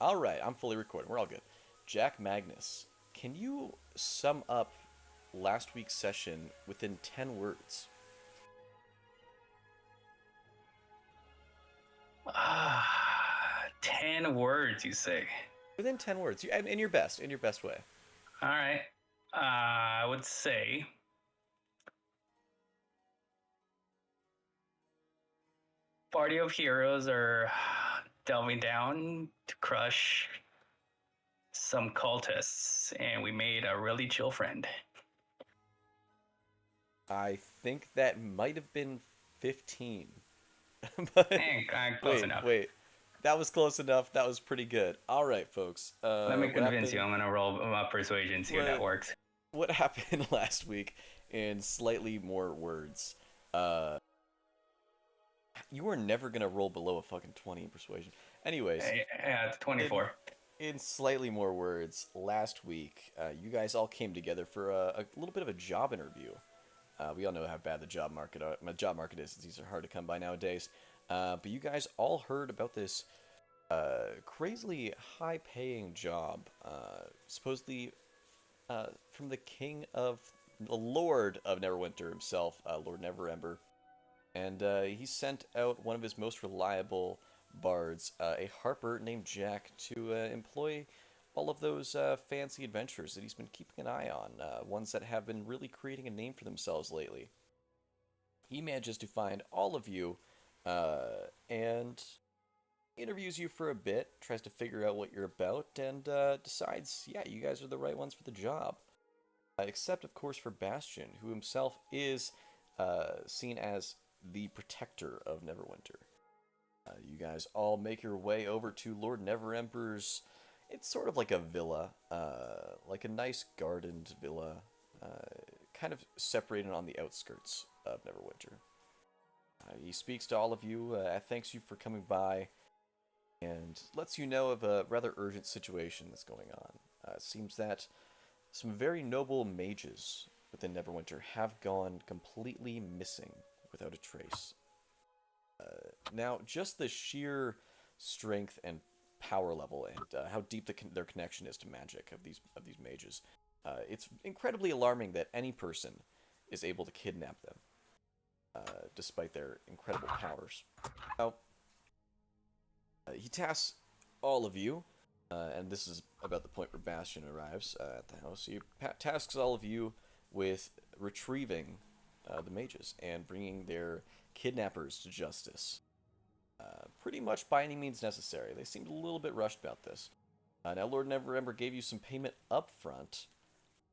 All right, I'm fully recording. We're all good. Jack Magnus, can you sum up last week's session within 10 words? 10 words, you say? Within 10 words. In your best way. All right. I would say party of heroes are delving down to crush some cultists, and we made a really chill friend. I think that might have been 15. But Close wait, enough. wait. That was close enough. That was pretty good. All right, folks. Let me What convince you. happened? I'm gonna roll persuasion, see if that What works. what happened last week in slightly more words? Uh, you were never gonna roll below a fucking 20 in persuasion. Anyways, Yeah, it's in 24. in slightly more words, last week, you guys all came together for a little bit of a job interview. We all know how bad the job market is. These are hard to come by nowadays. But you guys all heard about this crazily high-paying job, supposedly from the king of the Lord of Neverwinter himself, Lord Neverember. And he sent out one of his most reliable bards, a harper named Jack, to employ all of those fancy adventures that he's been keeping an eye on, ones that have been really creating a name for themselves lately. He manages to find all of you and interviews you for a bit, tries to figure out what you're about, and decides, yeah, you guys are the right ones for the job. Except, of course, for Bastion, who himself is seen as the protector of Neverwinter. You guys all make your way over to Lord Neverember's. It's sort of like a villa, like a nice gardened villa, kind of separated on the outskirts of Neverwinter. He speaks to all of you, thanks you for coming by, and lets you know of a rather urgent situation that's going on. It seems that some very noble mages within Neverwinter have gone completely missing without a trace. Now, just the sheer strength and power level and how deep their connection is to magic of these mages, it's incredibly alarming that any person is able to kidnap them, despite their incredible powers. Now, he tasks all of you, and this is about the point where Bastion arrives at the house. He tasks all of you with retrieving the mages and bringing their kidnappers to justice. Pretty much by any means necessary. They seemed a little bit rushed about this. Now, Lord Neverember gave you some payment up front.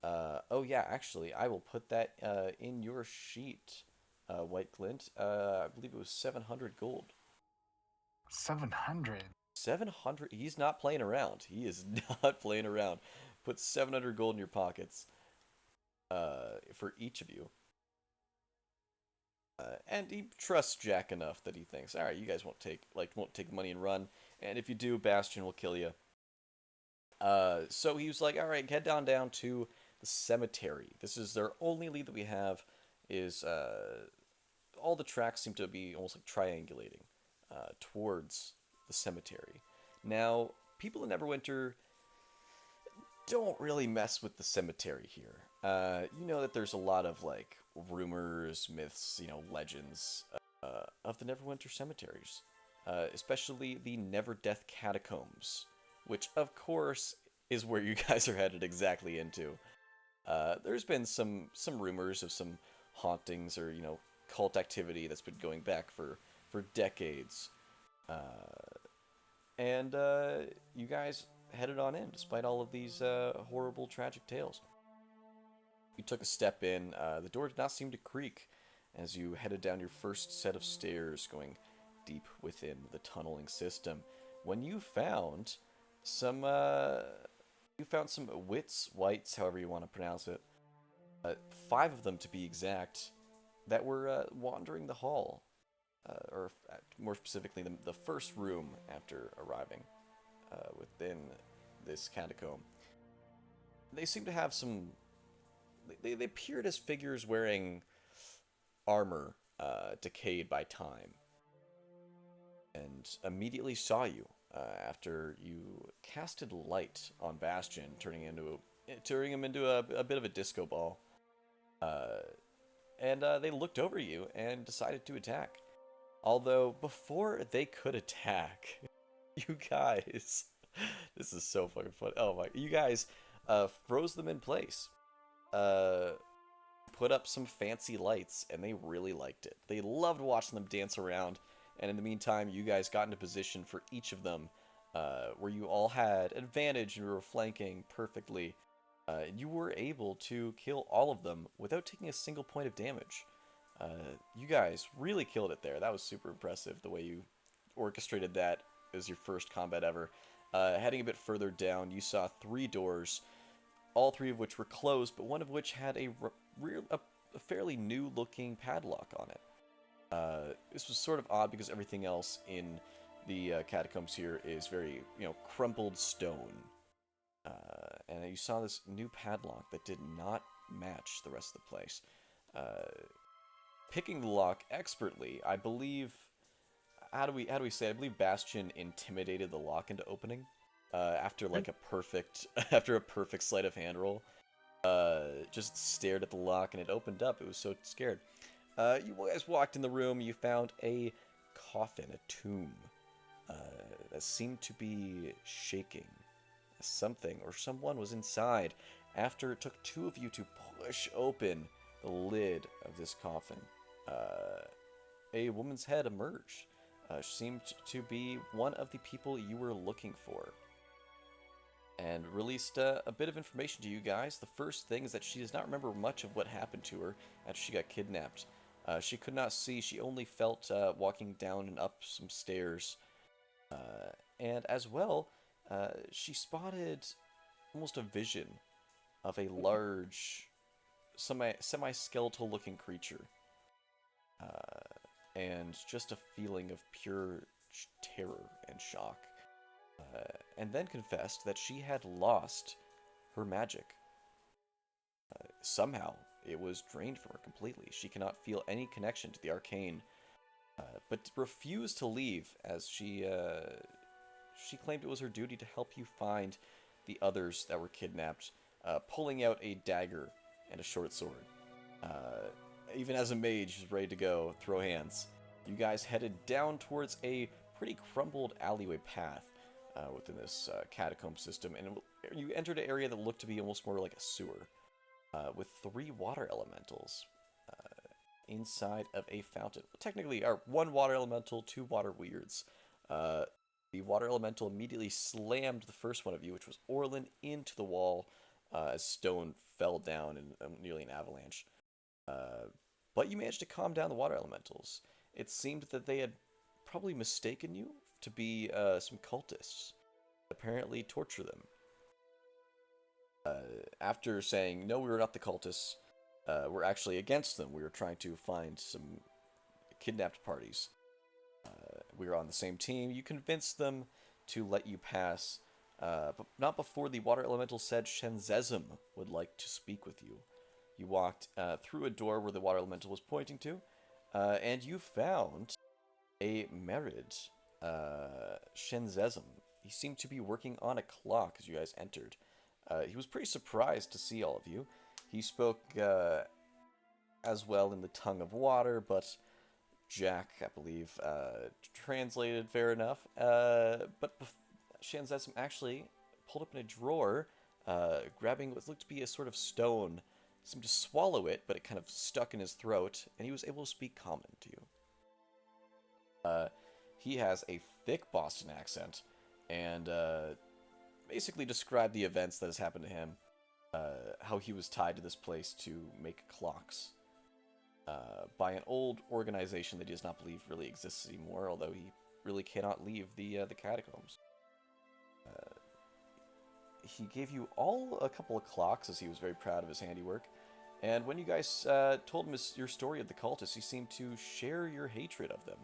Oh yeah, actually, I will put that in your sheet, White Clint. I believe it was 700 gold. 700. 700? He's not playing around. He is not playing around. Put 700 gold in your pockets for each of you. And he trusts Jack enough that he thinks, all right, you guys won't take the money and run, and if you do, Bastion will kill you. So he was like, all right, head down to the cemetery. This is their only lead that we have. Is all the tracks seem to be almost like triangulating towards the cemetery. Now, people in Neverwinter don't really mess with the cemetery here. You know that there's a lot of like rumors, myths, legends of the Neverwinter cemeteries, especially the Never Death catacombs, which of course is where you guys are headed exactly into. There's been some rumors of some hauntings or cult activity that's been going back for decades, and you guys headed on in despite all of these horrible, tragic tales. You took a step in. The door did not seem to creak as you headed down your first set of stairs, going deep within the tunneling system. When some, you found some wits, whites, however you want to pronounce it. 5 of them to be exact, that were wandering the hall, or more specifically, the first room after arriving within this catacomb. They seem to have some. They appeared as figures wearing armor decayed by time, and immediately saw you. after you casted light on Bastion, turning him into a bit of a disco ball. Uh, and they looked over you and decided to attack. Although before they could attack, you guys, this is so fucking funny. Oh my, you guys, froze them in place. Uh, put up some fancy lights, and they really liked it. They loved watching them dance around, and in the meantime, you guys got into position for each of them, where you all had advantage and were flanking perfectly. You were able to kill all of them without taking a single point of damage. You guys really killed it there. That was super impressive, the way you orchestrated that as your first combat ever. Heading a bit further down, you saw three doors, all three of which were closed, but one of which had a fairly new-looking padlock on it. This was sort of odd because everything else in the catacombs here is very, crumpled stone. And you saw this new padlock that did not match the rest of the place. Picking the lock expertly, I believe. How do we say it? I believe Bastion intimidated the lock into opening. After like a perfect after a perfect sleight of hand roll. Just stared at the lock and it opened up. It was so scared. You guys walked in the room. You found a coffin, a tomb, that seemed to be shaking. Something or someone was inside. After it took two of you to push open the lid of this coffin, a woman's head emerged. She seemed to be one of the people you were looking for, and released a bit of information to you guys. The first thing is that she does not remember much of what happened to her after she got kidnapped. She could not see. She only felt walking down and up some stairs. And as well, she spotted almost a vision of a large, semi-skeletal looking creature. And just a feeling of pure terror and shock. And then confessed that she had lost her magic. Somehow, it was drained from her completely. She cannot feel any connection to the arcane, but refused to leave as she claimed it was her duty to help you find the others that were kidnapped, pulling out a dagger and a short sword. Even as a mage who's ready to go, throw hands, you guys headed down towards a pretty crumbled alleyway path within this catacomb system, and you entered an area that looked to be almost more like a sewer, with three water elementals inside of a fountain. Technically, one water elemental, two water weirds. The water elemental immediately slammed the first one of you, which was Orlin, into the wall as stone fell down in nearly an avalanche. But you managed to calm down the water elementals. It seemed that they had probably mistaken you to be some cultists. Apparently torture them. After saying, no, we were not the cultists, we're actually against them. We were trying to find some kidnapped parties. We were on the same team. You convinced them to let you pass, but not before the water elemental said Shenzezm would like to speak with you. You walked through a door where the water elemental was pointing to, and you found a Merid, Shenzezm. He seemed to be working on a clock as you guys entered. He was pretty surprised to see all of you. He spoke as well in the tongue of water, but Jack, I believe, translated fair enough. But Shenzezm actually pulled up in a drawer, grabbing what looked to be a sort of stone. Seemed to swallow it, but it kind of stuck in his throat, and he was able to speak common to you. He has a thick Boston accent, and basically described the events that has happened to him, how he was tied to this place to make clocks by an old organization that he does not believe really exists anymore, although he really cannot leave the catacombs. He gave you all a couple of clocks, as he was very proud of his handiwork. And when you guys told him your story of the cultists, he seemed to share your hatred of them,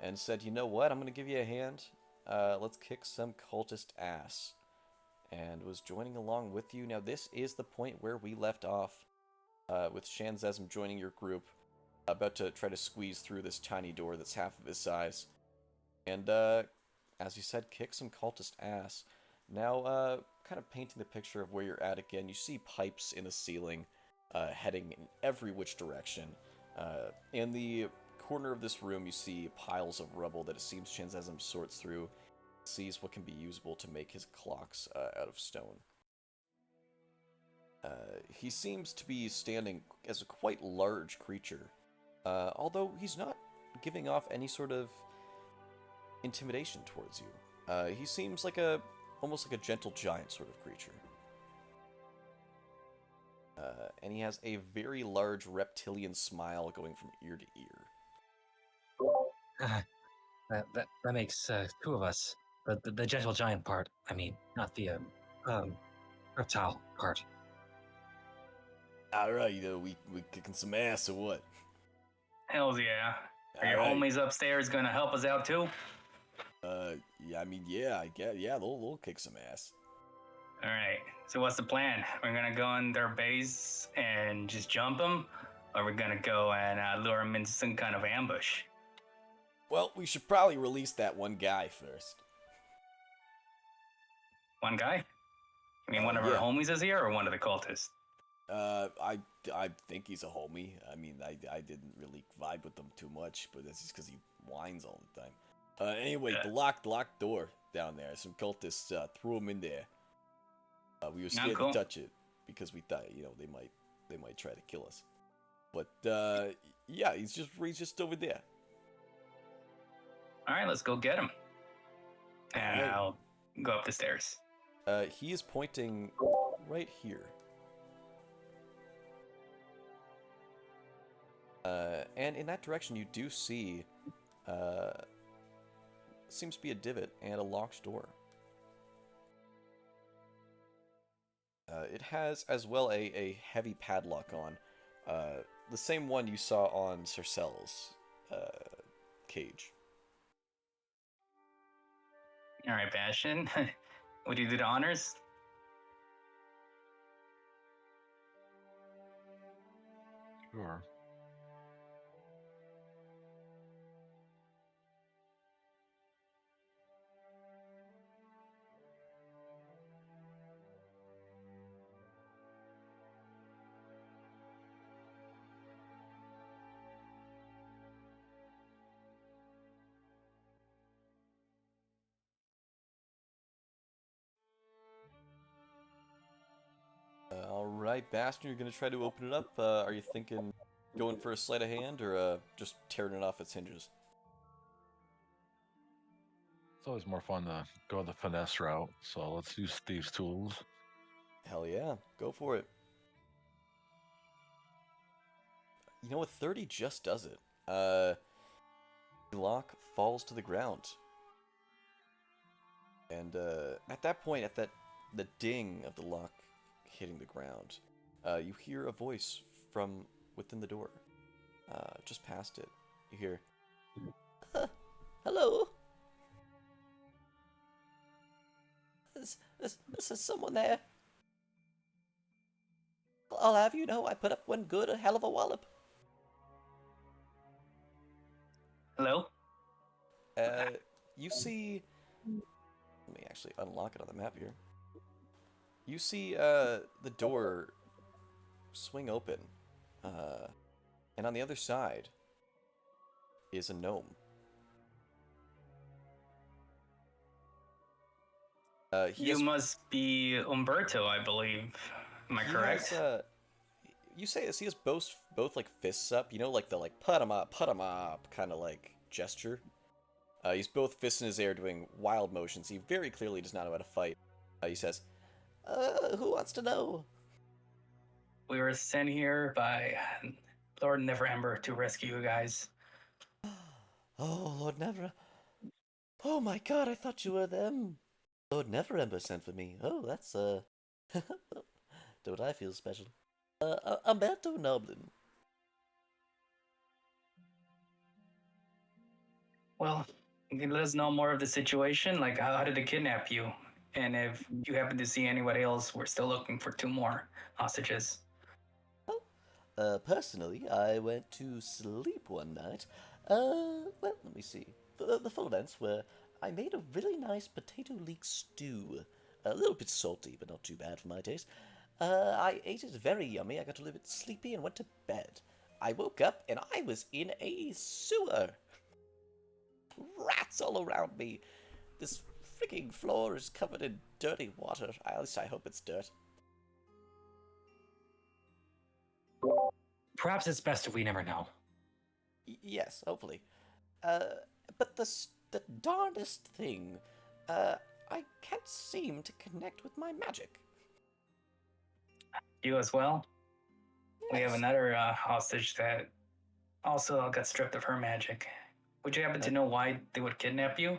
and said, you know what, I'm going to give you a hand. Let's kick some cultist ass. And was joining along with you. Now, this is the point where we left off, with Shenzezm joining your group, about to try to squeeze through this tiny door that's half of his size. And as you said, kick some cultist ass. Now, kind of painting the picture of where you're at again, you see pipes in the ceiling, heading in every which direction. In the corner of this room, you see piles of rubble that it seems Shinzazam sorts through, sees what can be usable to make his clocks out of stone. He seems to be standing as a quite large creature, although he's not giving off any sort of intimidation towards you. He seems like almost like a gentle giant sort of creature. And he has a very large reptilian smile going from ear to ear. That makes two of us. The gentle giant part. I mean, not the reptile part. Alright, we kicking some ass or what? Hells yeah. Are your Alright. homies upstairs gonna help us out too? Yeah, I mean, yeah, I get, yeah, they'll kick some ass. All right. So what's the plan? We're gonna go in their base and just jump them, or we're gonna go and lure them into some kind of ambush. Well, we should probably release that one guy first. One guy? I mean, one of yeah. our homies is here, or one of the cultists? I think he's a homie. I mean, I didn't really vibe with him too much, but that's just because he whines all the time. Anyway, Yeah. the locked door down there. Some cultists threw him in there. We were scared cool. to touch it because we thought, they might try to kill us. But yeah, he's just over there. All right, let's go get him. And Alright. I'll go up the stairs. He is pointing right here. And in that direction, you do see, seems to be a divot and a locked door. It has as well a heavy padlock on, the same one you saw on Cercel's cage. All right, Bastion. Would you do the honors? Sure. Alright, Bastion, you're gonna try to open it up. Are you thinking going for a sleight of hand or just tearing it off its hinges? It's always more fun to go the finesse route, so let's use Steve's tools. Hell yeah, go for it. You know what, 30 just does it. The lock falls to the ground. And at that point, the ding of the lock hitting the ground, you hear a voice from within the door. Just past it, you hear, "Hello? Is someone there? I'll have you know I put up one good a hell of a wallop." Hello? You see... Let me actually unlock it on the map here. You see the door swing open, and on the other side is a gnome. You must be Umberto, I believe. Am I correct? You say this. He has both like fists up. You know, like the put 'em up kind of like gesture. He's both fists in his air doing wild motions. He very clearly does not know how to fight. He says, "Who wants to know?" We were sent here by Lord Neverember to rescue you guys. Oh, Lord Never. Oh my God, I thought you were them. Lord Neverember sent for me. Oh, that's don't I feel special? Umberto Noblin. Well, you can let us know more of the situation. Like, how did they kidnap you? And if you happen to see anybody else, we're still looking for 2 more hostages. Personally, I went to sleep one night. Well, let me see. The full events were I made a really nice potato leek stew. A little bit salty, but not too bad for my taste. I ate it very yummy. I got a little bit sleepy and went to bed. I woke up and I was in a sewer. Rats all around me. This freaking floor is covered in dirty water. At least I hope it's dirt. Perhaps it's best if we never know. Yes, hopefully. Uh, but the darndest thing, I can't seem to connect with my magic. You as well? We have Yes. another hostage that also got stripped of her magic. Would you happen to know why they would kidnap you?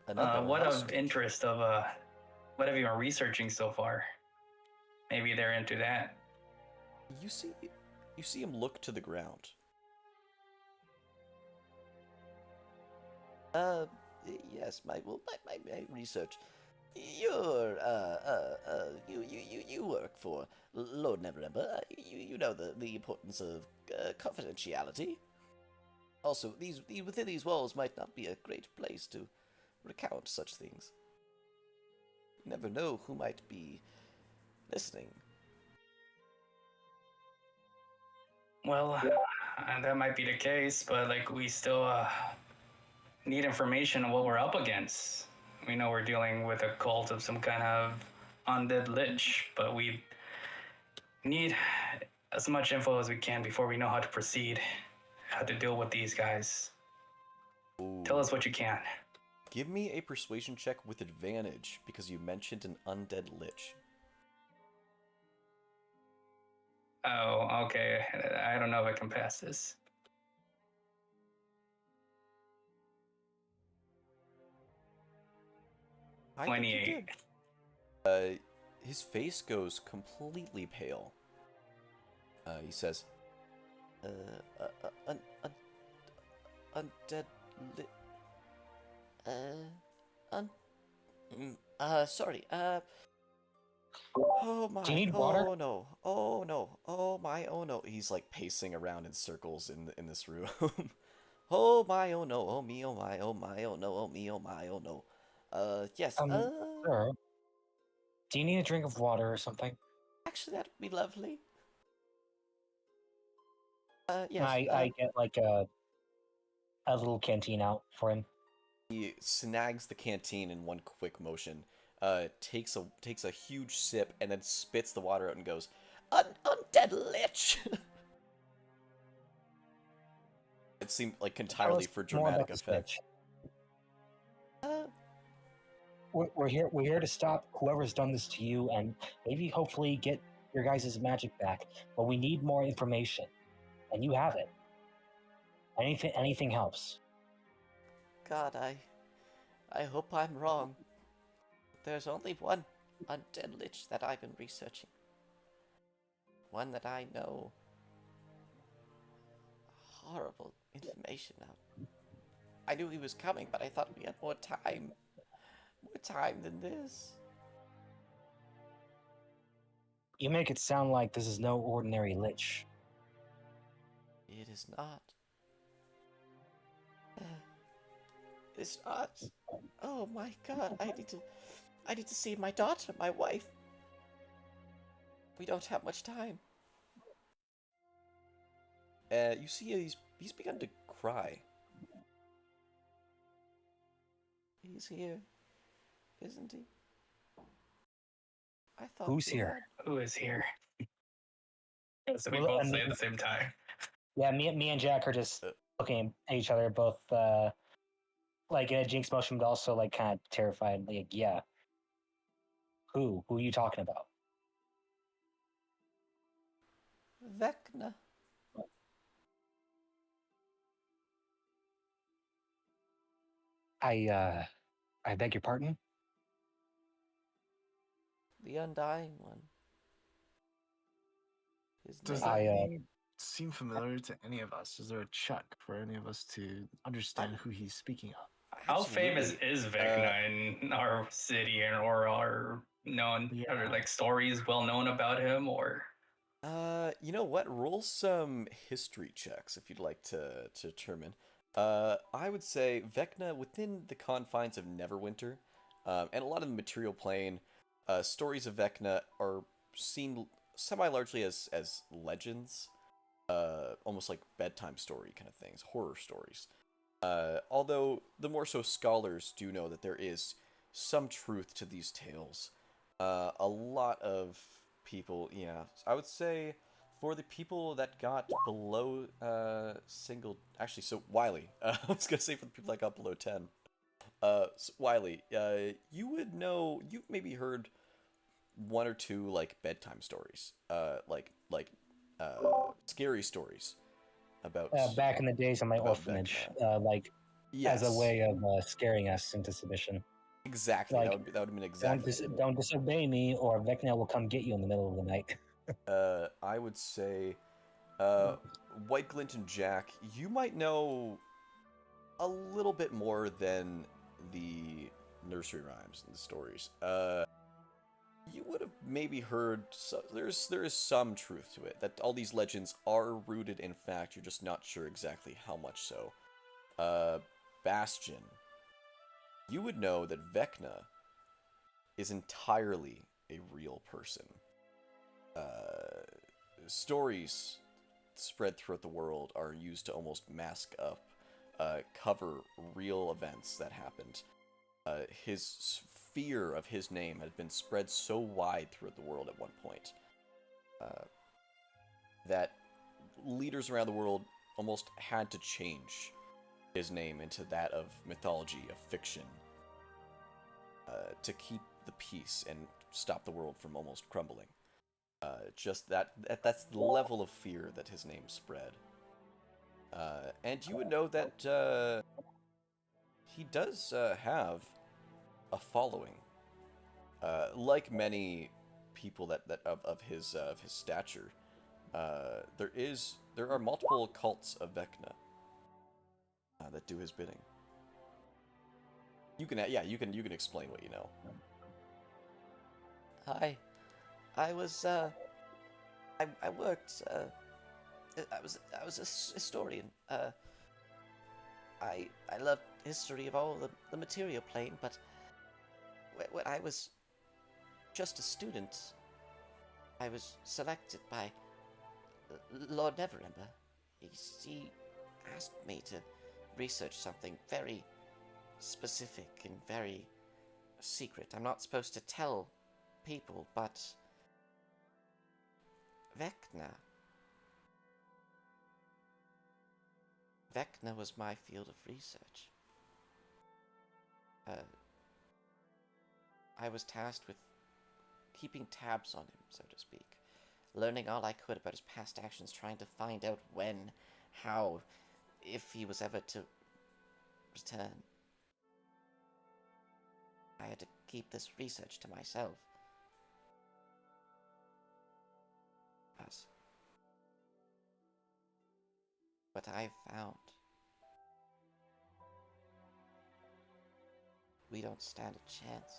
Another What of hostage. interest of what have you been researching so far? Maybe they're into that. You see him look to the ground. Uh, yes, my research. You work for Lord Neverember. You know the importance of confidentiality. Also, within these walls might not be a great place to recount such things. You never know who might be listening. Well, that might be the case, but like we still need information on what we're up against. We know we're dealing with a cult of some kind of undead lich, but we need as much info as we can before we know how to proceed, how to deal with these guys. Ooh. Tell us what you can. Give me a persuasion check with advantage because you mentioned an undead lich. Oh, okay. I don't know if I can pass this. I think you 28. did. His face goes completely pale. He says, undead lit. Sorry. Oh my. Do you need water? Oh no. Oh no. Oh my. Oh no. He's like pacing around in circles in this room. Oh my. Oh no. Oh me. Oh my. Oh my. Oh no. Oh me. Oh my. Oh no. Yes. Sir, do you need a drink of water or something? Actually, that'd be lovely. Yes. I get like a little canteen out for him. He snags the canteen in one quick motion, takes a huge sip, and then spits the water out and goes, "Undead lich." It seemed like Tell entirely us for more about dramatic this effect. bitch. We're here. We're here to stop whoever's done this to you, and maybe hopefully get your guys' magic back. But we need more information, and you have it. Anything helps. God, I hope I'm wrong. There's only one undead lich that I've been researching. One that I know horrible information of. I knew he was coming, but I thought we had more time. More time than this. You make it sound like this is no ordinary lich. It is not. It's not. Oh my god, I need to see my daughter, my wife. We don't have much time. You see he's begun to cry. He's here, isn't he? I thought Who's we here? had- Who is here? So we Well, both I say mean- at the same time. Yeah, me and Jack are just looking at each other, both like in a jinx motion, but also like kind of terrified. Like, yeah. Who? Who are you talking about? Vecna. I beg your pardon? The Undying One. His Does name. that name seem familiar to any of us? Is there a check for any of us to understand who he's speaking of? How famous Absolutely. is Vecna in our city, and or are known, Yeah. or like stories well known about him, or You know what? Roll some history checks if you'd like to determine. I would say Vecna within the confines of Neverwinter, and a lot of the material plane, stories of Vecna are seen semi-largely as legends, almost like bedtime story kind of things, horror stories. Although the more so scholars do know that there is some truth to these tales. A lot of people, yeah, I would say for the people that got below single, actually, so Wiley, I was gonna say for the people that got below 10. So Wiley, you would know, you've maybe heard one or two like bedtime stories, scary stories about Back in the days of my orphanage, Vecna. as a Yes, way of scaring us into submission. exactly. Like, That would have been exactly it. don't disobey me, or Vecna will come get you in the middle of the night. I would say, uh, White Glint and Jack, you might know a little bit more than the nursery rhymes and the stories. You would have maybe heard there is some truth to it that all these legends are rooted in fact. You're just not sure exactly how much so. Uh, Bastion, you would know that Vecna is entirely a real person. Uh, Stories spread throughout the world are used to almost mask up, cover real events that happened. His fear of his name had been spread so wide throughout the world at one point uh, that leaders around the world almost had to change his name into that of mythology, of fiction, to keep the peace and stop the world from almost crumbling. Just that's the level of fear that his name spread. And you would know that he does have a following. Like many people of his stature, there are multiple cults of Vecna that do his bidding. You can explain what you know. I was I worked I was a historian. I loved history of all the material plane, but when I was just a student, I was selected by Lord Neverember. He asked me to research something very specific and very secret. I'm not supposed to tell people, but Vecna. Vecna was my field of research. Uh, I was tasked with keeping tabs on him, so to speak, learning all I could about his past actions, trying to find out when, how, if he was ever to return. I had to keep this research to myself. As what I found, we don't stand a chance.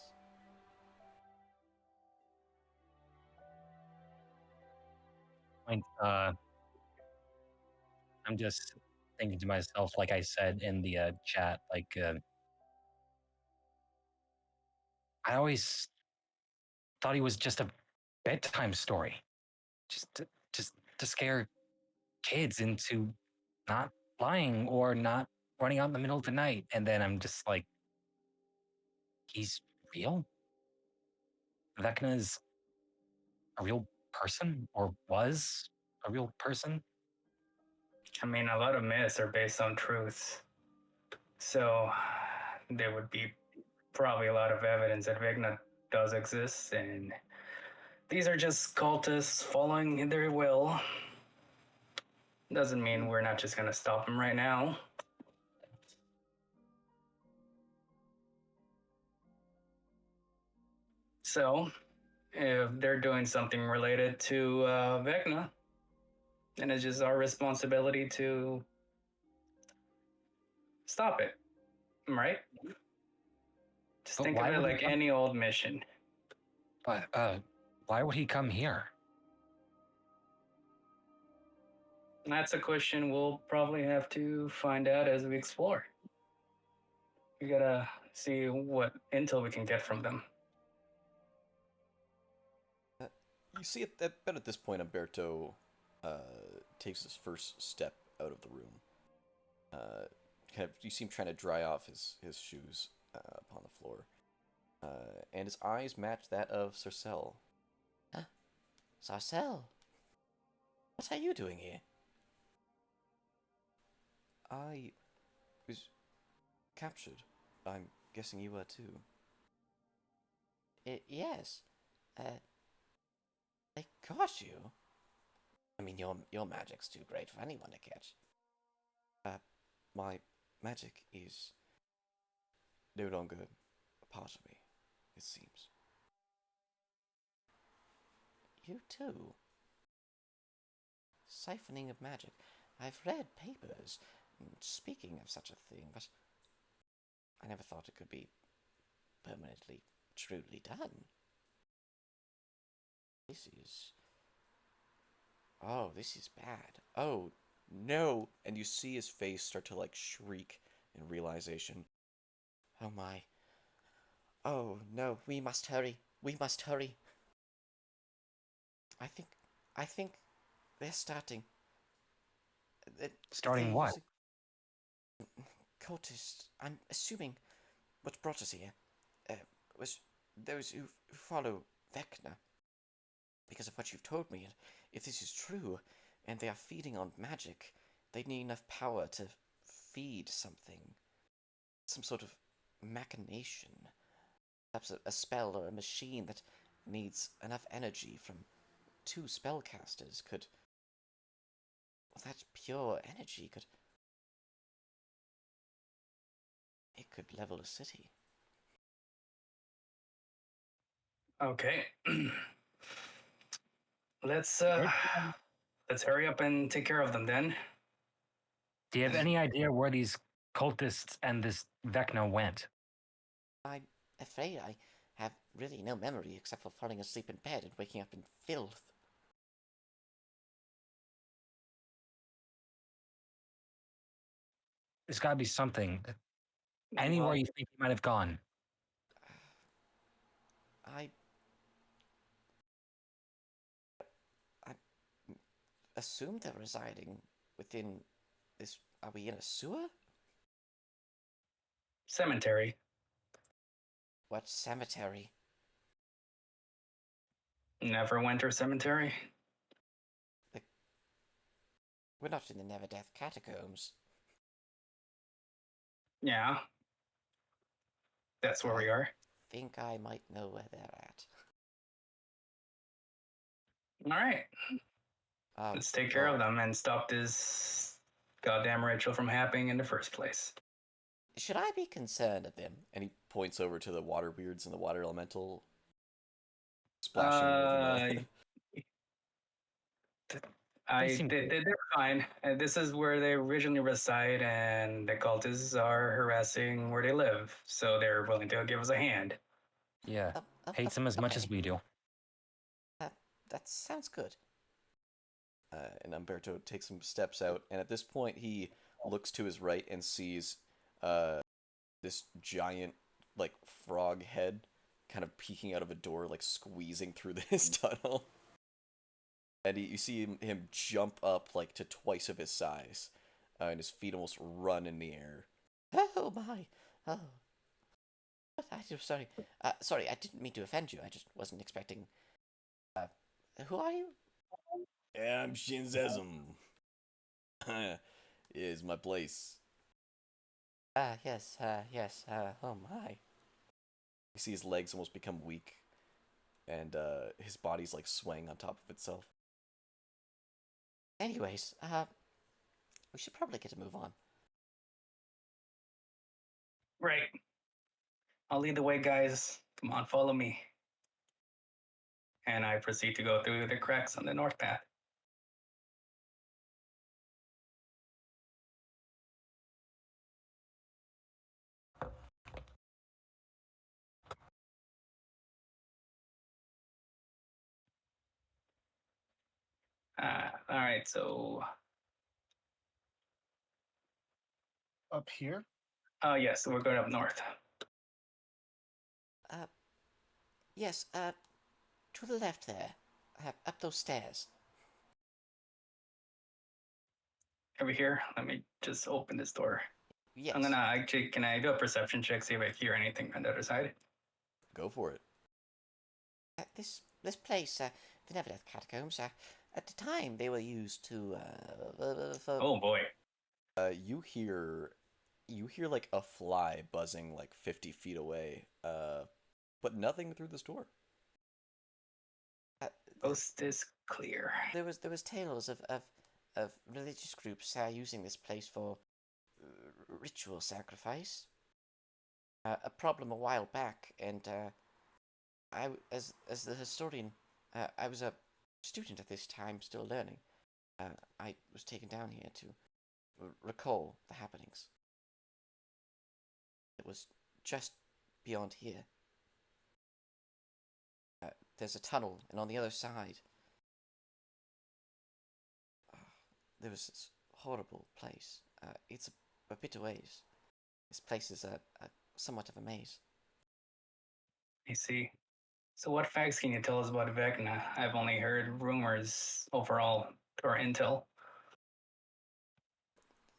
I'm just thinking to myself, like I said in the chat, I always thought he was just a bedtime story, just to, just to scare kids into not lying or not running out in the middle of the night. And then I'm just like, he's real? Vecna is a real person, or was a real person? I mean, a lot of myths are based on truth. So there would be probably a lot of evidence that Vecna does exist, and these are just cultists following their will. Doesn't mean we're not just gonna stop him right now. So, if they're doing something related to Vecna, then it's just our responsibility to stop it, right? Just But think of why it would he like come? any old mission. But why would he come here? That's a question we'll probably have to find out as we explore. We gotta see what intel we can get from them. You see about at this point, Umberto takes his first step out of the room. Uh, kind of, you see him trying to dry off his shoes upon the floor. And his eyes match that of Sarcelle. Huh? Sarcelle, what are you doing here? I was captured. I'm guessing you were too. Yes. They caught you? I mean, your magic's too great for anyone to catch. My magic is no longer a part of me, it seems. You too. Siphoning of magic. I've read papers speaking of such a thing, but I never thought it could be permanently, truly done. This is. Oh, this is bad. Oh, no! And you see his face start to like shriek in realization. Oh my. Oh no, we must hurry. We must hurry. I think. I think they're starting. Starting They're what? using cultists. I'm assuming what brought us here was those who follow Vecna. Because of what you've told me, and if this is true, and they are feeding on magic, they need enough power to feed something. Some sort of machination. Perhaps a spell or a machine that needs enough energy from two spellcasters could. Well, that pure energy could. It could level a city. Okay. let's Where, let's hurry up and take care of them then. do you have any idea where these cultists and this Vecna went? I'm afraid I have really no memory except for falling asleep in bed and waking up in filth. There's got to be something. Anywhere Well, you think he might have gone. I. I assume they're residing within this. Are we in a sewer? cemetery. What cemetery? Neverwinter Cemetery. The, we're not in the Never Death catacombs. Yeah, that's where we I are. think I might know where they're at. All right, Oh, let's take care of them and stop this goddamn ritual from happening in the first place. should I be concerned of them? And he points over to the water weirds and the water elemental splashing within Uh, the. They seem they're fine. This is where they originally reside, and the cultists are harassing where they live, so they're willing to give us a hand. yeah, hates him as much as Okay. we do. That sounds good. And Umberto takes some steps out, and at this point he looks to his right and sees this giant like frog head kind of peeking out of a door, like squeezing through this tunnel. And you see him jump up like to twice of his size, and his feet almost run in the air. Oh my. Oh. Sorry. Sorry, I didn't mean to offend you. I just wasn't expecting. Uh, who are you? I'm Shinzesum. Is my place. Yes, yes, oh my. You see his legs almost become weak, and his body's like swaying on top of itself. Anyways, we should probably get a move on. Right. I'll lead the way, guys. Come on, follow me. And I proceed to go through the cracks on the north path. All right, so Up here? Yes, we're going up north. Uh, yes, to the left there. Up those stairs. Over here. Let me just open this door. Yes. I'm gonna actually. Can I do a perception check, see if I hear anything on the other side? Go for it. This place, the Neverdeath Catacombs, at the time they were used to, for... Oh boy. You hear like a fly buzzing like 50 feet away, but nothing through this door. Coast is clear. There was tales of religious groups using this place for ritual sacrifice. A problem a while back, and as the historian, I was a student at this time, still learning. I was taken down here to recall the happenings. It was just beyond here. There's a tunnel, and on the other side, there was this horrible place. It's a bit away. This place is somewhat of a maze. I see. So, what facts can you tell us about Vecna? I've only heard rumors overall, or intel.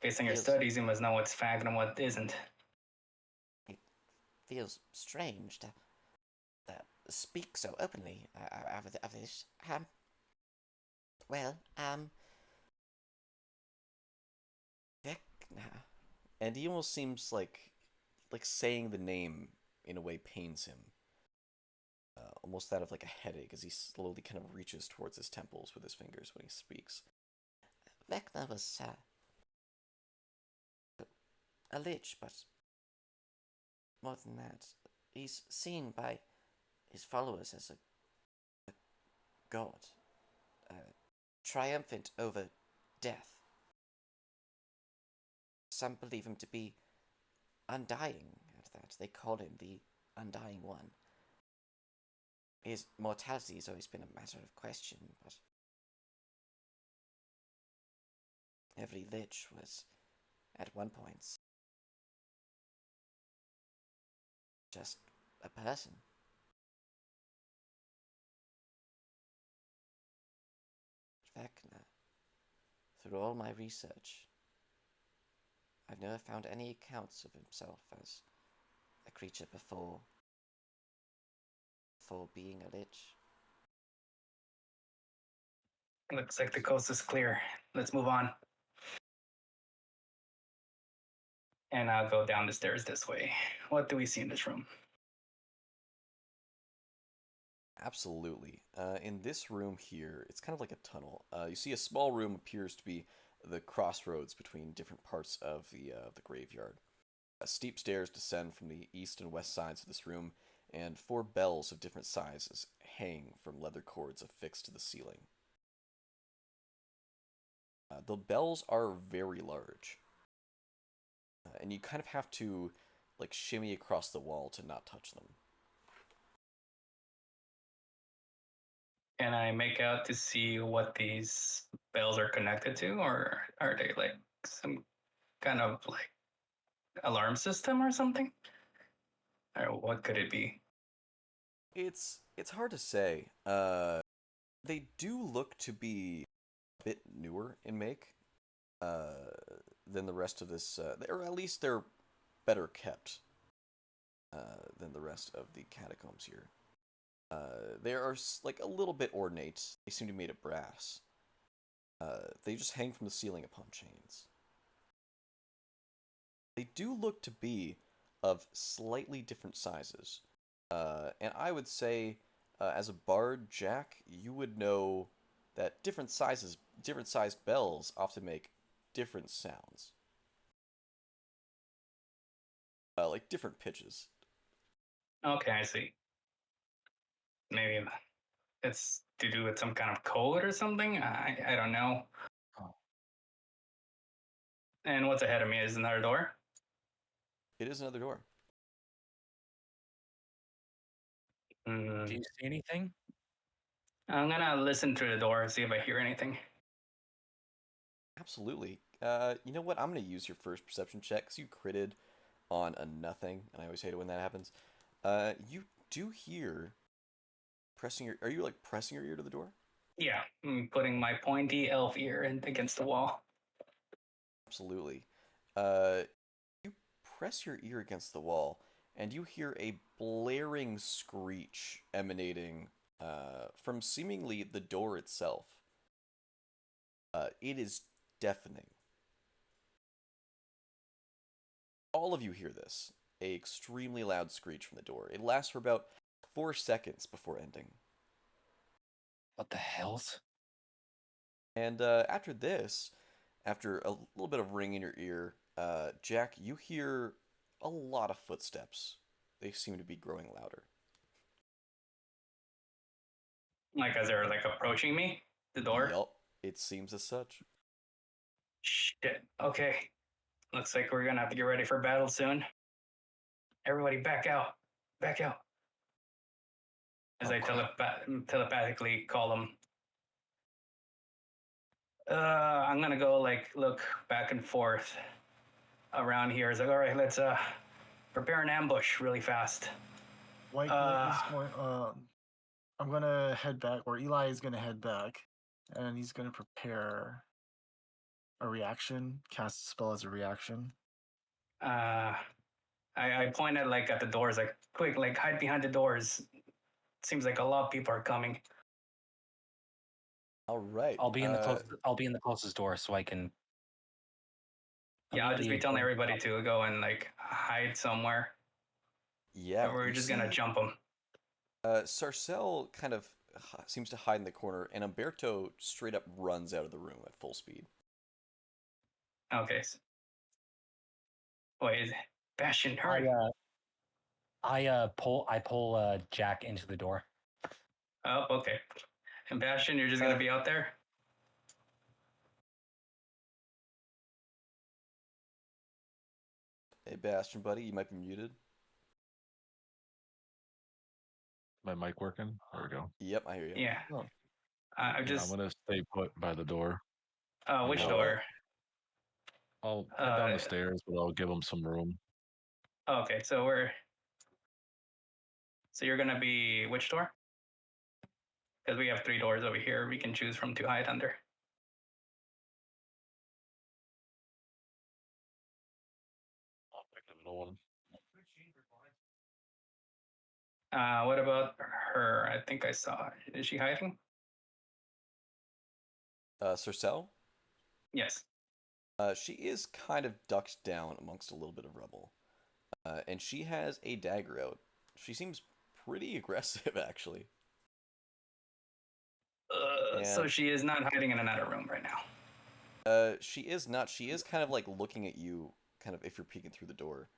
Based on your studies, you must know what's fact and what isn't. It feels strange to speak so openly of this. Well, Vecna. And he almost seems like saying the name in a way pains him. Almost that of like a headache as he slowly kind of reaches towards his temples with his fingers when he speaks. Vecna was a lich, but more than that, he's seen by his followers as a god, triumphant over death. Some believe him to be undying at that. They call him the Undying One. His mortality has always been a matter of question, but every lich was, at one point, just a person. Vecna, through all my research, I've never found any accounts of himself as a creature before being a lich. Looks like the coast is clear. Let's move on. And I'll go down the stairs this way. What do we see in this room? Absolutely. In this room here, it's kind of like a tunnel. You see a small room appears to be the crossroads between different parts of the graveyard. Steep stairs descend from the east and west sides of this room, and four bells of different sizes hang from leather cords affixed to the ceiling. The bells are very large, and you kind of have to like shimmy across the wall to not touch them. Can I make out to see what these bells are connected to, or are they like some kind of like alarm system or something? Or what could it be? It's hard to say. They do look to be a bit newer in make uh, than the rest of this, or at least they're better kept than the rest of the catacombs here. They are like a little bit ornate. They seem to be made of brass. They just hang from the ceiling upon chains. They do look to be of slightly different sizes. And I would say, as a bard, Jack, you would know that different sized bells often make different sounds. Like different pitches. Okay, I see. Maybe it's to do with some kind of code or something. I don't know. Oh. And what's ahead of me is another door. It is another door. Mm, Do you see anything? I'm gonna listen through the door, see if I hear anything. Absolutely. You know what? I'm gonna use your first perception check because you critted on a nothing, and I always hate it when that happens. You do hear pressing your. Are you like pressing your ear to the door? Yeah, I'm putting my pointy elf ear against the wall. Absolutely. You press your ear against the wall, and you hear a blaring screech emanating from seemingly the door itself. It is deafening. All of you hear this, a extremely loud screech from the door. It lasts for about 4 seconds before ending. What the hell's? And after this, after a little bit of ring in your ear, Jack, you hear a lot of footsteps. They seem to be growing louder. Like as they're like approaching me, the door. Yup, it seems as such. Shit. Okay. Looks like we're gonna have to get ready for battle soon. Everybody, back out. Back out. As Oh, I crap. telepathically call them. I'm gonna go like look back and forth around here. It's like, all right, let's prepare an ambush really fast. White Uh, is going. I'm gonna head back, or Eli is gonna head back, and he's gonna prepare a reaction, cast a spell as a reaction. I point at like at the doors, like quick, like hide behind the doors. Seems like a lot of people are coming. All right. I'll be in the closest door so I can. Yeah, I'll just be telling immediately- everybody to go and like hide somewhere. Yeah, Or we're you just see, gonna jump them. Sarcelle kind of seems to hide in the corner, and Umberto straight up runs out of the room at full speed. Okay. Wait, Bastion, hurry. I pull Jack into the door. Oh, okay. And Bastion, you're just gonna be out there. Hey, Bastion, buddy, you might be muted. My mic working? There we go. Yep, I hear you. Yeah. Oh. I Yeah, just. I'm gonna stay put by the door. Which All door? I'll head down the stairs, but I'll give them some room. Okay, so we're. So you're gonna be which door? Because we have 3 doors over here. We can choose from to hide under. I'll pick the middle one. What about her? I think I saw her. Is she hiding? Sarcelle? Yes. She is kind of ducked down amongst a little bit of rubble. And she has a dagger out. She seems pretty aggressive, actually. So And- she is not hiding in another room right now. She is not. She is kind of like looking at you, kind of if you're peeking through the door.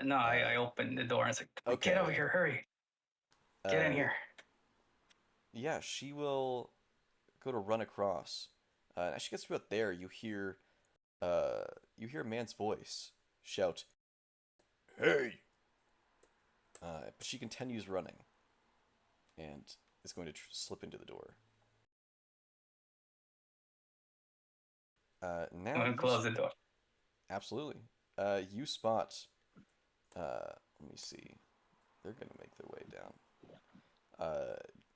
No, I opened the door and it's like, get over here, hurry. Get in here. Yeah, she will go to run across. As she gets about there, you hear a man's voice shout, "Hey!" But she continues running, and is going to slip into the door. I'm Now gonna close the door. Absolutely. You spot. Let me see. They're gonna make their way down.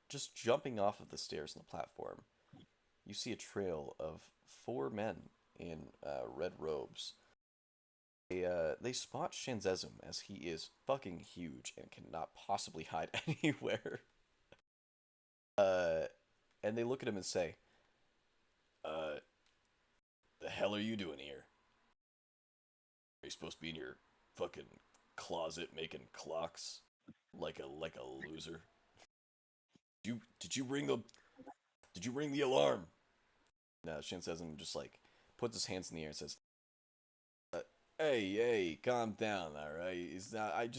Just jumping off of the stairs on the platform, you see a trail of 4 men in red robes. They spot Shinzezum as he is fucking huge and cannot possibly hide anywhere. And they look at him and say, the hell are you doing here? Are you supposed to be in your fucking closet making clocks like a loser? Did you ring the alarm? No, Shin says and just like puts his hands in the air and says, hey, calm down, all right. It's not. I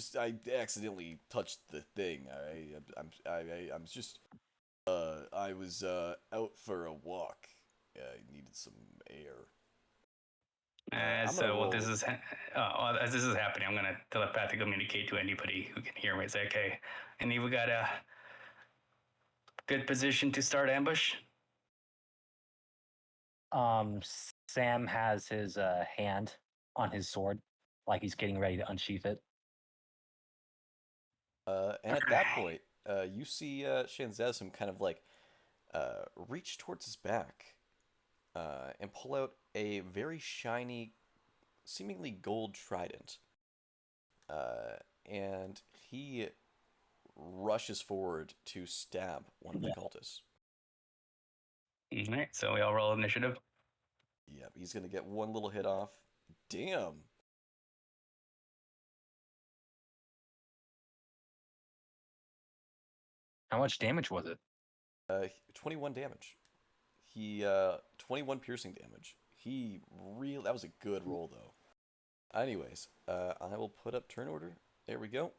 accidentally touched the thing. All right. I'm just. I was out for a walk. I needed some air. I'm gonna roll. As this is happening, I'm gonna telepathically communicate to anybody who can hear me. Say, okay, and we got a good position to start ambush. Sam has his hand on his sword, like he's getting ready to unsheath it. And at that point, you see Shanzazim kind of like reach towards his back and pull out a very shiny, seemingly gold trident. And he rushes forward to stab one of the cultists. All right, so we all roll initiative. Yep, he's gonna get one little hit off. Damn. How much damage was it? 21 damage. He 21 piercing damage. That was a good roll though. Anyways, I will put up turn order. There we go.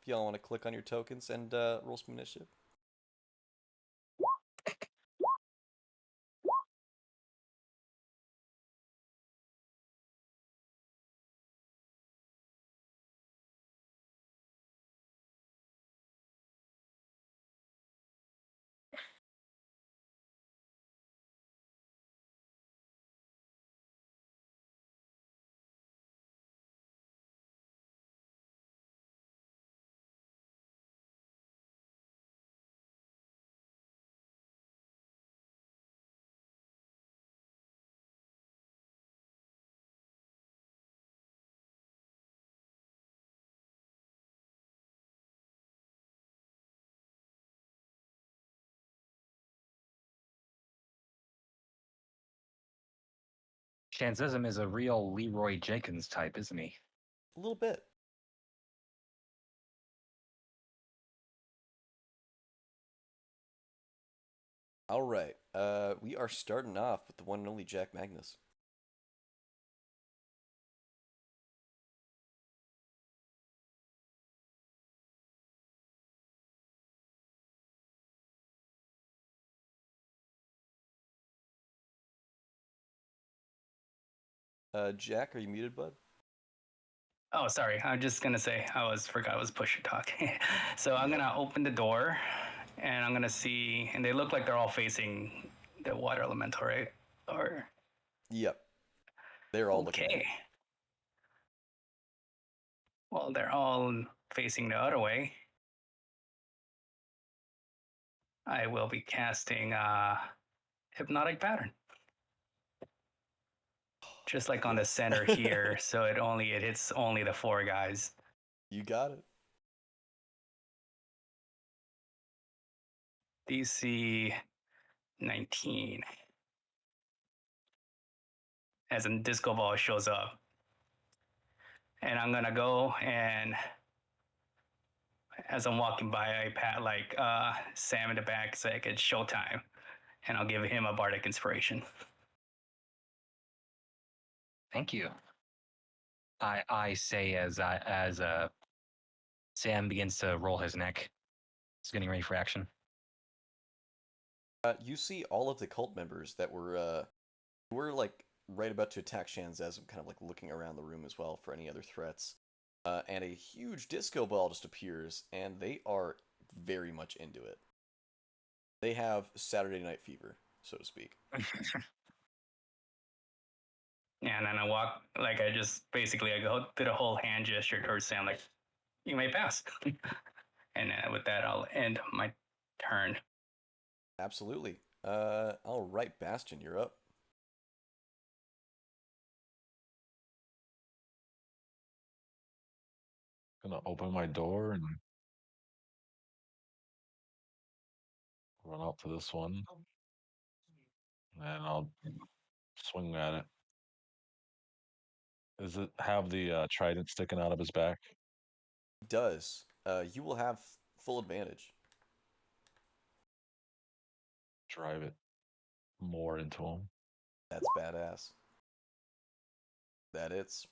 If y'all want to click on your tokens and roll some initiative. Shanzism is a real Leroy Jenkins type, isn't he? A little bit. All right. We are starting off with the one and only Jack Magnus. Jack, are you muted, bud? Oh, sorry. I'm just gonna say forgot I was push talk. So I'm gonna open the door, and I'm gonna see, and they look like they're all facing the water elemental, right? Or Yep. They're all looking at okay. you. Well, they're all facing the other way. I will be casting hypnotic pattern, just like on the center here. So it hits only the 4 guys. You got it. DC 19. As a disco ball shows up. And I'm gonna go, and as I'm walking by, I pat like Sam in the back, say like, it's showtime. And I'll give him a bardic inspiration. Thank you. I say as Sam begins to roll his neck. He's getting ready for action. You see all of the cult members that were like right about to attack Shanzazim, kind of like looking around the room as well for any other threats. And a huge disco ball just appears, and they are very much into it. They have Saturday Night Fever, so to speak. And then I walk, like I just basically I go did a whole hand gesture towards Sam, like, you may pass. And with that, I'll end my turn. Absolutely. All right, Bastion, you're up. Gonna open my door and run out to this one, and I'll swing at it. Does it have the trident sticking out of his back? He does. You will have full advantage. Drive it more into him. That's badass. That it's.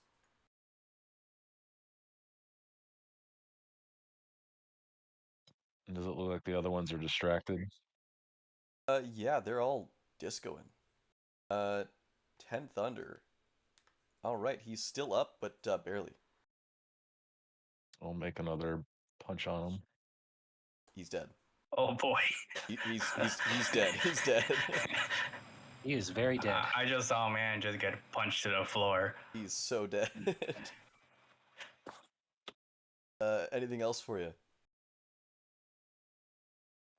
Does it look like the other ones are distracted? Yeah, they're all discoing. Uh, 10 Thunder. All right, he's still up, but barely. I'll make another punch on him. He's dead. Oh boy. He's dead. He's dead. He is very dead. I just saw a man just get punched to the floor. He's so dead. Anything else for you?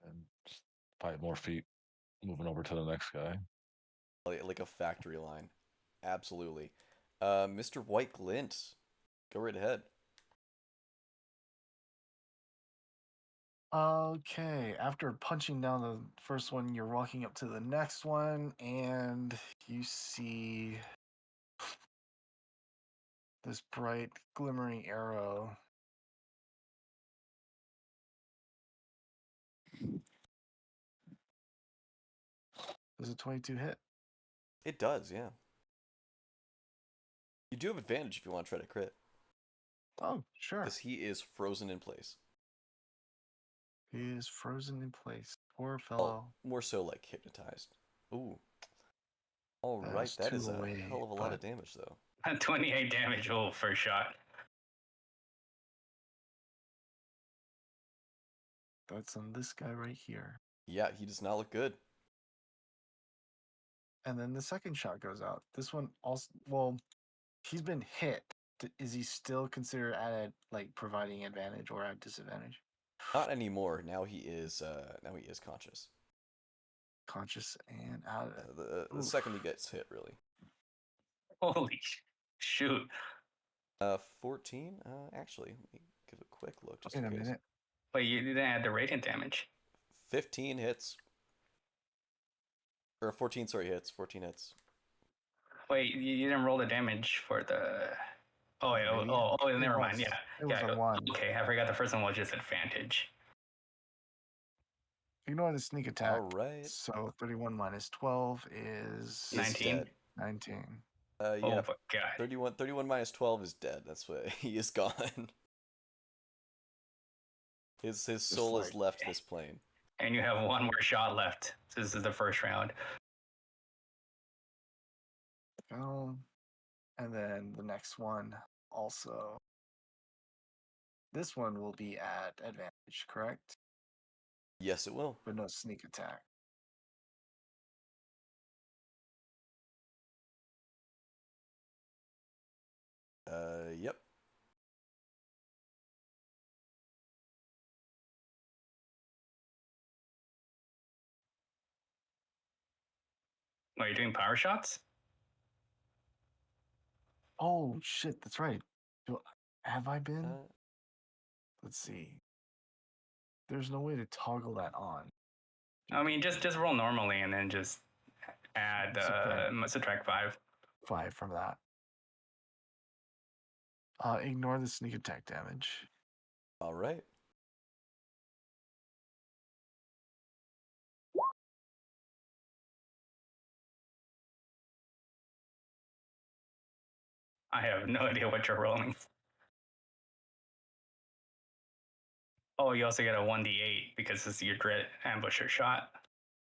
And just 5 more feet, moving over to the next guy. Like a factory line. Absolutely. Mr. White Glint, go right ahead. Okay, after punching down the first one, you're walking up to the next one, and you see this bright, glimmering arrow. Does a 22 hit? It does, yeah. You do have advantage if you want to try to crit, Oh, sure. because he is frozen in place. He is frozen in place. Poor Oh, fellow. more so like hypnotized. Ooh. All That right, is that 2 is a away, hell of a lot of but damage, though. 28 damage. Oh, first shot. that's on this guy right here. Yeah, he does not look good. And then the second shot goes out. This one also, well, he's been hit. Is he still considered like providing advantage or at disadvantage? Not anymore. Now he is conscious. Conscious and out. The second he gets hit, really. Holy shoot. 14. Actually, let me give a quick look just Wait in a case. minute. Wait, you didn't add the radiant damage. 15 hits. Or 14, sorry, hits. 14 hits. Wait, you didn't roll the damage for the. Oh, wait, It never was. mind. Yeah. It was Yeah. a 1. Okay, I forgot the first one was just advantage. Ignore the sneak attack. All right. So 31 minus 12 is He's 19. dead. 19. Oh Yeah. my god. 31 minus 12 is dead. That's what he is gone. His soul has left this plane. And you have one more shot left. This is the first round. Oh, and then the next one also. This one will be at advantage, correct? Yes, it will. But no sneak attack. Yep. Are you doing power shots? Oh shit, that's right. Have I been? Uh, Let's see. There's no way to toggle that on. I mean, just roll normally and then just add subtract 5. 5 from that. Ignore the sneak attack damage. all right. I have no idea what you're rolling. Oh, you also get a 1d8 because this is your dread ambusher shot.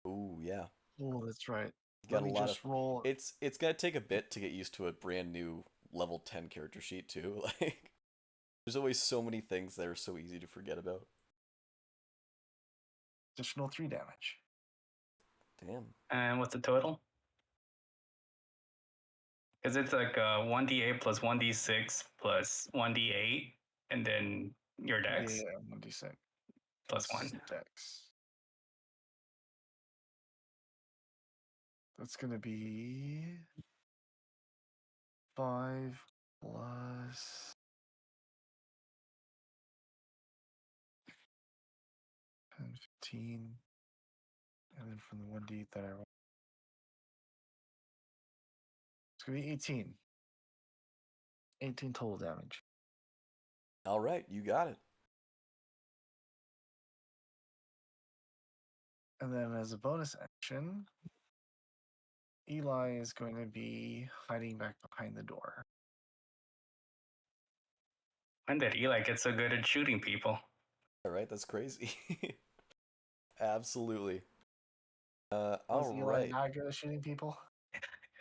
Ooh, yeah. Oh, that's right. You got Let me a lot just of roll. It's gonna take a bit to get used to a brand new level 10 character sheet too. Like there's always so many things that are so easy to forget about. Additional 3 damage. Damn. And what's the total? Because it's like 1d8 plus 1d6 plus 1d8, and then your dex Yeah, 1d6. plus 1. Dex. That's gonna be 5 plus 10, 15. And then from the 1d that I rolled. It's gonna be 18. 18 total damage. All right, you got it. And then as a bonus action, Eli is going to be hiding back behind the door. When did Eli get so good at shooting people? All right, that's crazy. Absolutely. Was All Eli right. not good at shooting people?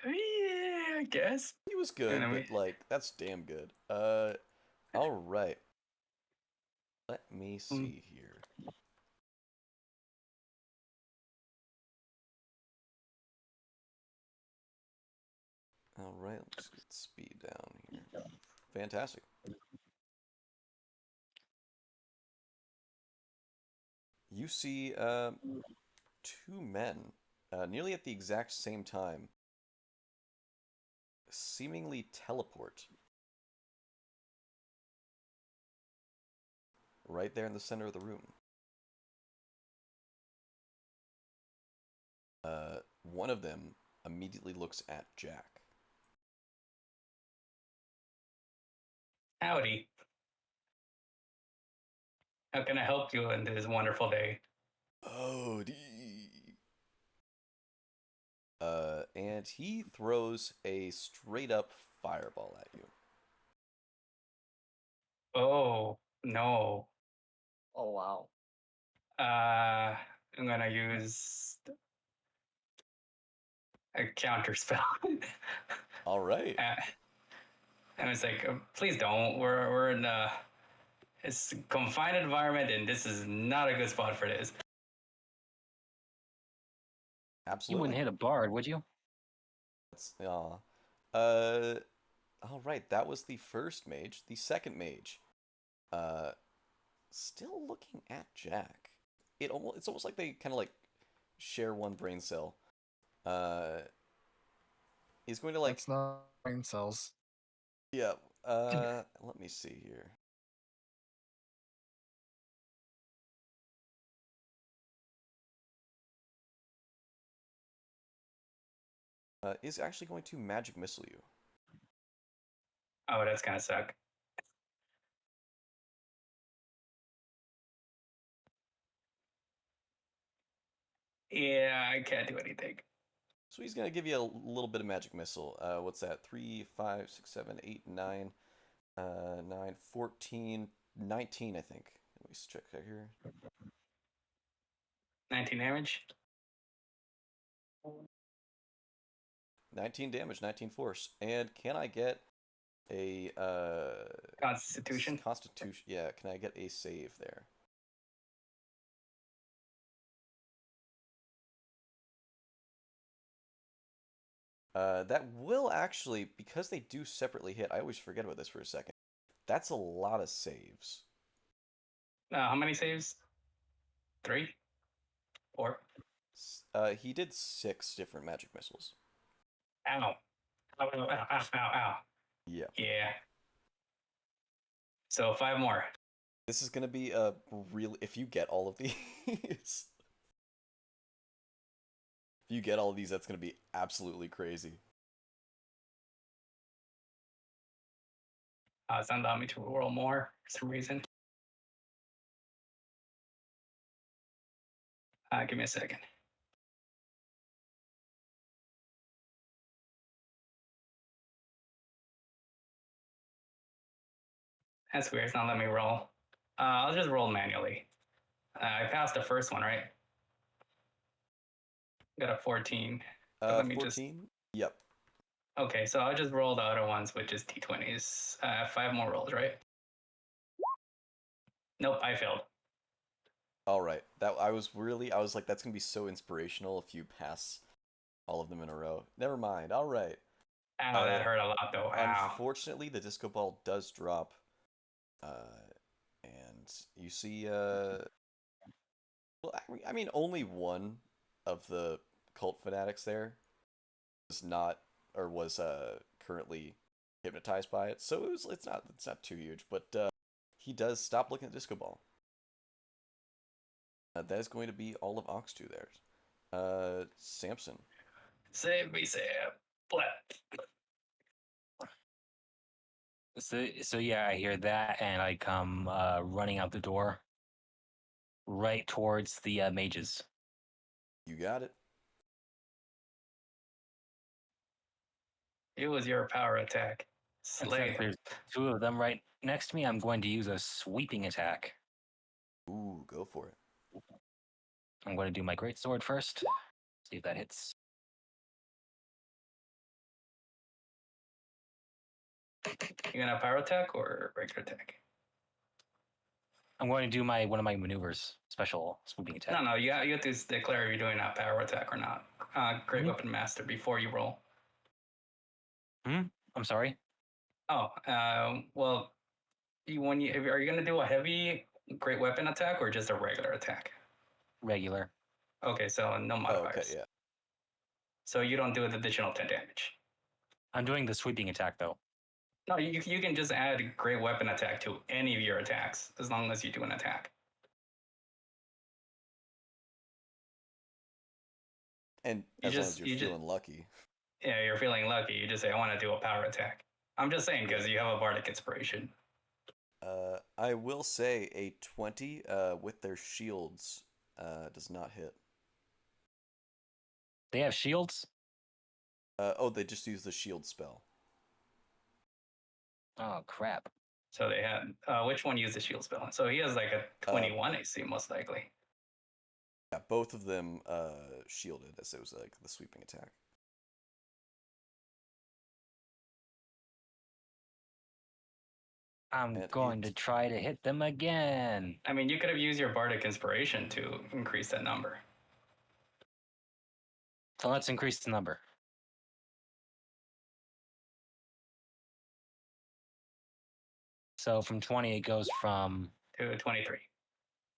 Yeah, I guess. He was And good, then but like that's damn good. All right. Let me see here. All right, let's get speed down here. Fantastic. You see two men nearly at the exact same time seemingly teleport right there in the center of the room. One of them immediately looks at Jack. Howdy. How can I help you in this wonderful day? Howdy. And he throws a straight up fireball at you. Oh, no. Oh wow. I'm gonna use a counter spell. All right. And it's like, please don't. We're in it's a confined environment, and this is not a good spot for this. You wouldn't Absolutely. hit a bard, would you? That's, uh, all right. That was the first mage. The second mage, uh, still looking at Jack. It's almost like they kind of like share one brain cell. Uh, he's going to like, That's not brain cells. yeah. Let me see here. Is actually going to magic missile you. Oh, that's gonna suck. Yeah, I can't do anything. So he's gonna give you a little bit of magic missile. What's that? 3, 5, 6, 7, 8, 9, 9, 14, 19, I think. Let me check here. 19 damage. 19 damage, 19 force. And can I get a Constitution. constitution? Yeah, can I get a save there? That will actually, because they do separately hit, I always forget about this for a second. That's a lot of saves. How many saves? 3? 4? He did 6 different magic missiles. Ow. Ow, ow, ow, ow, ow, ow. Yeah. Yeah. So 5 more. This is gonna be a real. If you get all of these, if you get all of these, that's gonna be absolutely crazy. It's not allowing me to roll more for some reason. Give me a second. That's weird. It's not letting me roll. I'll just roll manually. I passed the first one, right? Got a 14. But let me just. 14. Yep. Okay, so I'll just roll the other ones, which is d20s. 5 more rolls, right? Nope, I failed. All right. I was like, that's gonna be so inspirational if you pass all of them in a row. Never mind. All right. Ow, that hurt a lot though. Ow. Unfortunately, the disco ball does drop, and you see, well, I mean, only one of the cult fanatics there was not, or was currently hypnotized by it, so it's not too huge, but he does stop looking at disco ball. That is going to be all of Ox 2 there. Samson. Save me, Sam. What? So yeah, I hear that, and I come running out the door, right towards the mages. You got it. It was your power attack. And Slay. since there's 2 of them right next to me, I'm going to use a sweeping attack. Ooh, go for it. I'm going to do my great sword first. See if that hits. You gonna power attack or regular attack? I'm going to do one of my maneuvers, special sweeping attack. No, you have to declare if you're doing a power attack or not. Great weapon master before you roll. I'm sorry. Oh, well, are you gonna do a heavy great weapon attack or just a regular attack? Regular. Okay, so no Oh, modifiers. okay, yeah. So you don't do an additional 10 damage. I'm doing the sweeping attack though. No, you can just add great weapon attack to any of your attacks as long as you do an attack. And You as long as just you're feeling lucky. yeah, you're feeling lucky. You just say, I want to do a power attack. I'm just saying because you have a bardic inspiration. I will say a 20 with their shields does not hit. They have shields? Oh, they just use the shield spell. Oh crap. So they had which one used the shield spell? So he has like a 21 AC most likely. Yeah, both of them shielded as it was like the sweeping attack. I'm And going to try to hit them again. I mean, you could have used your bardic inspiration to increase that number. So let's increase the number. So from 20, it goes from To 23.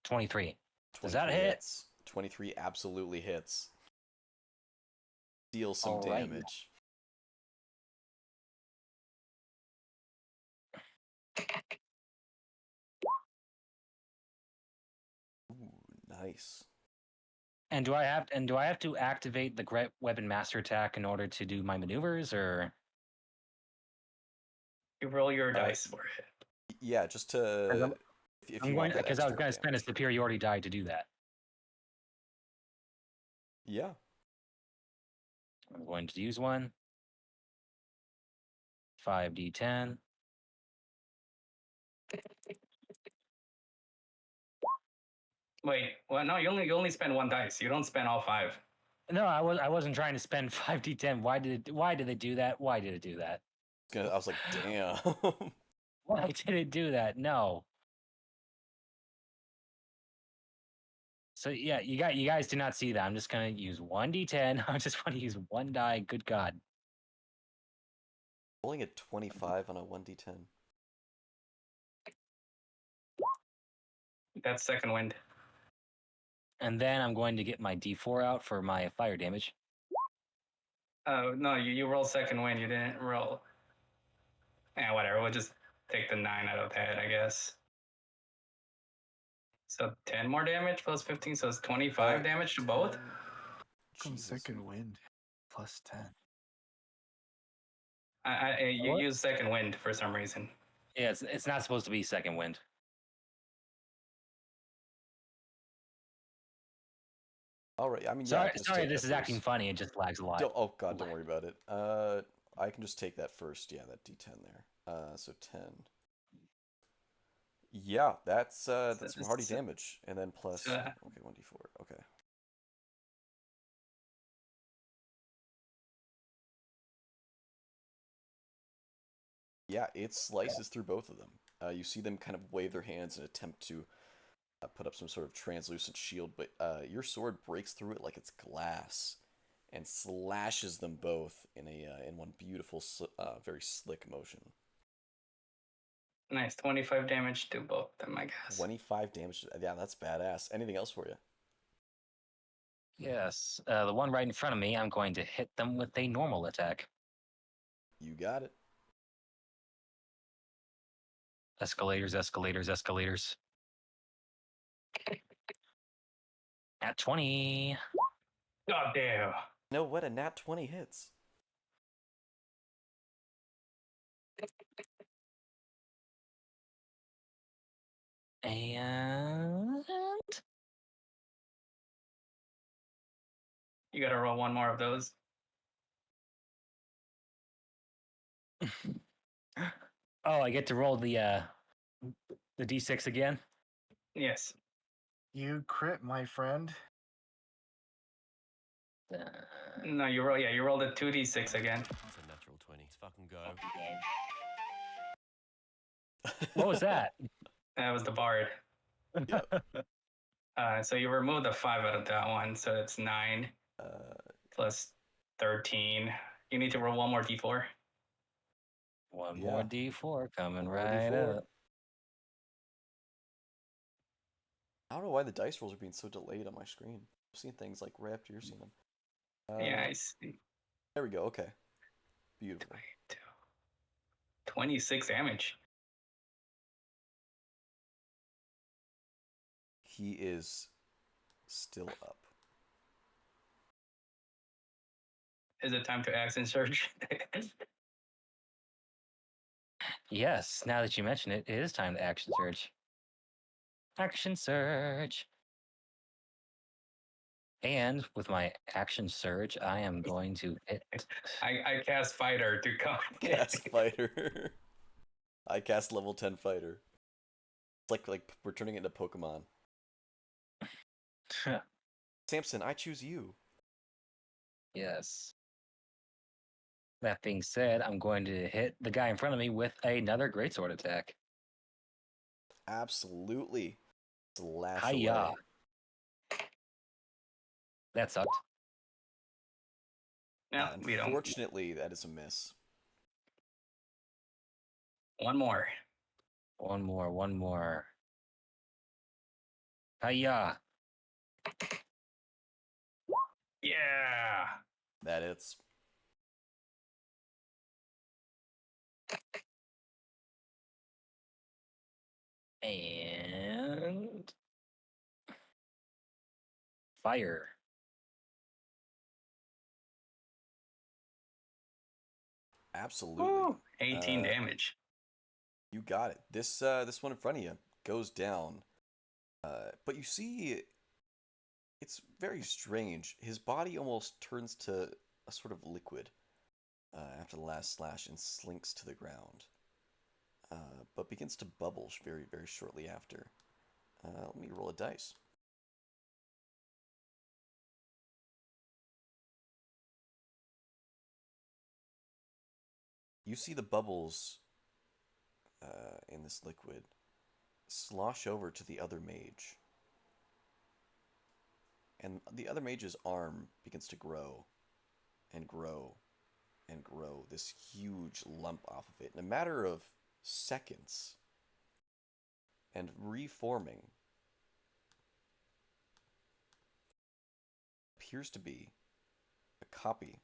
23. Does 23 that hit? hits. 23 absolutely hits. Deal some All right. damage. Ooh, nice. And do I have to activate the Great Weapon Master attack in order to do my maneuvers, or You roll your dice for it. Yeah, just to if I'm you going want that because I was extra going to spend a damage. superiority die to do that. Yeah. I'm going to use one. 5d10. Wait, well, no, you only spend one dice. You don't spend all 5. No, I wasn't trying to spend 5d10. Why did it do that? Why did it do that? I was like, damn. Why did it do that? No. So yeah, you guys do not see that. I'm just gonna use 1d10. I just want to use one die. Good God. Rolling a 25 on a 1d10. That's second wind. And then I'm going to get my d4 out for my fire damage. Oh, no, you roll second wind. You didn't roll. Yeah, whatever. We'll just take the 9 out of that, I guess. So 10 more damage plus 15, so it's 25 damage to both? From Jesus. second wind, plus 10. You What? use second wind for some reason. Yeah, it's not supposed to be second wind. All right. I mean, yeah, I Sorry, can just sorry, take this that is acting first. funny. It just lags a lot. Oh god, don't worry about it. I can just take that first. Yeah, that d10 there. So 10. Yeah, that's some hearty damage, and then plus okay 1d4. Okay. Yeah, it slices through both of them. You see them kind of wave their hands and attempt to put up some sort of translucent shield, but your sword breaks through it like it's glass and slashes them both in one beautiful, very slick motion. Nice, 25 damage to both of them, I guess. 25 damage. Yeah, that's badass. Anything else for you? Yes, the one right in front of me, I'm going to hit them with a normal attack. You got it. Escalators, escalators, escalators. At 20. God damn. No, what a nat 20 hits. And You gotta roll one more of those. oh, I get to roll the d6 again. Yes. You crit, my friend. No, you rolled a 2d6 again. It's a natural 20. Let's fucking go. What was that? That was the bard. Yep. So you remove the 5 out of that one, so it's 9 plus 13. You need to roll one more d4. One Yeah. more D4 coming One more right D4. up. I don't know why the dice rolls are being so delayed on my screen. I've seen things like right after you're seeing them. Yeah, I see. There we go. Okay. Beautiful. 26 damage. He is still up. Is it time to action surge? Yes, now that you mention it, it is time to action surge. Action surge. And with my action surge, I am going to hit. I cast fighter to come. Cast fighter. I cast level 10 fighter. It's like we're turning it into Pokemon. Samson, I choose you. Yes. That being said, I'm going to hit the guy in front of me with another greatsword attack. Absolutely. Slash Hiya. away. That sucked. No, we don't. Unfortunately, that is a miss. One more. One more. Hiya. Yeah. That hits. And fire. Absolutely. Woo. 18 damage. You got it. This one in front of you goes down. But you see, it's very strange. His body almost turns to a sort of liquid after the last slash and slinks to the ground. But begins to bubble very, very shortly after. Let me roll a dice. You see the bubbles in this liquid slosh over to the other mage. And the other mage's arm begins to grow and grow and grow, this huge lump off of it in a matter of seconds, and reforming appears to be a copy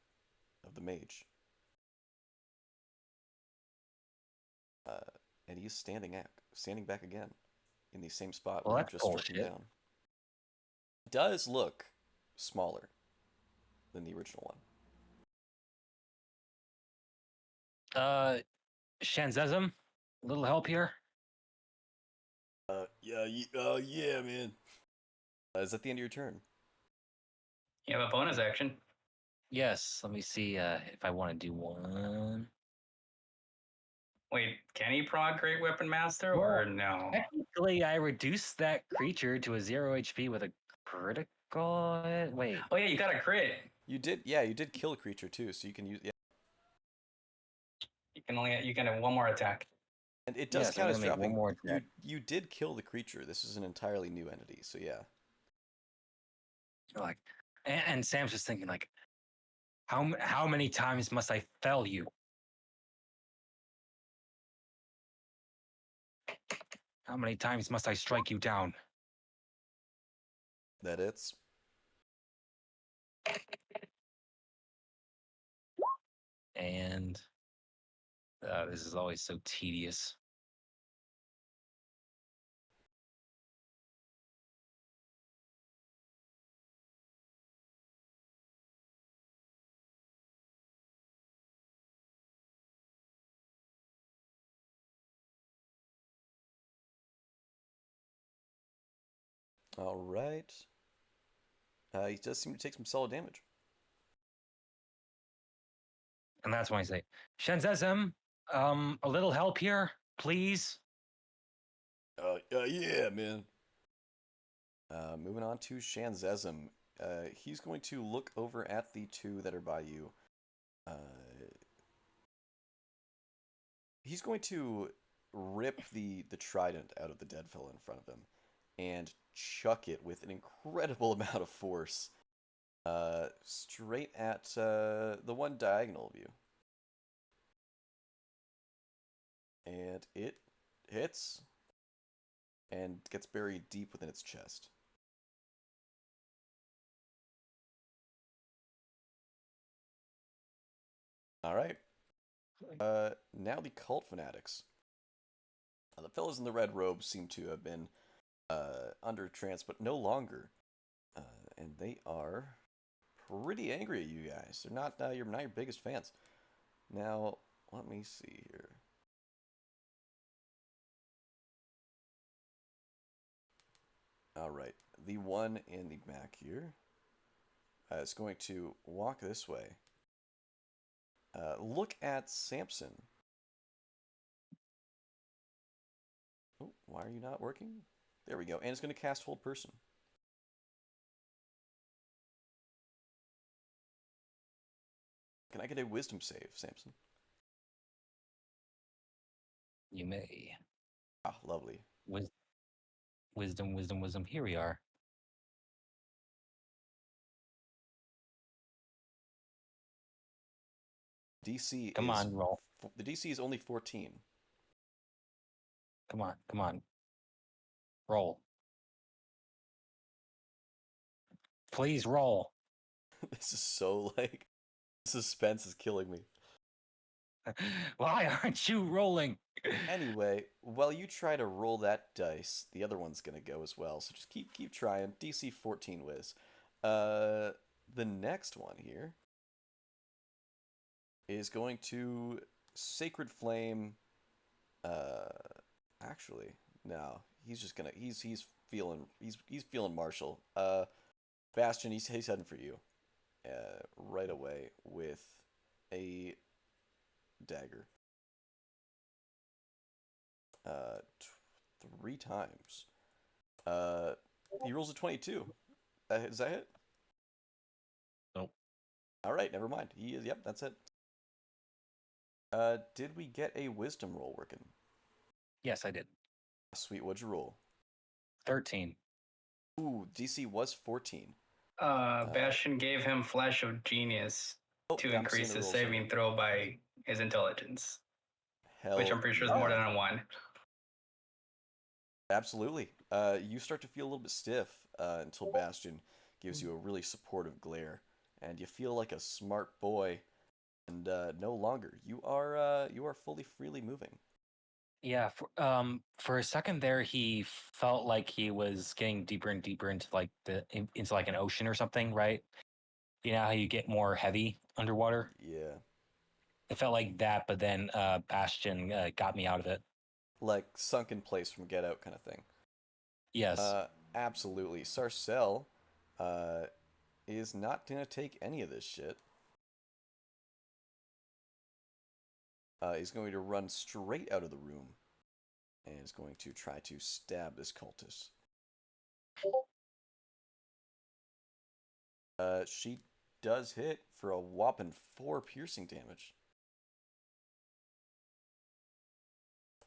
of the mage. And he is standing back again in the same spot Well, where you that's just struck him bullshit. down. It does look smaller than the original one. Shanzesm, a little help here? Yeah, man. Is that the end of your turn? You have a bonus action. Yes, let me see if I want to do one. Wait, can he prog Great Weapon Master or no? Technically, I reduced that creature to a 0 HP with a critical. Wait. Oh yeah, you got a crit. You did kill a creature too, so you can use. Yeah. You can have one more attack. And it does Yes, I'm count gonna as make one dropping. more attack. You did kill the creature. This is an entirely new entity, so yeah. Like, and Sam's just thinking like, how many times must I fell you? How many times must I strike you down? That it's. And this is always so tedious. All right. He does seem to take some solid damage. And that's when I say, Shanzesm, a little help here, please. Yeah, man. Moving on to Shanzesm. He's going to look over at the two that are by you. He's going to rip the trident out of the dead fellow in front of him and chuck it with an incredible amount of force straight at the one diagonal of you. And it hits and gets buried deep within its chest. All right. Now the cult fanatics. The fellows in the red robes seem to have been under trance, but no longer. And they are pretty angry at you guys. They're not your biggest fans. Now, let me see here. All right, the one in the back here is going to walk this way. Look at Samson. Oh, why are you not working? There we go. And it's going to cast Hold Person. Can I get a Wisdom save, Samson? You may. Ah, lovely. Wisdom, wisdom, wisdom. Here we are. DC Come is on, roll. the DC is only 14. Come on, come on. Roll. Please roll. This is so like suspense is killing me. Why aren't you rolling? Anyway, while you try to roll that dice, the other one's gonna go as well. So just keep trying. DC 14 whiz. The next one here is going to Sacred Flame. Actually, no, he's just gonna he's feeling martial. Bastion, he's heading for you, right away with a dagger. Uh, 3 times. He rolls a 22. Is that it? Nope. All right, never mind. He is. Yep, that's it. Did we get a wisdom roll working? Yes, I did. Sweet, what'd you roll? 13. Ooh, DC was 14. Bastion gave him Flash of Genius Oh, to yeah, I'm seeing increase the his rolls here. saving throw by his intelligence, Hell which I'm pretty sure is more than a 1. Absolutely. You start to feel a little bit stiff until Bastion gives you a really supportive glare, and you feel like a smart boy. And no longer, you are fully freely moving. Yeah, for a second there, he felt like he was getting deeper and deeper into into like an ocean or something, right? You know how you get more heavy underwater? Yeah, It felt like that, but then Bastion got me out of it. like sunk in place from Get Out kind of thing. Yes. Absolutely. Sarcelle is not gonna take any of this shit. He's going to run straight out of the room and is going to try to stab this cultist. She does hit for a whopping 4 piercing damage.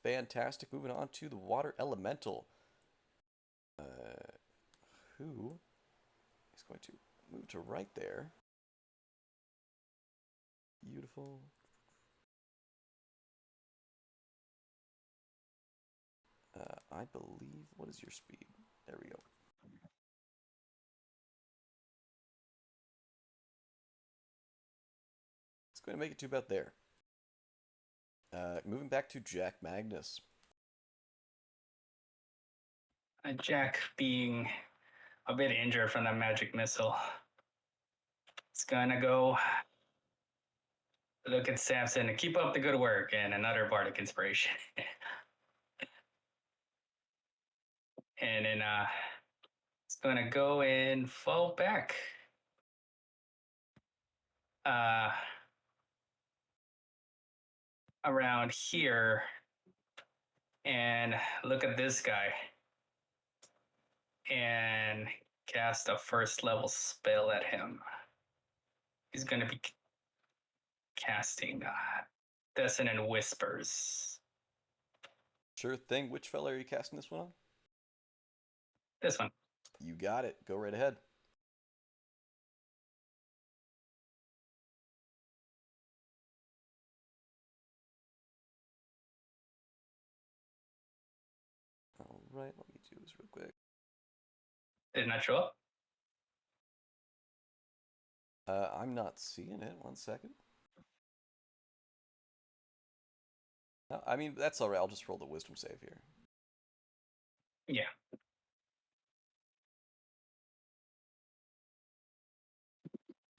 Fantastic. Moving on to the water elemental, who is going to move to right there. Beautiful. I believe. What is your speed? There we go. It's going to make it to about there. Moving back to Jack Magnus. Jack, being a bit injured from that magic missile, it's gonna go look at Samson and keep up the good work and another bardic inspiration. And then it's gonna go and fall back. Uh, Around here and look at this guy and cast a first level spell at him. He's going to be casting Dissonant Whispers. Sure thing. Which fella are you casting this one on? This one. You got it. Go right ahead. right? Let me do this real quick. Did it not show up? I'm not seeing it. 1 second. I mean, that's all right. I'll just roll the wisdom save here. Yeah.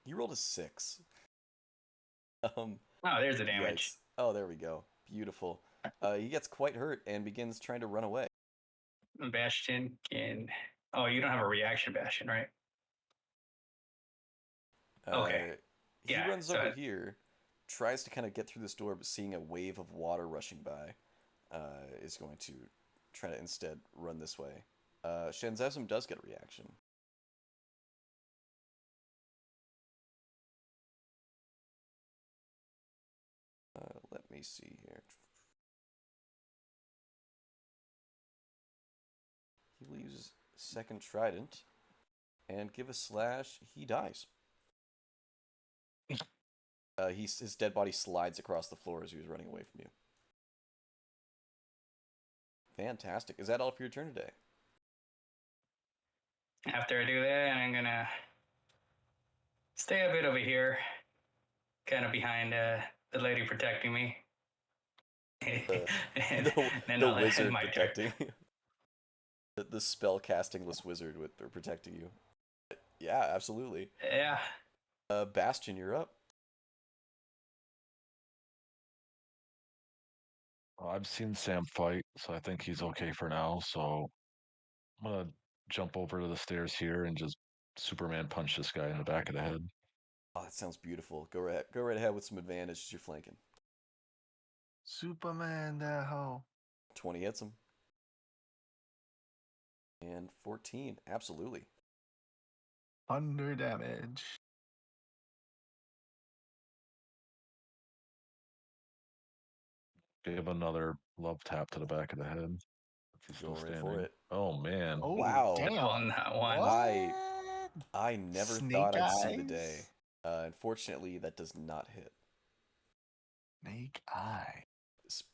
He rolled a 6. Oh, there's the damage. Yikes. Oh, there we go. Beautiful. He gets quite hurt and begins trying to run away. Bastion can. Oh, you don't have a reaction, Bastion, right? Okay. He Yeah, runs so over here, tries to kind of get through this door, but seeing a wave of water rushing by, is going to try to instead run this way. Shanzazum does get a reaction. Let me see here. He will use second trident and give a slash. He dies. His dead body slides across the floor as he was running away from you. Fantastic. Is that all for your turn today? after I do that, I'm gonna stay a bit over here, kind of behind the lady protecting me. The, and then the I'll end wizard my turn. protecting you. The spell castingless wizard with protecting you. Yeah, absolutely. Yeah. Bastion, you're up. I've seen Sam fight, so I think he's okay for now. So I'm gonna jump over to the stairs here and just Superman punch this guy in the back of the head. Oh, that sounds beautiful. Go right ahead with some advantage as you're flanking. Superman, that hoe. 20 hits him. And 14, absolutely. Thunder damage. Give another love tap to the back of the head. If he's Go still right for standing. it. Oh man. Oh, Wow. damn. On that one. What? I never Snake thought I'd see the day. eyes? Unfortunately, that does not hit. Snake eye. This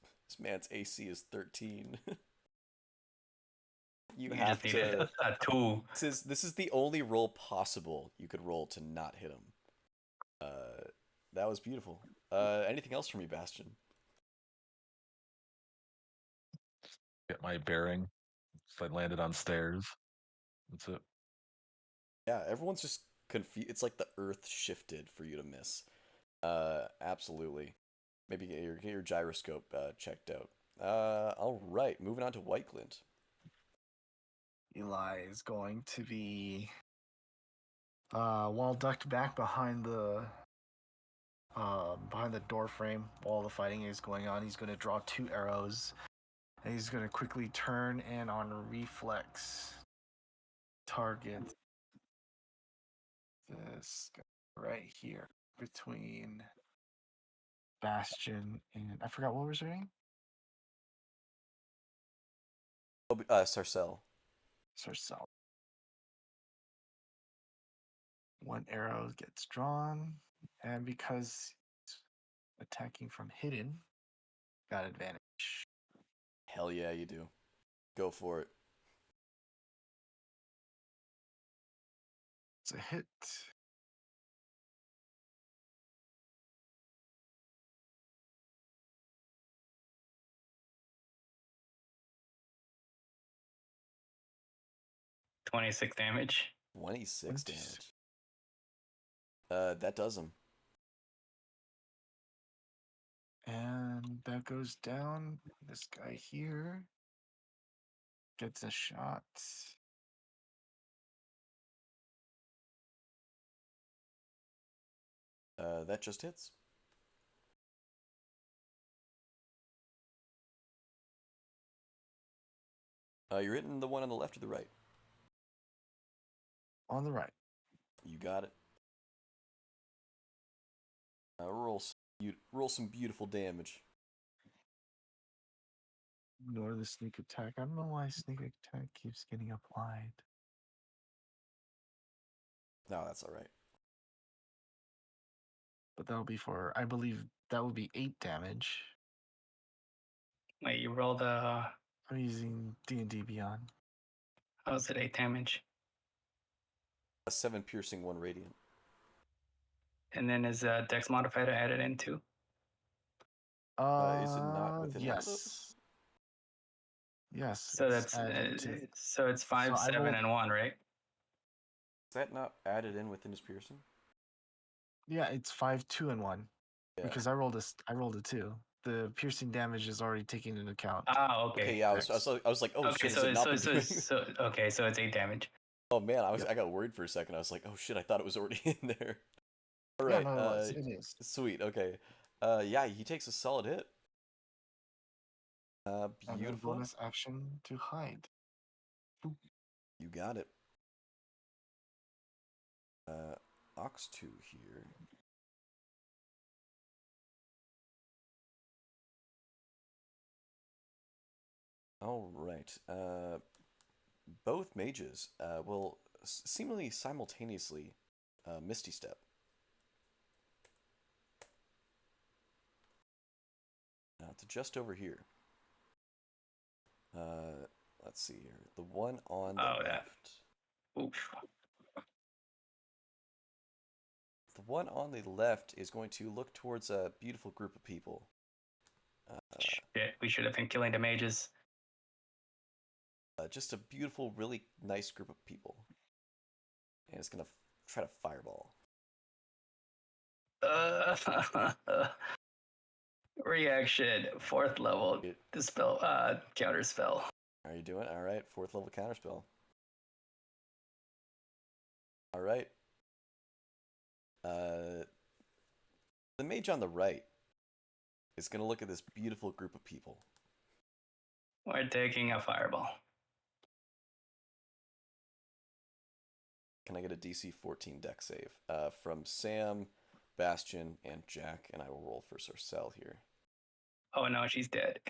man's AC is 13. You You have just needed to. a 2. This is the only roll possible you could roll to not hit him. That was beautiful. Anything else from you, Bastion? Get my bearing. So I landed on stairs. That's it. Yeah, everyone's just confused. It's like the earth shifted for you to miss. Absolutely. Maybe get your gyroscope checked out. All right, moving on to White Glint. Eli is going to be wall ducked back behind the door frame while the fighting is going on. He's going to draw 2 arrows, and he's going to quickly turn and on reflex target this guy right here between Bastion and I forgot what was her name. Oh, Sarcelle. Sarcelle. 1 arrow gets drawn, and because he's attacking from hidden, got advantage. Hell yeah, you do. Go for it. It's a hit. .26 damage. 26 damage. That does him. And that goes down. This guy here gets a shot. That just hits. You're hitting the one on the left or the right? On the right. You got it. Roll some beautiful damage. Ignore the sneak attack. I don't know why sneak attack keeps getting applied. No, that's all right. But that'll be for, I believe that would be 8 damage. Wait, you rolled a I'm using D&D Beyond. How is it 8 damage? A 7 piercing, 1 radiant. And then is Dex modifier added in too? Is it not within one of those? Yes. Yes. So it's that's added to. so it's 5, So I 7, rolled- and 1, right? Is that not added in within his piercing? Yeah, it's 5, 2, and 1. Yeah. Because I rolled a 2. The piercing damage is already taken into account. Ah, okay. Okay, yeah, I was like, oh Okay, shit, so has it not been so doing? okay, so it's 8 damage. Oh man, Yep. I got worried for a second. I was like, oh shit, I thought it was already in there. All Yeah, right, no, it is. sweet. Okay, yeah, he takes a solid hit. And then Beautiful. bonus action to hide. You got it. Ox 2 here. All right. Both mages will seemingly simultaneously Misty Step. Now to just over here. Let's see here. The one on the left. Oof. The one on the left is going to look towards a beautiful group of people. Shit, we should have been killing the mages. Just a beautiful, really nice group of people. And it's going to try to fireball. Reaction, 4th level. Dispel, counter spell. Are you doing? All right, 4th level counterspell. All right. The mage on the right is going to look at this beautiful group of people. We're taking a fireball. Can I get a DC 14 deck save from Sam, Bastion, and Jack? And I will roll for Sorcel here. Oh no, she's dead.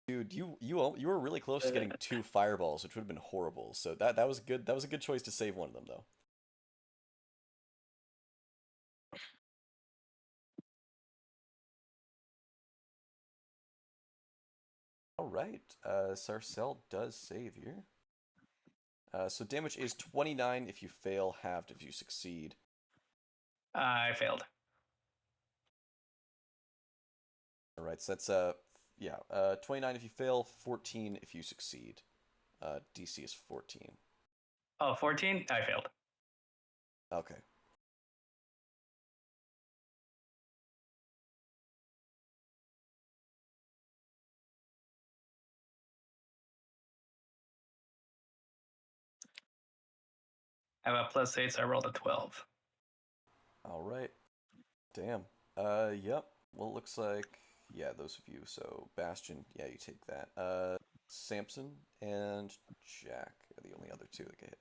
Dude, you were really close to getting 2 fireballs, which would have been horrible. So that was good. That was a good choice to save one of them, though. All right, Sarcel does save here. So damage is 29 if you fail, halved if you succeed. I failed. All right, so that's 29 if you fail, 14 if you succeed. DC is 14. Oh, 14? I failed. Okay. I have a +8, so I rolled a 12. All right. Damn. Yep. Well, it looks like, yeah, those of you. So, Bastion, yeah, you take that. Samson and Jack are the only other 2 that get hit.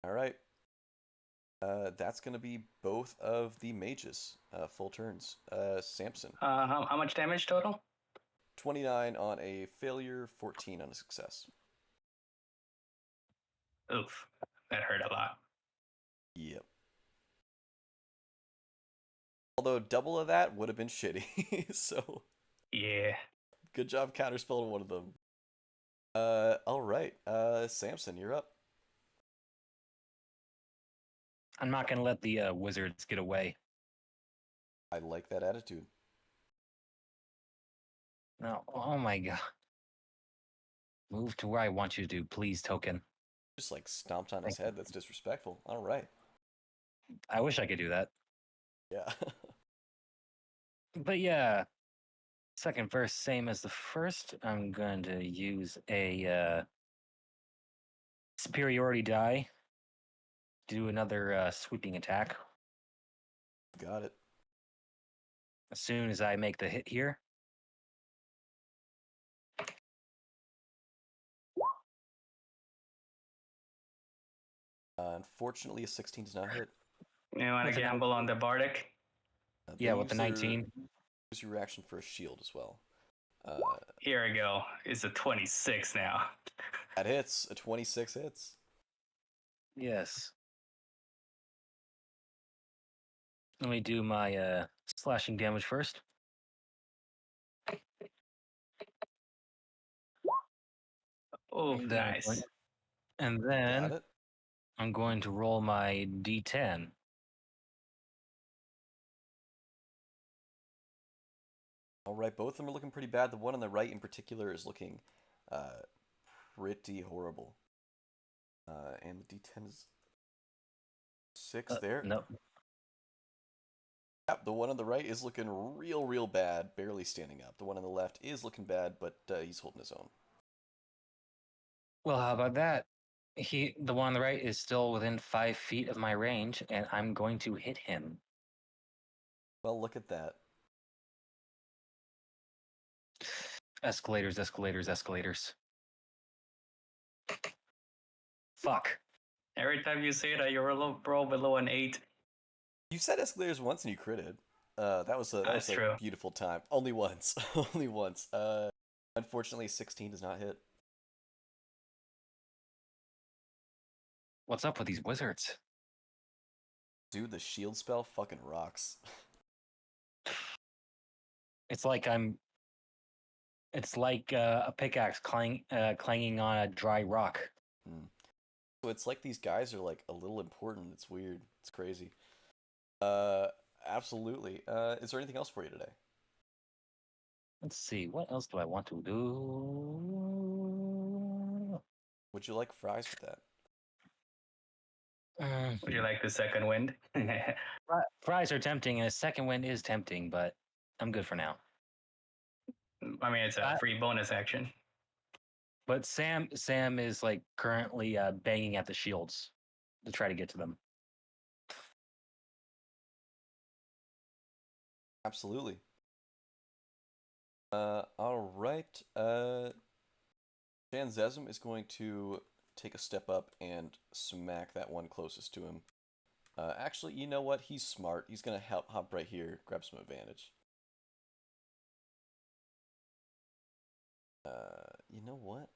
All right. That's going to be both of the mages, full turns. Samson. How much damage total? 29 on a failure, 14 on a success. Oof, that hurt a lot. Yep. Although double of that would have been shitty, so... Yeah. Good job counterspelling one of them. Alright. Samson, you're up. I'm not going to let the wizards get away. I like that attitude. No, oh my god. Move to where I want you to, please, token. Just like stomped on his head. That's disrespectful. Alright. I wish I could do that. Yeah. But yeah, second verse, same as the first. I'm going to use a superiority die to do another sweeping attack. Got it. As soon as I make the hit here. Unfortunately, a 16 does not hit. You want to With a gamble on the Bardic? Yeah, with the 19. Use your reaction for a shield as well. Here we go. It's a 26 now. That hits. A 26 hits. Yes. Let me do my slashing damage first. Oh, And then, nice. and Got then it. I'm going to roll my d10. All right, both of them are looking pretty bad. The one on the right in particular is looking uh, pretty horrible. And the D10 is 6 there. No, Yep, the one on the right is looking real bad, barely standing up. The one on the left is looking bad, but he's holding his own. well, how about that? The one on the right is still within 5 feet of my range, and I'm going to hit him. Well, look at that. Escalators, escalators, escalators. Fuck. Every time you say that, you're roll below an 8. You said escalators once and you critted. That was That's a true. beautiful time. Only once. Only once. Unfortunately, 16 does not hit. What's up with these wizards? Dude, the shield spell fucking rocks. It's like It's like a pickaxe clanging on a dry rock. Hmm. So it's like these guys are like a little important. It's weird. It's crazy. Absolutely. Is there anything else for you today? Let's see, what else do I want to do? Would you like fries with that? Would you like the second wind? I Fries are tempting, and a second wind is tempting, but I'm good for now. mean, it's a free bonus action. But Sam is like currently banging at the shields to try to get to them. Absolutely. All right. Zezum is going to take a step up and smack that one closest to him. Actually, you know what? He's smart. He's gonna hop right here, grab some advantage. You know what?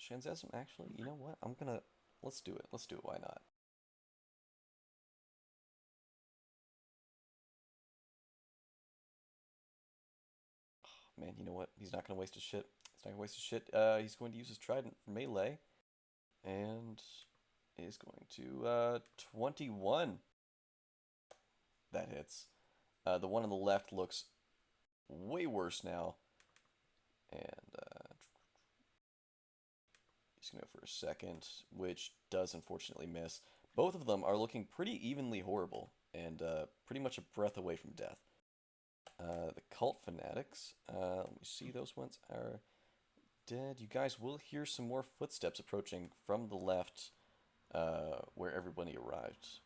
Shanzasm, actually, you know what? Let's do it. Let's do it. Why not? Oh, man, you know what? He's not gonna waste his shit. He's not gonna waste his shit. He's going to use his trident for melee, and is going to 21. That hits. The one on the left looks way worse now, and he's gonna go for a second, which does unfortunately miss. Both of them are looking pretty evenly horrible, and pretty much a breath away from death. The cult fanatics, let me see, those ones are dead. You guys will hear some more footsteps approaching from the left, where everybody arrived.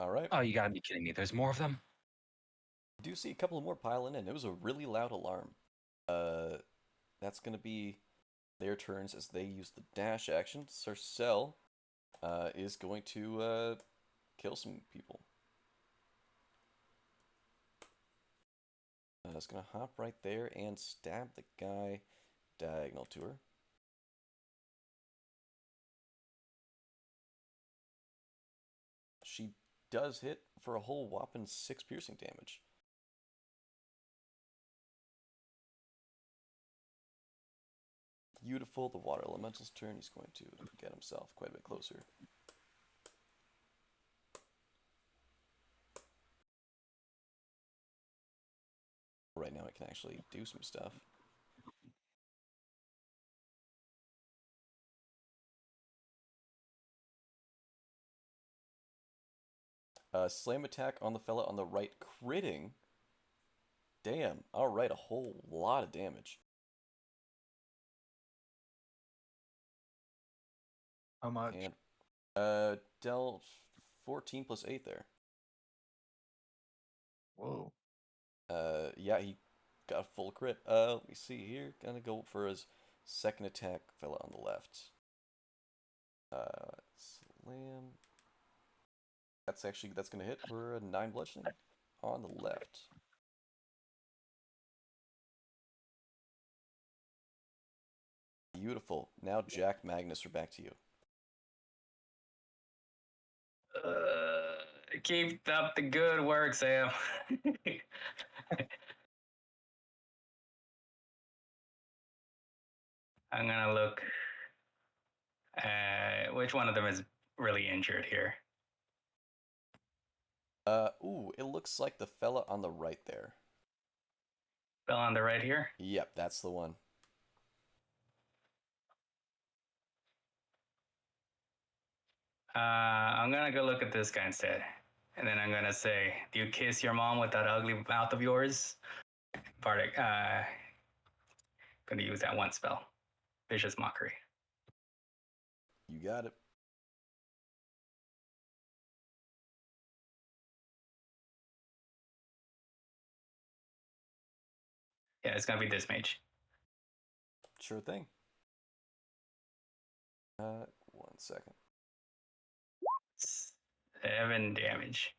All right. Oh, you gotta be kidding me! There's more of them. I do see a couple more piling in. It was a really loud alarm. Uh, that's gonna be their turns as they use the dash action. Sarcelle is going to kill some people. It's gonna hop right there and stab the guy diagonal to her. She does hit for a whole whopping 6 piercing damage. Beautiful. The water elemental's turn. He's going to get himself quite a bit closer. Right now, it can actually do some stuff. Slam attack on the fella on the right, critting. Damn. All right, a whole lot of damage. How much? And dealt 14 plus 8 there. Whoa. Yeah, he got a full crit. Let me see here. Gonna go for his second attack, fella on the left. Slam. That's gonna hit for a 9 bludgeoning on the left. Beautiful. Now, Jack Magnus, we're back to you. Keep up the good work, Sam. I'm gonna look at which one of them is really injured here. Ooh, it looks like the fella on the right there. Fell on the right here. Yep, that's the one. I'm gonna go look at this guy instead, and then I'm gonna say, "Do you kiss your mom with that ugly mouth of yours?" Bardic. Gonna use that one spell, vicious mockery. You got it. Yeah, it's gonna be this mage. Sure thing. 1 second. 7 damage.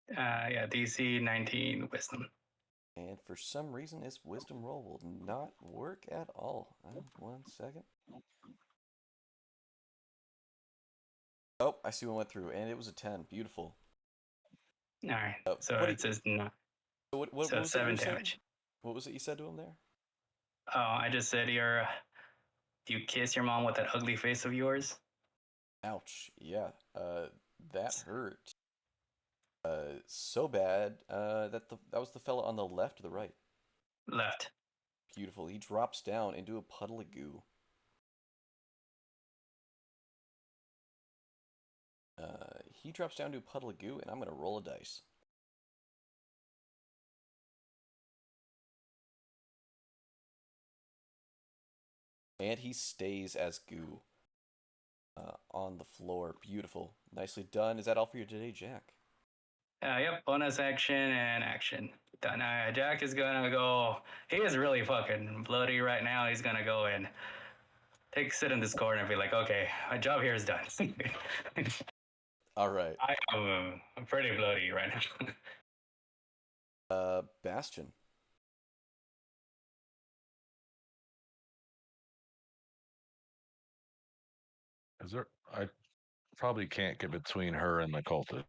Yeah, DC 19 Wisdom. And for some reason, his wisdom roll will not work at all. 1 second. Oh, I see one went through, and it was a 10. Beautiful. All right, so what it says no. what So was it you were 7 saying? damage. What was it you said to him there? Oh, I just said here. Do you kiss your mom with that ugly face of yours? Ouch. Yeah. That hurt. So bad. That was the fella on the left or the right. Left. Beautiful. He drops down into a puddle of goo. He drops down to a puddle of goo, and I'm gonna roll a dice. And he stays as goo on the floor. Beautiful. Nicely done. Is that all for your today, Jack? Yep, bonus action and action. Done. Jack is gonna go. He is really fucking bloody right now. He's gonna go and sit in this corner and be like, okay, my job here is done. All right. I'm pretty bloody right now. Bastion. Is there? I probably can't get between her and the cultist.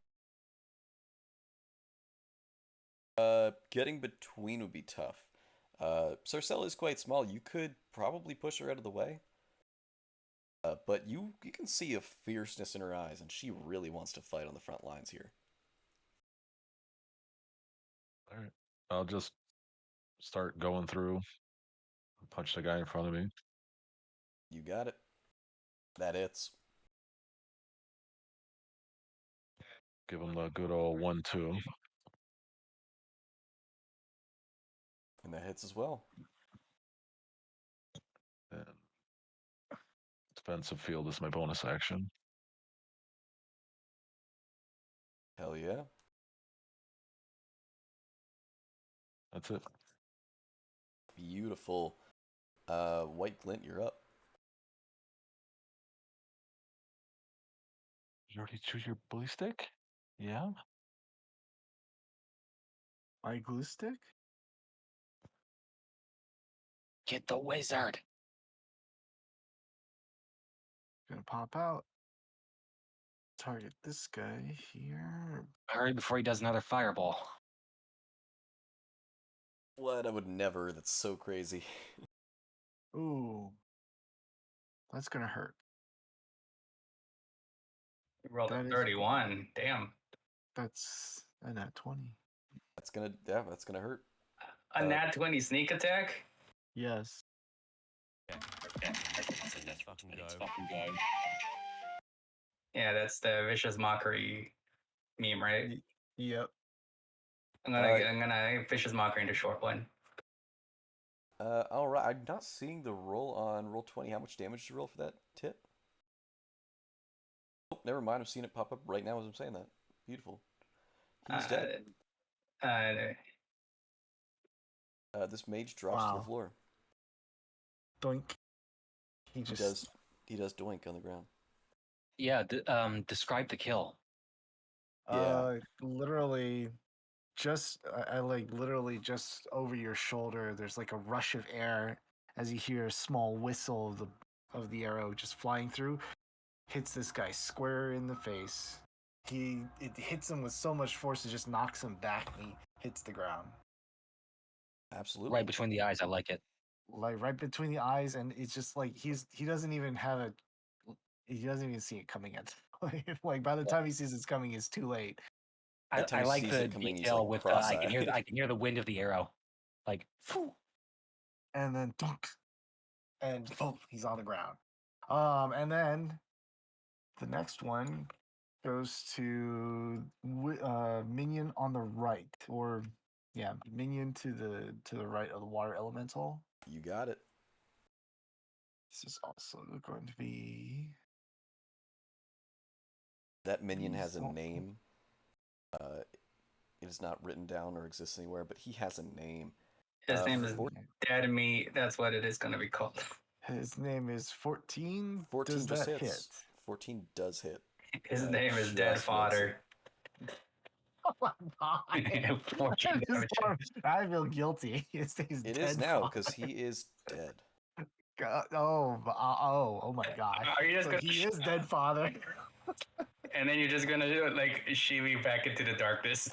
Getting between would be tough. Sarcella is quite small. You could probably push her out of the way. But you can see a fierceness in her eyes, and she really wants to fight on the front lines here. All right. I'll just start going through, punch the guy in front of me. You got it. That hits. Give him the good old 1-2. And that hits as well. And defensive field is my bonus action. Hell yeah. That's it. Beautiful. White Glint, you're up. You already choose your bully stick? Yeah. My glue stick? Get the wizard. Gonna pop out. Target this guy here. Hurry before he does another fireball. What? I would never. That's so crazy. Ooh. That's gonna hurt. You rolled That a is 31. Damn. That's a nat 20. That's gonna hurt. A nat 20 sneak attack? Yes. Let's fucking go. Yeah, that's the vicious mockery meme, right? Yep. I'm gonna vicious mockery into short one. All right. I'm not seeing the roll on roll 20. How much damage did you roll for that tip? Oh, never mind. I'm seeing it pop up right now as I'm saying that. Beautiful. He's dead. This mage drops to the Wow. floor. Doink. He does doink on the ground. Yeah, describe the kill. Yeah. Literally, just I like literally just over your shoulder. There's like a rush of air as you hear a small whistle of the arrow just flying through. Hits this guy square in the face. It hits him with so much force it just knocks him back and he hits the ground. Absolutely. Right between the eyes. I like it. Like right between the eyes, and it's just like he doesn't even have a he doesn't even see it coming at like by the time he sees it's coming, it's too late. By the time I he like sees the it coming, he's detail like with cross-eyed. I can hear the wind of the arrow, like phew. And then dunk, and boom, he's on the ground. And then the next one goes to minion on the right, or yeah, minion to the right of the water elemental. You got it. This is also going to be That minion has a name. It is not written down or exists anywhere, but he has a name. His name is four- Dead Meat. That's what it is going to be called. His name is 14. 14 Does just that hits. hit? 14 does hit. His name is Dead Just Fodder. Oh my god. 14 damage. I feel guilty. His name's It Dead is now Father. because he is dead. God, oh my gosh. Are you just So gonna he is Dead Father. And then you're just gonna do it like Shivi back into the darkness.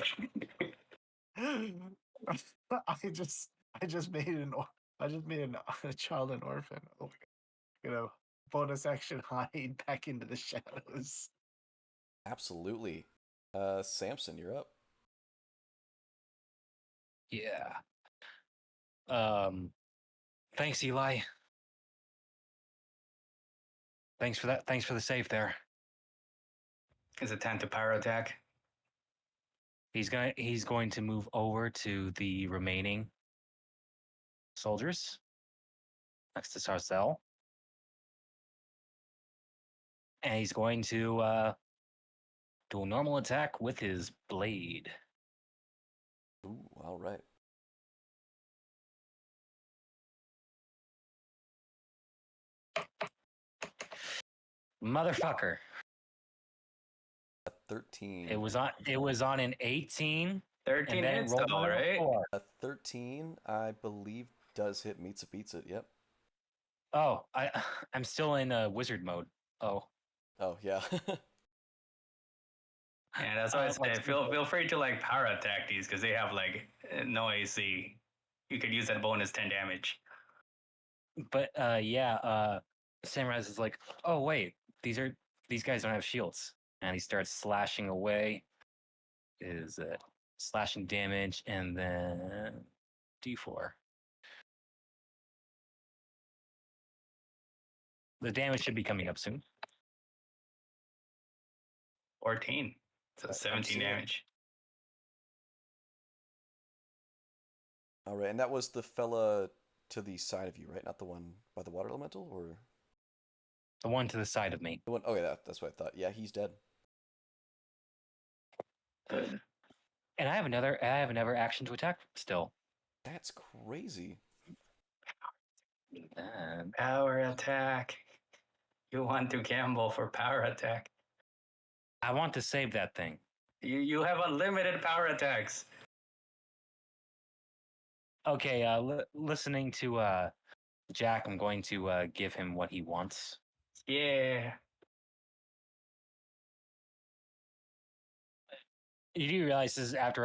I just made a child an orphan. Oh my god. You know, bonus action hide back into the shadows. Absolutely. Samson, you're up. Yeah. Thanks, Eli. Thanks for that. Thanks for the save there. Is it time to pyro attack? He's going to move over to the remaining soldiers next to Sarcel. And he's going to do a normal attack with his blade. Ooh, all right. Motherfucker. A 13. It was on an 18. 13 and then hits, rolled though, on a right? 4. A 13, I believe, does hit meets a beats it. Yep. Oh, I'm still in wizard mode. Oh. Oh, yeah. Yeah, that's why I Like, say feel free to like power attack these because they have like no AC. You could use that bonus 10 damage. But Samraz is like, oh wait, these guys don't have shields, and he starts slashing away. Is it slashing damage and then D4? The damage should be coming up soon. 14. So 17 damage. All right, and that was the fella to the side of you, right? Not the one by the water elemental, or The one to the side of me. the one? Oh, yeah, that's what I thought. Yeah, he's dead. And I have another action to attack still. That's crazy. Power attack. You want to gamble for power attack. I want to save that thing. You have unlimited power attacks. Okay, listening to Jack, I'm going to give him what he wants. Yeah. You do realize this is after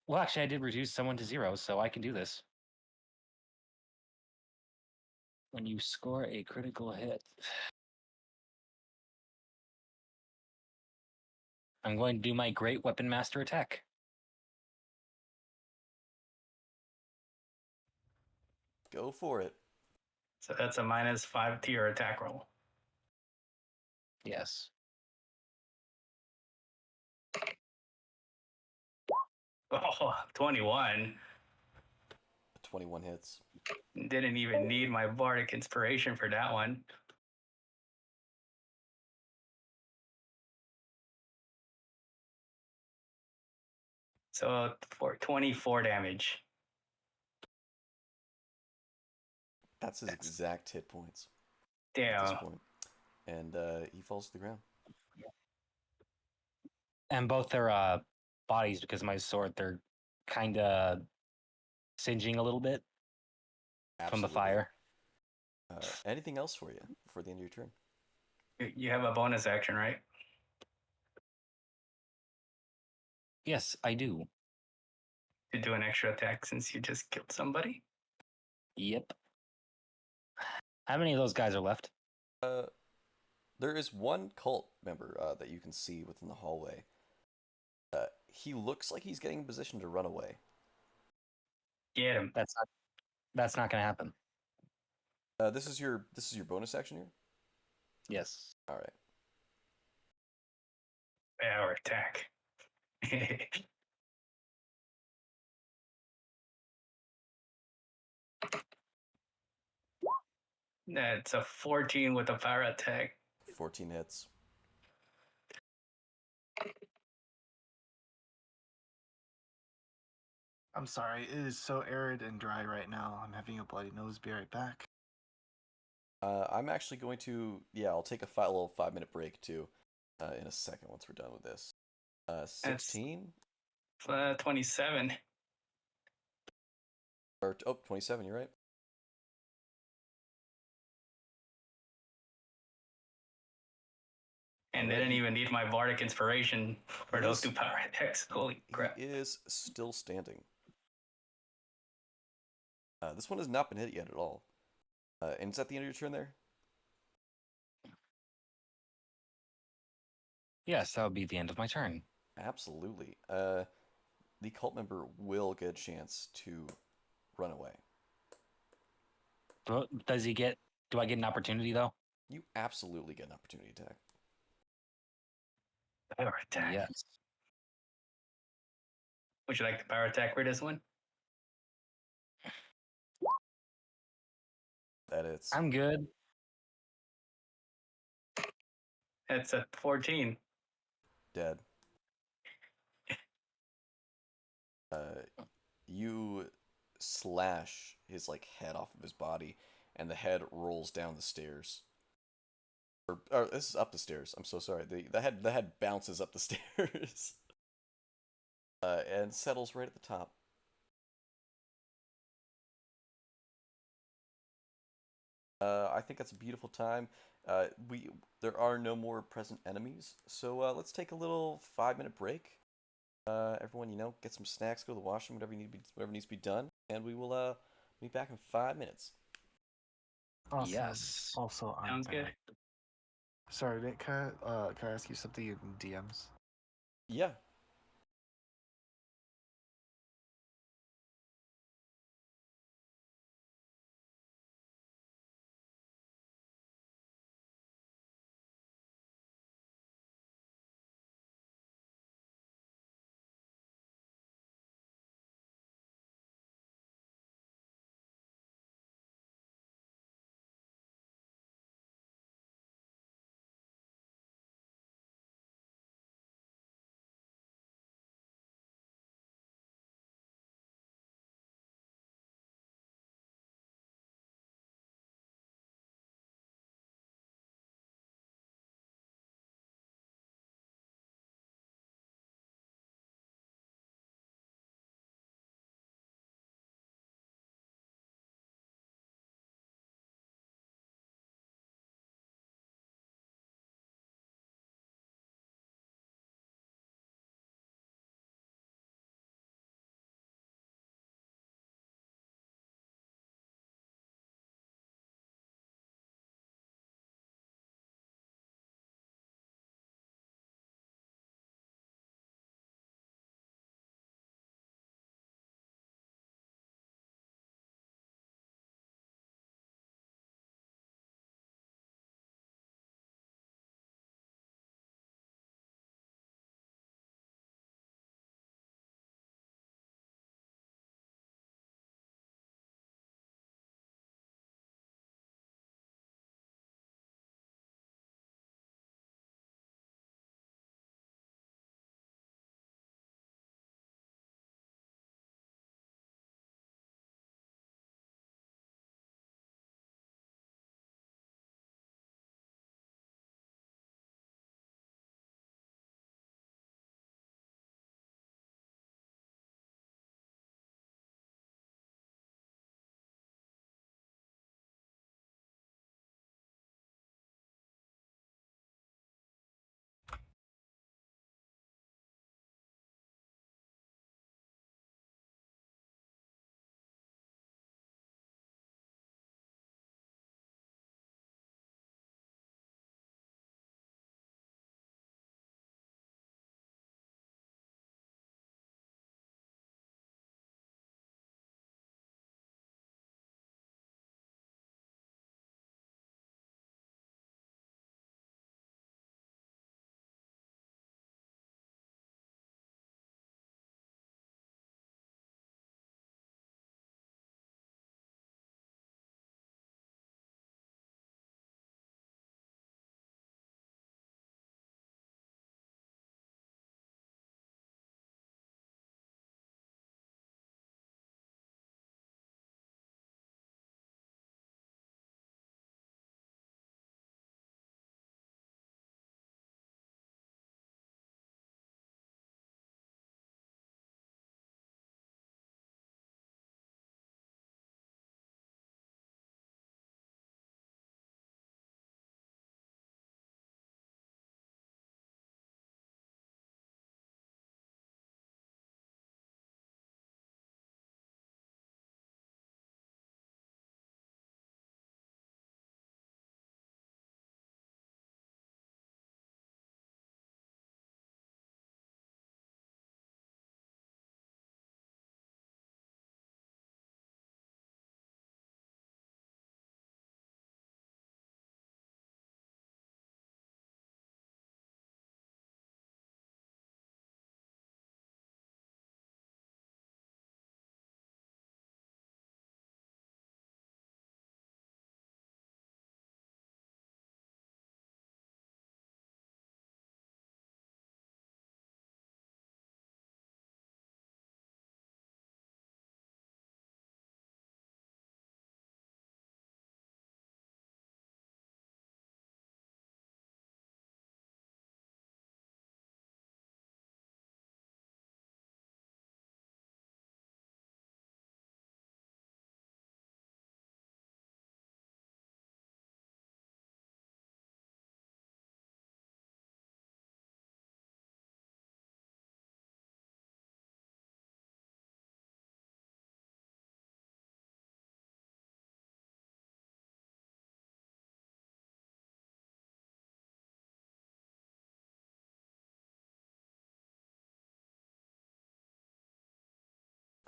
well, actually, I did reduce someone to 0, so I can do this. When you score a critical hit, I'm going to do my Great Weapon Master attack. Go for it. So that's a -5 to your attack roll. Yes. Oh, 21. 21 hits. Didn't even need my bardic inspiration for that one. So for 24 damage. That's his exact hit points at this Damn. point. And he falls to the ground. And both their bodies, because of my sword, they're kind of singeing a little bit from the Absolutely. fire. Anything else for you before the end of your turn? You have a bonus action, right? Yes, I do. To do an extra attack since you just killed somebody. Yep. How many of those guys are left? There is one cult member that you can see within the hallway. He looks like he's getting in position to run away. Get him. That's not going to happen. This is your bonus action here. Yes. All right. Power attack. That's a 14 with a power attack. 14 hits. I'm sorry, it is so arid and dry right now. I'm having a bloody nose. Be right back. I'm actually going to, I'll take a little 5-minute break too, in a second once we're done with this. 16? 27. Or, 27, you're right. And they Alright, didn't even need my bardic inspiration for he those is- 2 power attacks. Holy crap. He is still standing. This one has not been hit yet at all. And is that the end of your turn there? Yes, that would be the end of my turn. Absolutely. The cult member will get a chance to run away. Does he get? Do I get an opportunity though? You absolutely get an opportunity attack. Power attack. Yes. Would you like the power attack for this one? That it's I'm good. That's a 14. dead. You slash his head off of his body, and the head rolls down the stairs. Or this is up the stairs. I'm so sorry. The head bounces up the stairs, and settles right at the top. I think that's a beautiful time. There are no more present enemies, so let's take a little 5-minute break. Everyone, get some snacks, go to the washroom, whatever needs to be done, and we will be back in 5 minutes. Awesome. Yes. Also, I'm Sounds good. back. Sorry, Nick, can I ask you something in DMs? Yeah.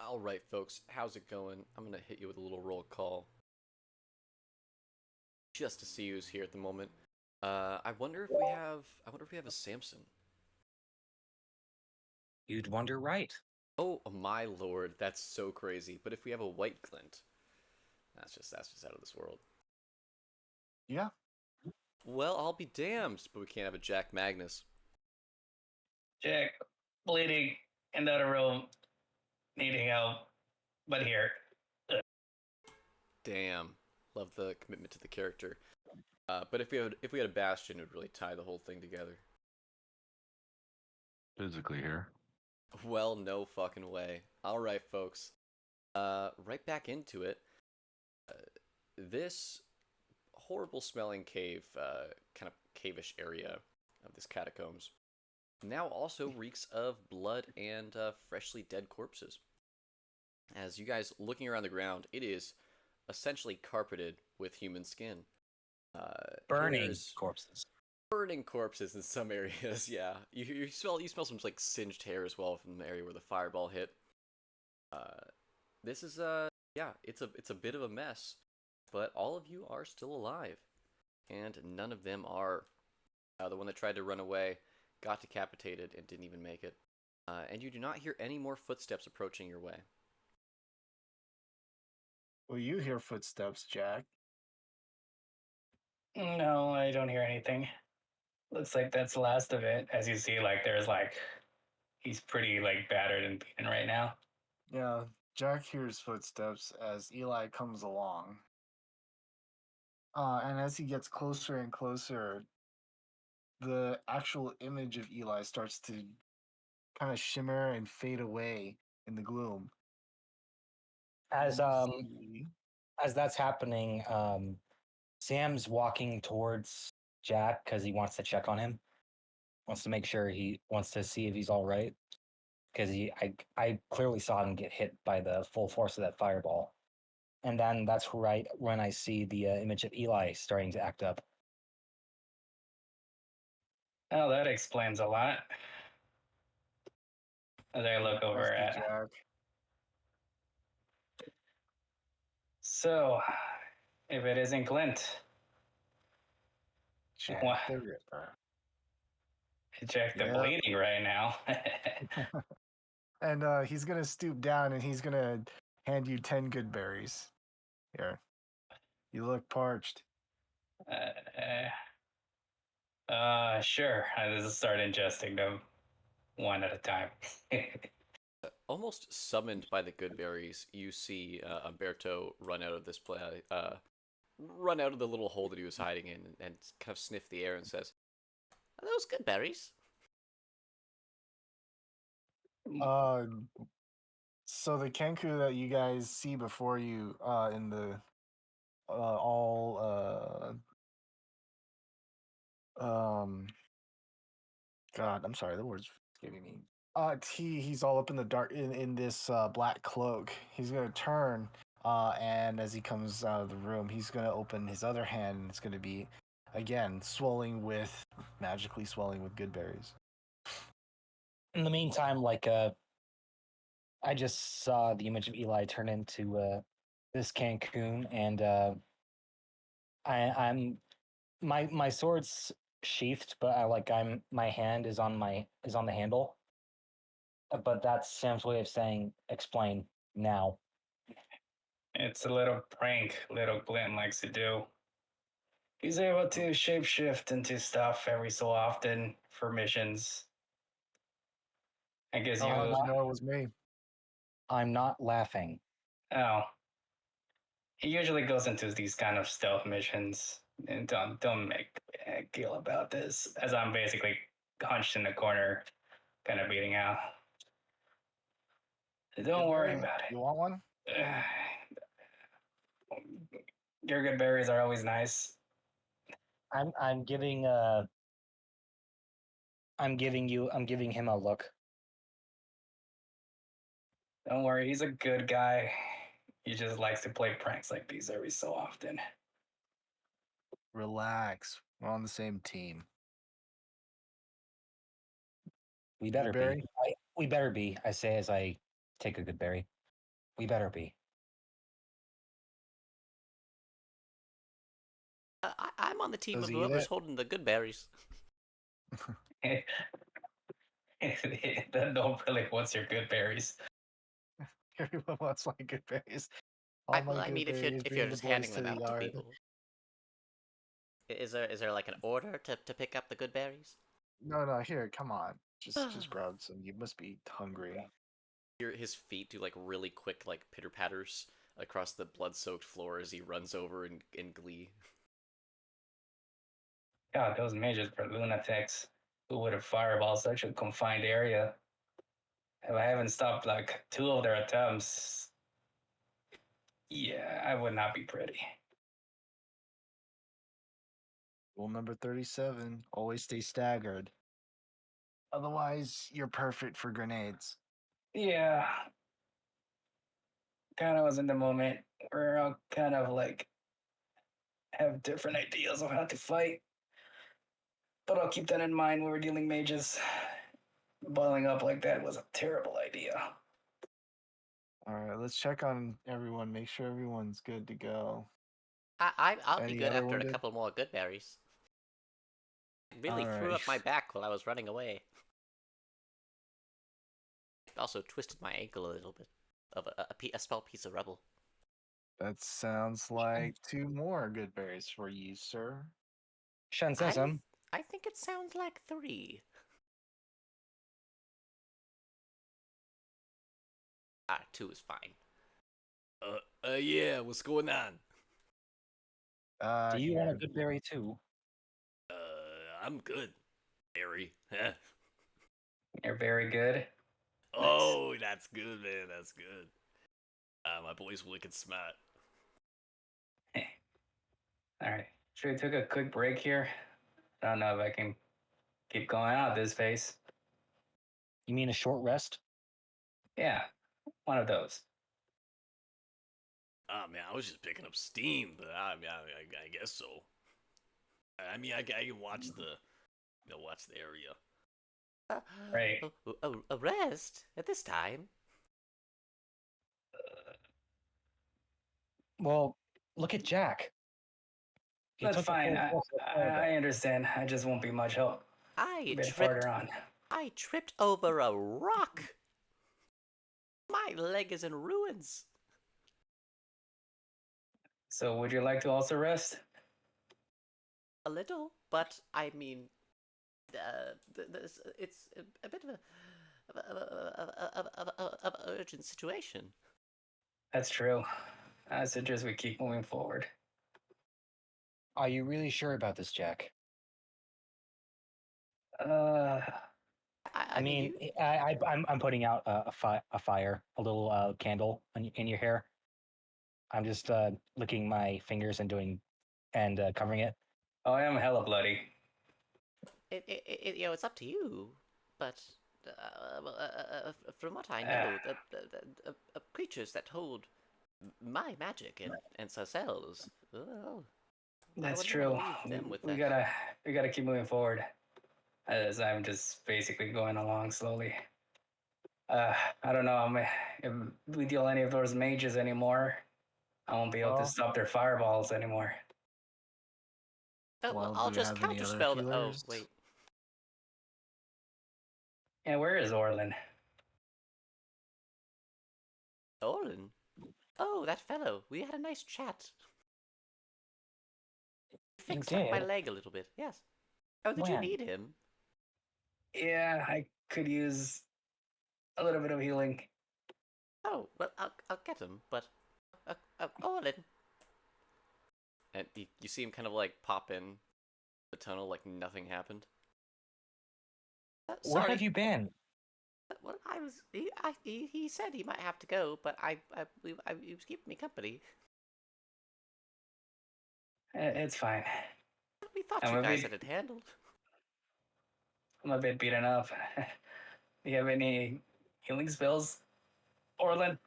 All right, folks, how's it going? I'm gonna hit you with a little roll call just to see who's here at the moment. I wonder if we have. I wonder if we have a Samson. You'd wonder, right? Oh my lord, that's so crazy. But if we have a White Clint, that's just out of this world. Yeah. Well, I'll be damned, but we can't have a Jack Magnus. Jack, bleeding in the other room, needing help, but here. Damn, love the commitment to the character. But if we had a Bastion, it would really tie the whole thing together. Physically here. Well, no fucking way. All right, folks. Right back into it. This horrible smelling cave, kind of cavish area of this catacombs, now also reeks of blood and freshly dead corpses. As you guys looking around the ground, it is essentially carpeted with human skin. Burning There's corpses. burning corpses in some areas. Yeah, you smell some like singed hair as well from the area where the fireball hit. This is yeah, it's a bit of a mess, but all of you are still alive, and none of them are. The one that tried to run away got decapitated and didn't even make it. And you do not hear any more footsteps approaching your way. Well, you hear footsteps, Jack. No, I don't hear anything. Looks like that's the last of it. As you see, like there's like he's pretty like battered and beaten right now. Yeah, Jack hears footsteps as Eli comes along. And as he gets closer and closer, the actual image of Eli starts to kind of shimmer and fade away in the gloom. As And you see- as that's happening, Sam's walking towards Jack because he wants to check on him. Wants to make sure he wants to see if he's all right. Because I clearly saw him get hit by the full force of that fireball. And then that's right when I see the image of Eli starting to act up. Oh, that explains a lot. As I look over Trust you, at. Jack. So, if it isn't Clint, Jack What? the Ripper. check the Yeah. bleeding right now. And he's gonna stoop down and he's gonna hand you 10 good berries. Here. You look parched. Sure. I just start ingesting them one at a time. Almost summoned by the good berries, you see Umberto run out of this run out of the little hole that he was hiding in, and kind of sniff the air and says, "Are those good berries?" Uh, so the Kenku that you guys see before you in the all God, I'm sorry, the word's escaping me. He's all up in the dark in this black cloak. He's gonna turn, and as he comes out of the room, he's gonna open his other hand, and it's gonna be again magically swelling with good berries. In the meantime, I just saw the image of Eli turn into this Cancun, and I'm my sword's sheathed, but my hand is on the handle. But that's Sam's way of saying explain now. It's a little prank little Clint likes to do. He's able to shapeshift into stuff every so often for missions. I guess Oh, you. how did you know it was me? I'm not laughing. Oh, he usually goes into these kind of stealth missions. And don't make a big deal about this, as I'm basically hunched in the corner, kind of beating out. Don't Good worry berry? about You want one? it. Your good berries are always nice. I'm giving I'm giving him a look. Don't worry, he's a good guy. He just likes to play pranks like these every so often. Relax. We're on the same team. We better berry? be. We better be. I say as I take a good berry. We better be. I'm on the team Does of he eat whoever's it? holding the good berries. No, really, what's your good berries? Everyone wants my good berries. All my I good mean, berries, if you're bring the just boys handing to them the out to yard. people, is there like an order to pick up the good berries? No, here, come on. Just grab some. You must be hungry. Hear his feet do like really quick like pitter patters across the blood-soaked floor as he runs over in glee. God, those mages are lunatics. Who would have fireballed such a confined area? If I haven't stopped like 2 of their attempts, yeah, I would not be pretty. Rule number 37: always stay staggered. Otherwise, you're perfect for grenades. Yeah, kind of was in the moment. We're all kind of like have different ideas of how to fight. But I'll keep that in mind when we're dealing mages. Boiling up like that was a terrible idea. All right, let's check on everyone. Make sure everyone's good to go. I'll be Any good other after a wounded? couple more good berries. Really All threw right. up my back while I was running away. Also twisted my ankle a little bit. Of a small piece of rubble. That sounds like 2 more good berries for you, sir. Shen says him. I think it sounds like 3. Ah, 2 is fine. Yeah, what's going on? Do you want a Here. good berry too? I'm good, Harry. Huh? You're very good. Oh, that's good, man. That's good. My boy's wicked smart. All right. Should we take a quick break here? I don't know if I can keep going out this pace. You mean a short rest? Yeah, one of those. Ah, man, I was just picking up steam, but I mean, I guess so. I mean, I can watch watch the area. Right. A rest at this time? Well, look at Jack. He That's took the fine. full I, course of the I fireball. I understand. I just won't be much help a I bit tripped. farther on. I tripped over a rock. My leg is in ruins. So, would you like to also rest? A little, but I mean, it's a bit of an urgent situation. That's true. I suggest we keep moving forward. Are you really sure about this, Jack? Uh, I mean, I'm putting out a fire, a little candle in your hair. I'm just licking my fingers and covering it. oh, I am hella bloody. It's up to you, but from what I know, the creatures that hold my magic and Sarcel's, well, I That's wouldn't want true. to leave them with We that. gotta keep moving forward. As I'm just basically going along slowly. I don't know. If we deal any of those mages anymore, I won't be able to Well, stop their fireballs anymore. Oh, well, well, do I'll we just have any other counterspell. Oh, healers? wait. Yeah, where is Orlin? Orlin? Oh, that fellow. We had a nice chat. You Fixed up my did? leg a little bit, yes. Oh, did you When? need him? Yeah, I could use a little bit of healing. Oh, well, I'll get him, but... Orlin. And you see him kind of like pop in the tunnel like nothing happened. Where Sorry. have you been? Well, I was... He said he might have to go, but he was keeping me company. It's fine. We thought I'm you a guys bit, had it handled. I'm a bit beaten up. Do you have any healing spells, Orlin?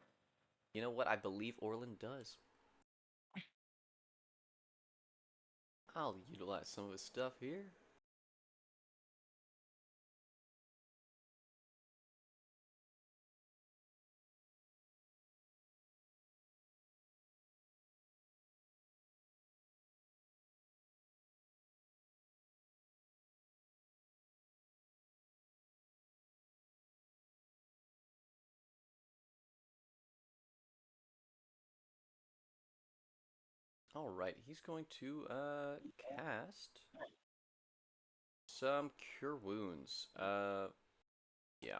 You know what? I believe Orlin does. I'll utilize some of his stuff here. All right, he's going to cast some Cure Wounds. Yeah.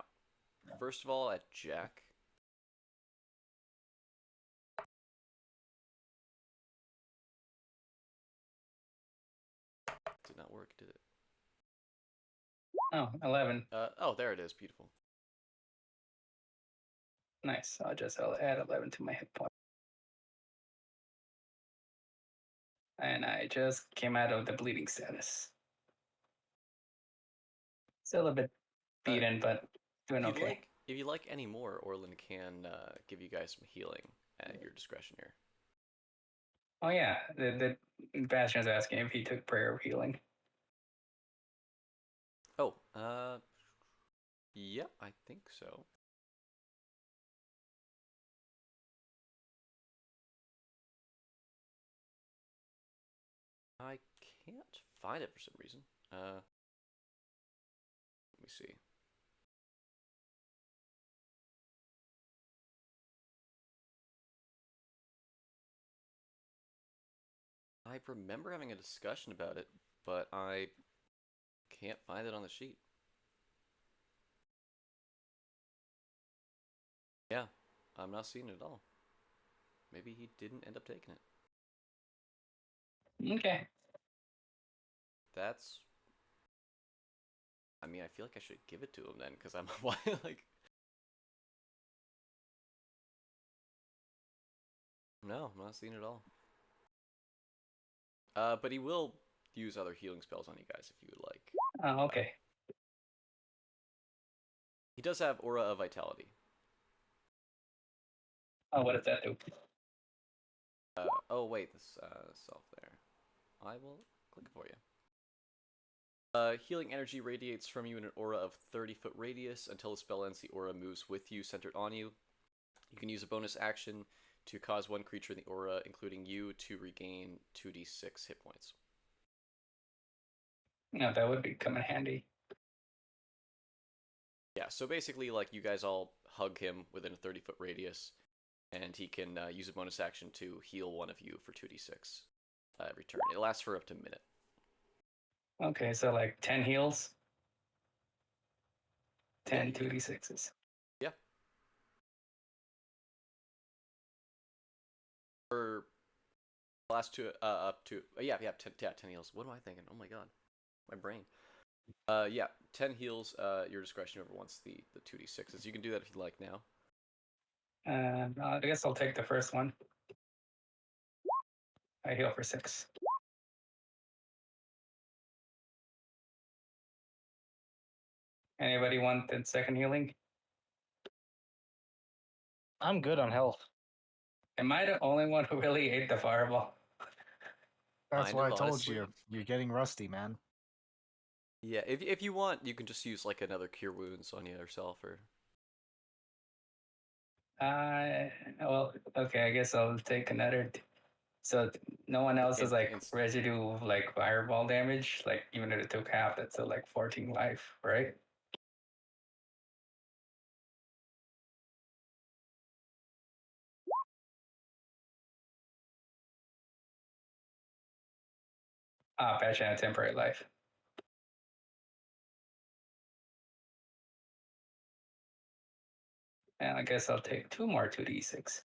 First of all, at Jack. Did not work, did it? Oh, 11. Oh, there it is. Beautiful. Nice. I'll add 11 to my hit point. And I just came out of the bleeding status. Still a bit beaten, but doing okay. If you like any more, Orlin can give you guys some healing at your discretion here. Oh yeah, the Bastion's asking if he took prayer of healing. Oh, yep, I think so. I can't find it for some reason. Let me see. I remember having a discussion about it, but I can't find it on the sheet. Yeah, I'm not seeing it at all. Maybe he didn't end up taking it. Okay. That's. I mean, I feel like I should give it to him then, because I'm like. No, I'm not seeing it at all. But he will use other healing spells on you guys if you would like. Oh, okay. He does have Aura of Vitality. Oh, what does that do? Oh wait, this self there. I will click it for you. Healing energy radiates from you in an aura of 30-foot radius. Until the spell ends, the aura moves with you, centered on you. You can use a bonus action to cause one creature in the aura, including you, to regain 2d6 hit points. No, that would be come in handy. Yeah, so basically, like, you guys all hug him within a 30-foot radius, and he can use a bonus action to heal one of you for 2d6 every turn. It lasts for up to a minute. Okay, so like 10 heals. 10 Yeah, 2d6s. Yeah. For last two, up to, yeah, 10 heals. What am I thinking? Oh my god. My brain. Yeah, 10 heals, your discretion over once the 2d6s. You can do that if you like now. I guess I'll take the first one. I heal for 6. Anybody want the second healing? I'm good on health. Am I the only one who really ate the fireball? That's Kind what of, I told honestly. you. You're getting rusty, man. Yeah, if you want, you can just use like another cure wounds on yourself or. Well, okay, I guess I'll take another. So no one else has like Instant. residue like fireball damage. Like even if it took half, that's still like 14 life, right? Ah, patch and temporary life. And I guess I'll take 2 more 2d6.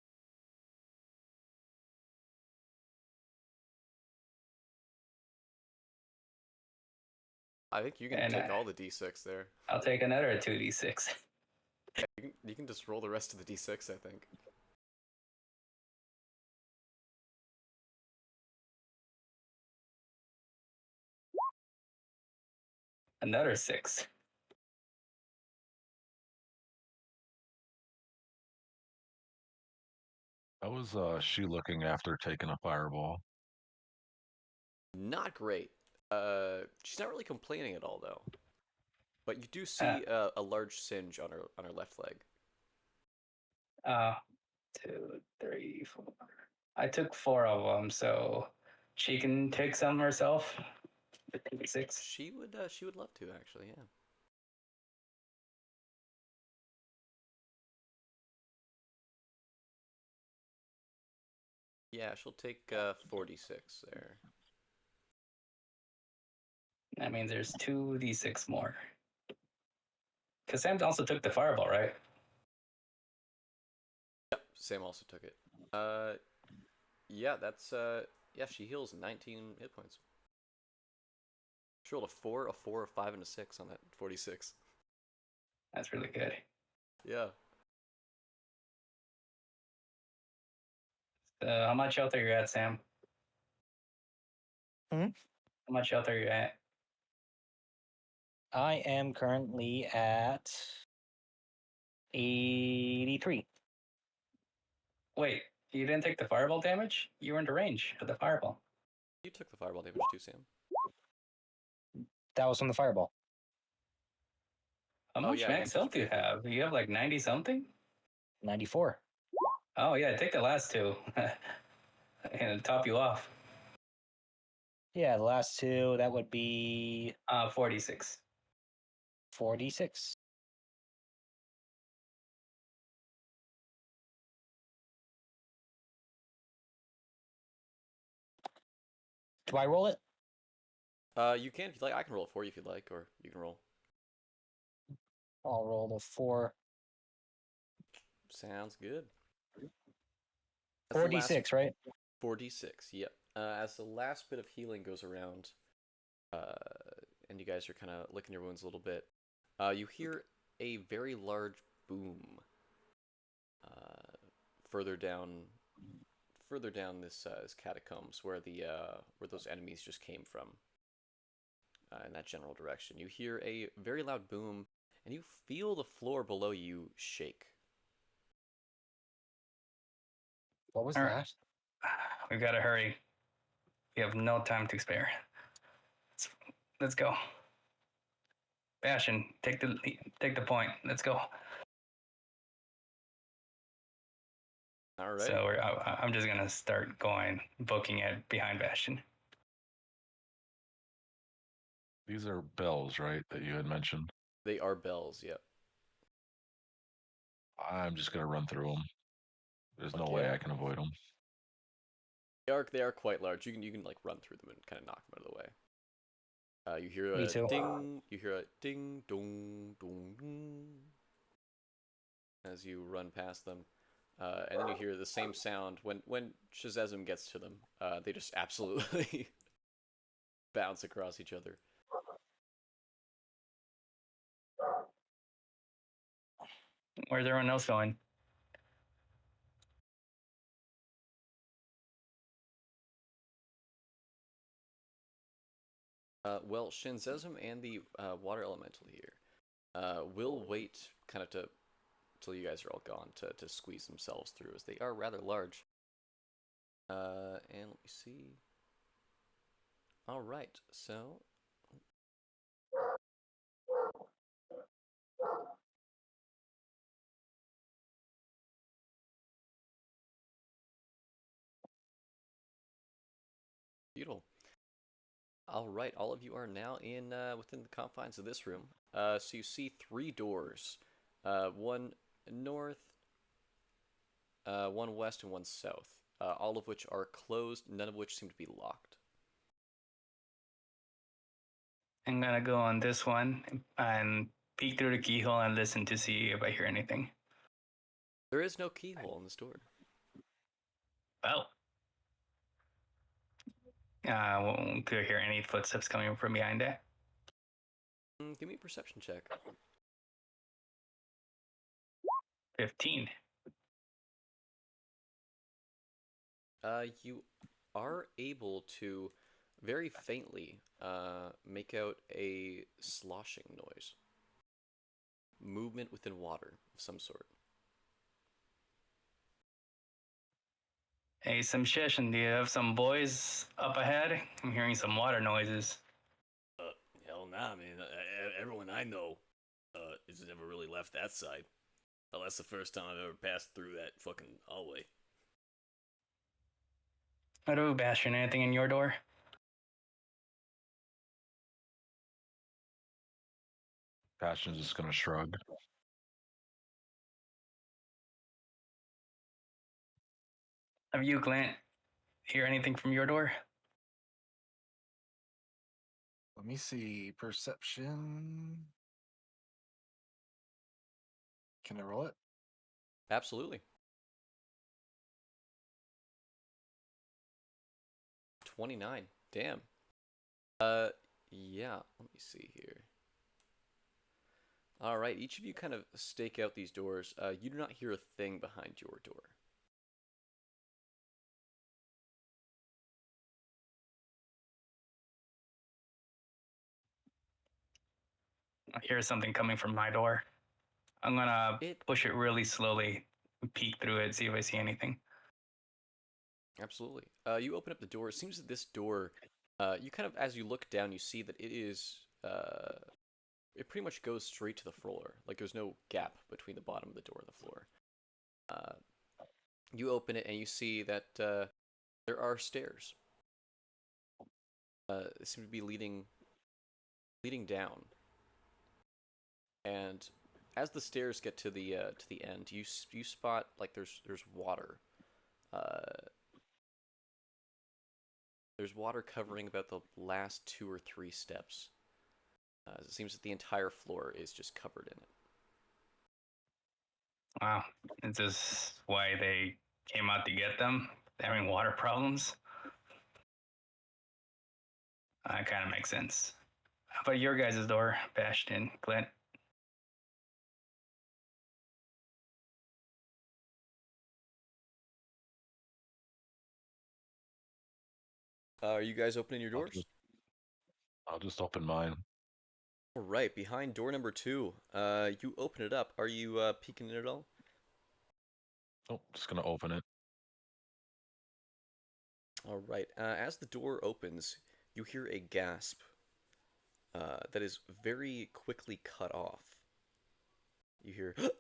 I think you can And take all the d6 there. I'll take another 2d6. Yeah, you can just roll the rest of the d6, I think. Another 6. How was she looking after taking a fireball? Not great. She's not really complaining at all though. But you do Uh, see a large singe on her left leg. uh, 2, 3, 4. I took 4 of them, so she can take some herself. The 2d6. She would love to actually, yeah. Yeah, she'll take 46 there. That means there's 2d6 more. Because Sam also took the fireball, right? Yep, Sam also took it. Yeah, that's yeah, she heals 19 hit points. She rolled a 4, a 4, a 5, and a 6 on that 46. That's really good. Yeah. How much health are you at, Sam? Hmm? How much health are you at? I am currently at 83. Wait, you didn't take the fireball damage? You were in the range of the fireball. You took the fireball damage too, Sam. That was from the fireball. How Oh, much yeah, max you health do you briefly. have? You have like 90 something? 94. Oh, yeah, take the last two and top you off. Yeah, the last two, that would be 46. 46. Do I roll it? You can if you like. I can roll it for you if you'd like, or you can roll. I'll roll the 4. Sounds good. As the last 46, right? 46, yep. As the last bit of healing goes around, and you guys are kind of licking your wounds a little bit, you hear a very large boom further down, this catacombs where where those enemies just came from. In that general direction, you hear a very loud boom, and you feel the floor below you shake. What was All right. that? We've got to hurry. We have no time to spare. Let's go. Bastion, take the point. Let's go. All right. So I'm just gonna start going, booking it behind Bastion. These are bells, right? That you had mentioned. They are bells, yep. I'm just gonna run through them. There's no way I can avoid them. They are quite large. You can like run through them and kind of knock them out of the way. You hear Me a too. ding. You hear a ding dong dong ding as you run past them, and then you hear the same sound when Shazazim gets to them. They just absolutely bounce across each other. Where's everyone else going? Well, Shinzezum and the water elemental here will wait kind of to till you guys are all gone to squeeze themselves through, as they are rather large. And let me see. All right, so beautiful. All right, all of you are now in within the confines of this room. So you see 3 doors, one north, one west, and one south. All of which are closed, none of which seem to be locked. I'm gonna go on this one and peek through the keyhole and listen to see if I hear anything. There is no keyhole in this door. Well, could I hear any footsteps coming from behind it? Give me a perception check. 15. You are able to very faintly make out a sloshing noise. Movement within water of some sort. Hey, some shish, and do you have some boys up ahead? I'm hearing some water noises. Hell nah, man. Everyone I know has never really left that side. Well, that's the first time I've ever passed through that fucking hallway. What about Bastion? Anything in your door? Bastion's just gonna shrug. Have you, Clint? hear anything from your door? Let me see. Perception. Can I roll it? Absolutely. 29. Damn. Yeah. Let me see here. All right. Each of you kind of stake out these doors. You do not hear a thing behind your door. I hear something coming from my door. I'm gonna It push it really slowly, peek through it, see if I see anything. Absolutely. You open up the door. It seems that this door, you kind of, as you look down, you see that it is, it pretty much goes straight to the floor. Like there's no gap between the bottom of the door and the floor. Uh, you open it and you see that there are stairs. They seem to be leading down. And as the stairs get to the end, you spot like there's water. Uh, there's water covering about the last 2 or 3 steps. It seems that the entire floor is just covered in it. Wow, is this why they came out to get them? Having water problems? That kind of makes sense. How about your guys' door, Bastion, Clint? Are you guys opening your I'll doors? just, I'll just open mine. All right, behind door number 2. You open it up. Are you peeking in at all? Oh, just gonna open it. All right. As the door opens, you hear a gasp that is very quickly cut off. You hear. It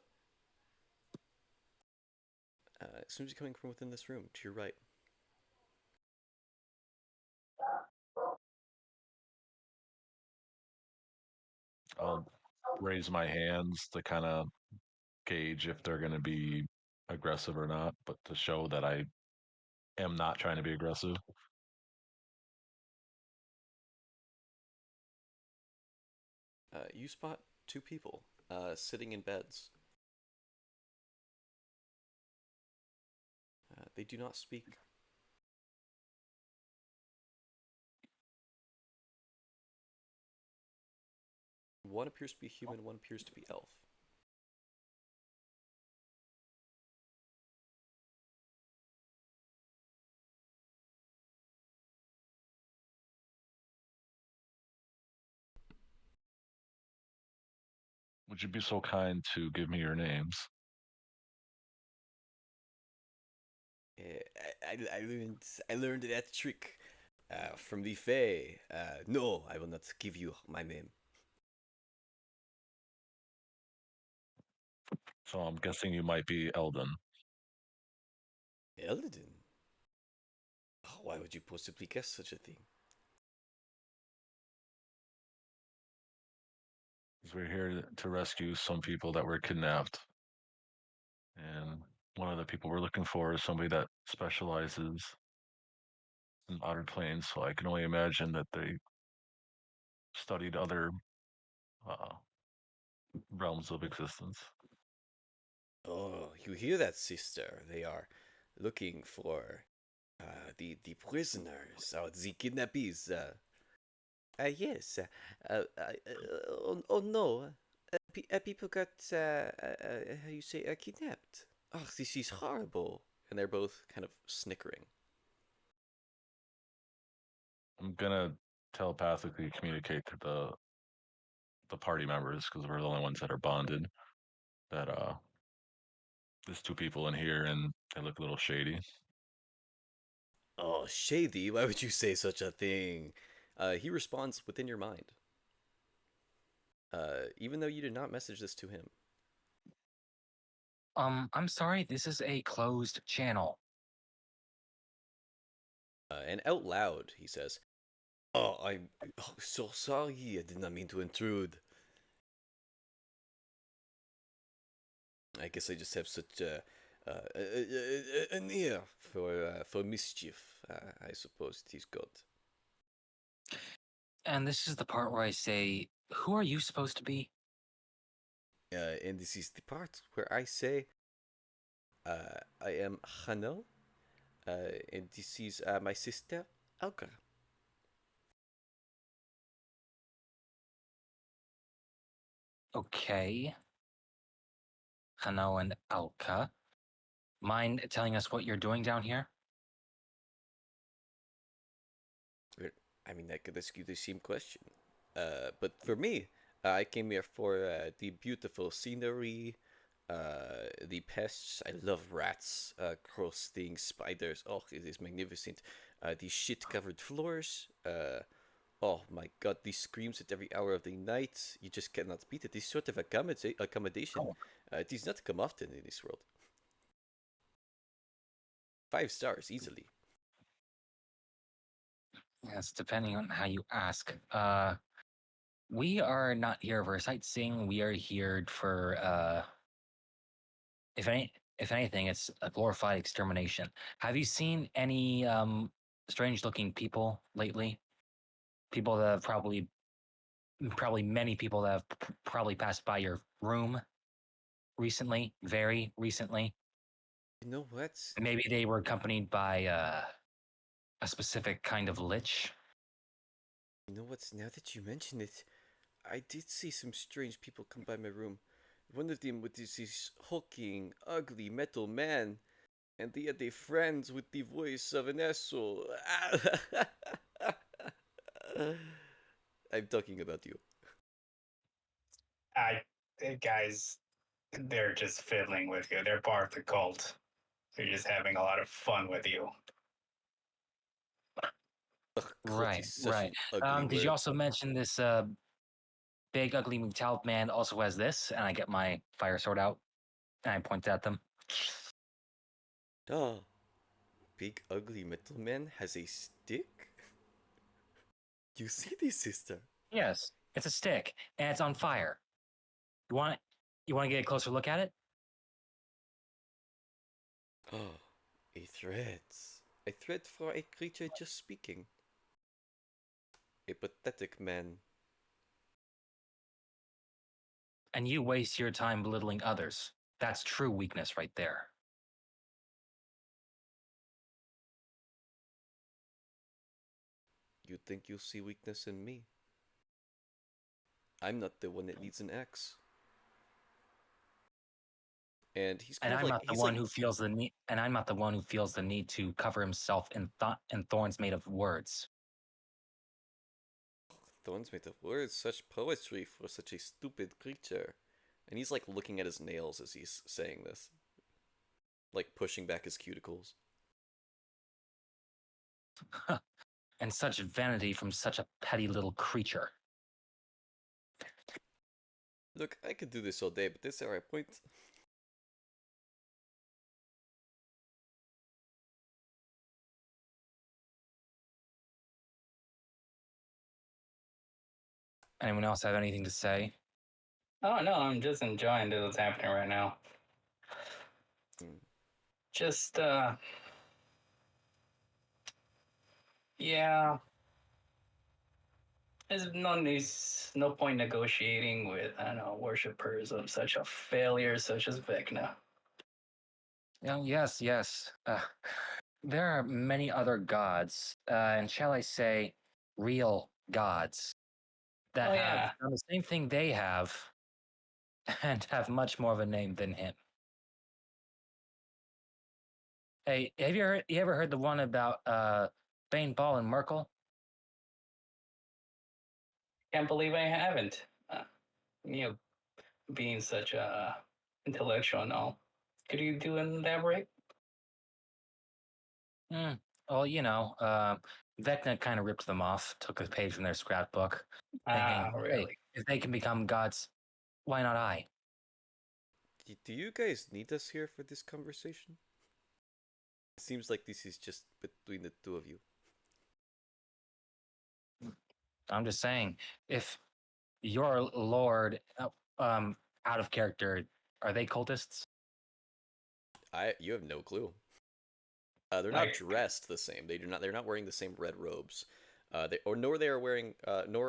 seems to be coming from within this room, to your right. I'll raise my hands to kind of gauge if they're gonna be aggressive or not, but to show that I am not trying to be aggressive. You spot 2 people sitting in beds. They do not speak. One appears to be human, one appears to be elf. Would you be so kind to give me your names? I learned that trick from the Fae. No, I will not give you my name. So I'm guessing you might be Eldon. Eldon? Oh, why would you possibly guess such a thing? 'Cause we're here to rescue some people that were kidnapped. And one of the people we're looking for is somebody that specializes in outer planes. So I can only imagine that they studied other uh, realms of existence. Oh, you hear that, sister? They are looking for the prisoners or the kidnappees. Yes. Oh no. People got how you say kidnapped. Oh, this is horrible. And they're both kind of snickering. I'm gonna telepathically communicate to the party members because we're the only ones that are bonded. That there's 2 people in here and they look a little shady. Oh, shady! Why would you say such a thing? He responds within your mind. Even though you did not message this to him. I'm sorry, this is a closed channel. And out loud, he says, "Oh, I'm so sorry. I did not mean to intrude. I guess I just have such An ear for mischief, I suppose it is called. And this is the part where I say, "Who are you supposed to be?" And this is the part where I say, I am Hanel, and this is my sister, Alka. Okay, Hano and Alka. Mind telling us what you're doing down here? I mean, I could ask you the same question. But for me, I came here for the beautiful scenery, the pests. I love rats, cross things, spiders. Oh, it is magnificent. The shit-covered floors. Oh my god, these screams at every hour of the night. You just cannot beat it. This sort of accommodation. Oh. It does not come often in this world. 5 stars, easily. Yes, depending on how you ask. We are not here for sightseeing. We are here for, if anything, it's a glorified extermination. Have you seen any strange-looking people lately? People that have probably many people that have probably passed by your room recently, very recently. You know what? Maybe they were accompanied by a specific kind of lich. You know what? Now that you mention it, I did see some strange people come by my room. One of them with this hulking, ugly metal man, and the other friends with the voice of an asshole. I'm talking about you. Guys, they're just fiddling with you. They're part of the cult. They're just having a lot of fun with you. Ugh, cult Right, is such right. an ugly Did you word. also mention this big ugly metallic man also has this? And I get my fire sword out and I point at them. Oh, big ugly metal man has a stick? You see this, sister? Yes, it's a stick and it's on fire. You want it? You want to get a closer look at it? Oh, a threat. A threat for a creature just speaking. A pathetic man. And you waste your time belittling others. That's true weakness right there. You think you see weakness in me? I'm not the one that needs an axe. And he's kind And of I'm like not the he's one like who feels the need. And I'm not the one who feels the need to cover himself in thorns made of words. thorns made of words, such poetry for such a stupid creature. And he's like looking at his nails as he's saying this, like pushing back his cuticles. And such vanity from such a petty little creature. Look, I could do this all day, but this is our point. Anyone else have anything to say? Oh no, I'm just enjoying what's happening right now. Hmm. Just yeah. There's no point negotiating with I don't know worshippers of such a failure such as Vecna. Yes, yes. There are many other gods, and shall I say, real gods, that Oh have yeah, done the same thing they have, and have much more of a name than him. Hey, you ever heard the one about Bane, Ball, and Merkel? can't believe I haven't. You know, being such a intellectual and all. Could you do an elaborate? Hmm. Well, Vecna kind of ripped them off, took a page from their scrapbook, thinking, Ah, hey, really? if they can become gods, why not I? Do you guys need us here for this conversation? It seems like this is just between the two of you. I'm just saying, if your lord, out of character, are they cultists? You have no clue. They're not Like, dressed the same. They're not wearing the same red robes. Nor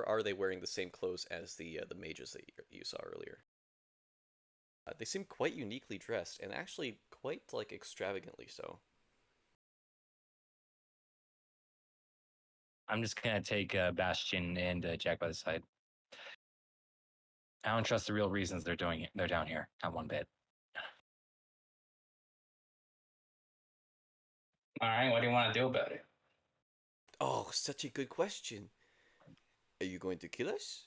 are they wearing the same clothes as the mages that you saw earlier. They seem quite uniquely dressed, and actually quite like extravagantly so. I'm just gonna take Bastion and Jack by the side. I don't trust the real reasons they're doing it. They're down here, not one bit. all right, what do you want to do about it? Oh, such a good question. Are you going to kill us?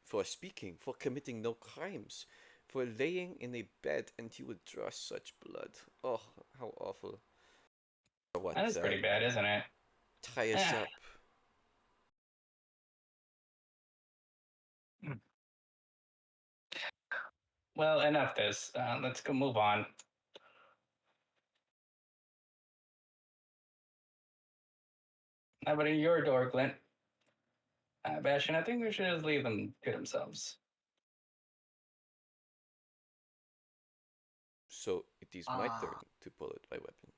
For speaking, for committing no crimes, for laying in a bed and you would draw such blood. Oh, how awful. What, That is pretty bad, isn't it? tie us Eh. up? Well, enough this. Let's go move on. How about your door, Clint? Bastion, I think we should just leave them to themselves. So it is my turn to pull out my weapon.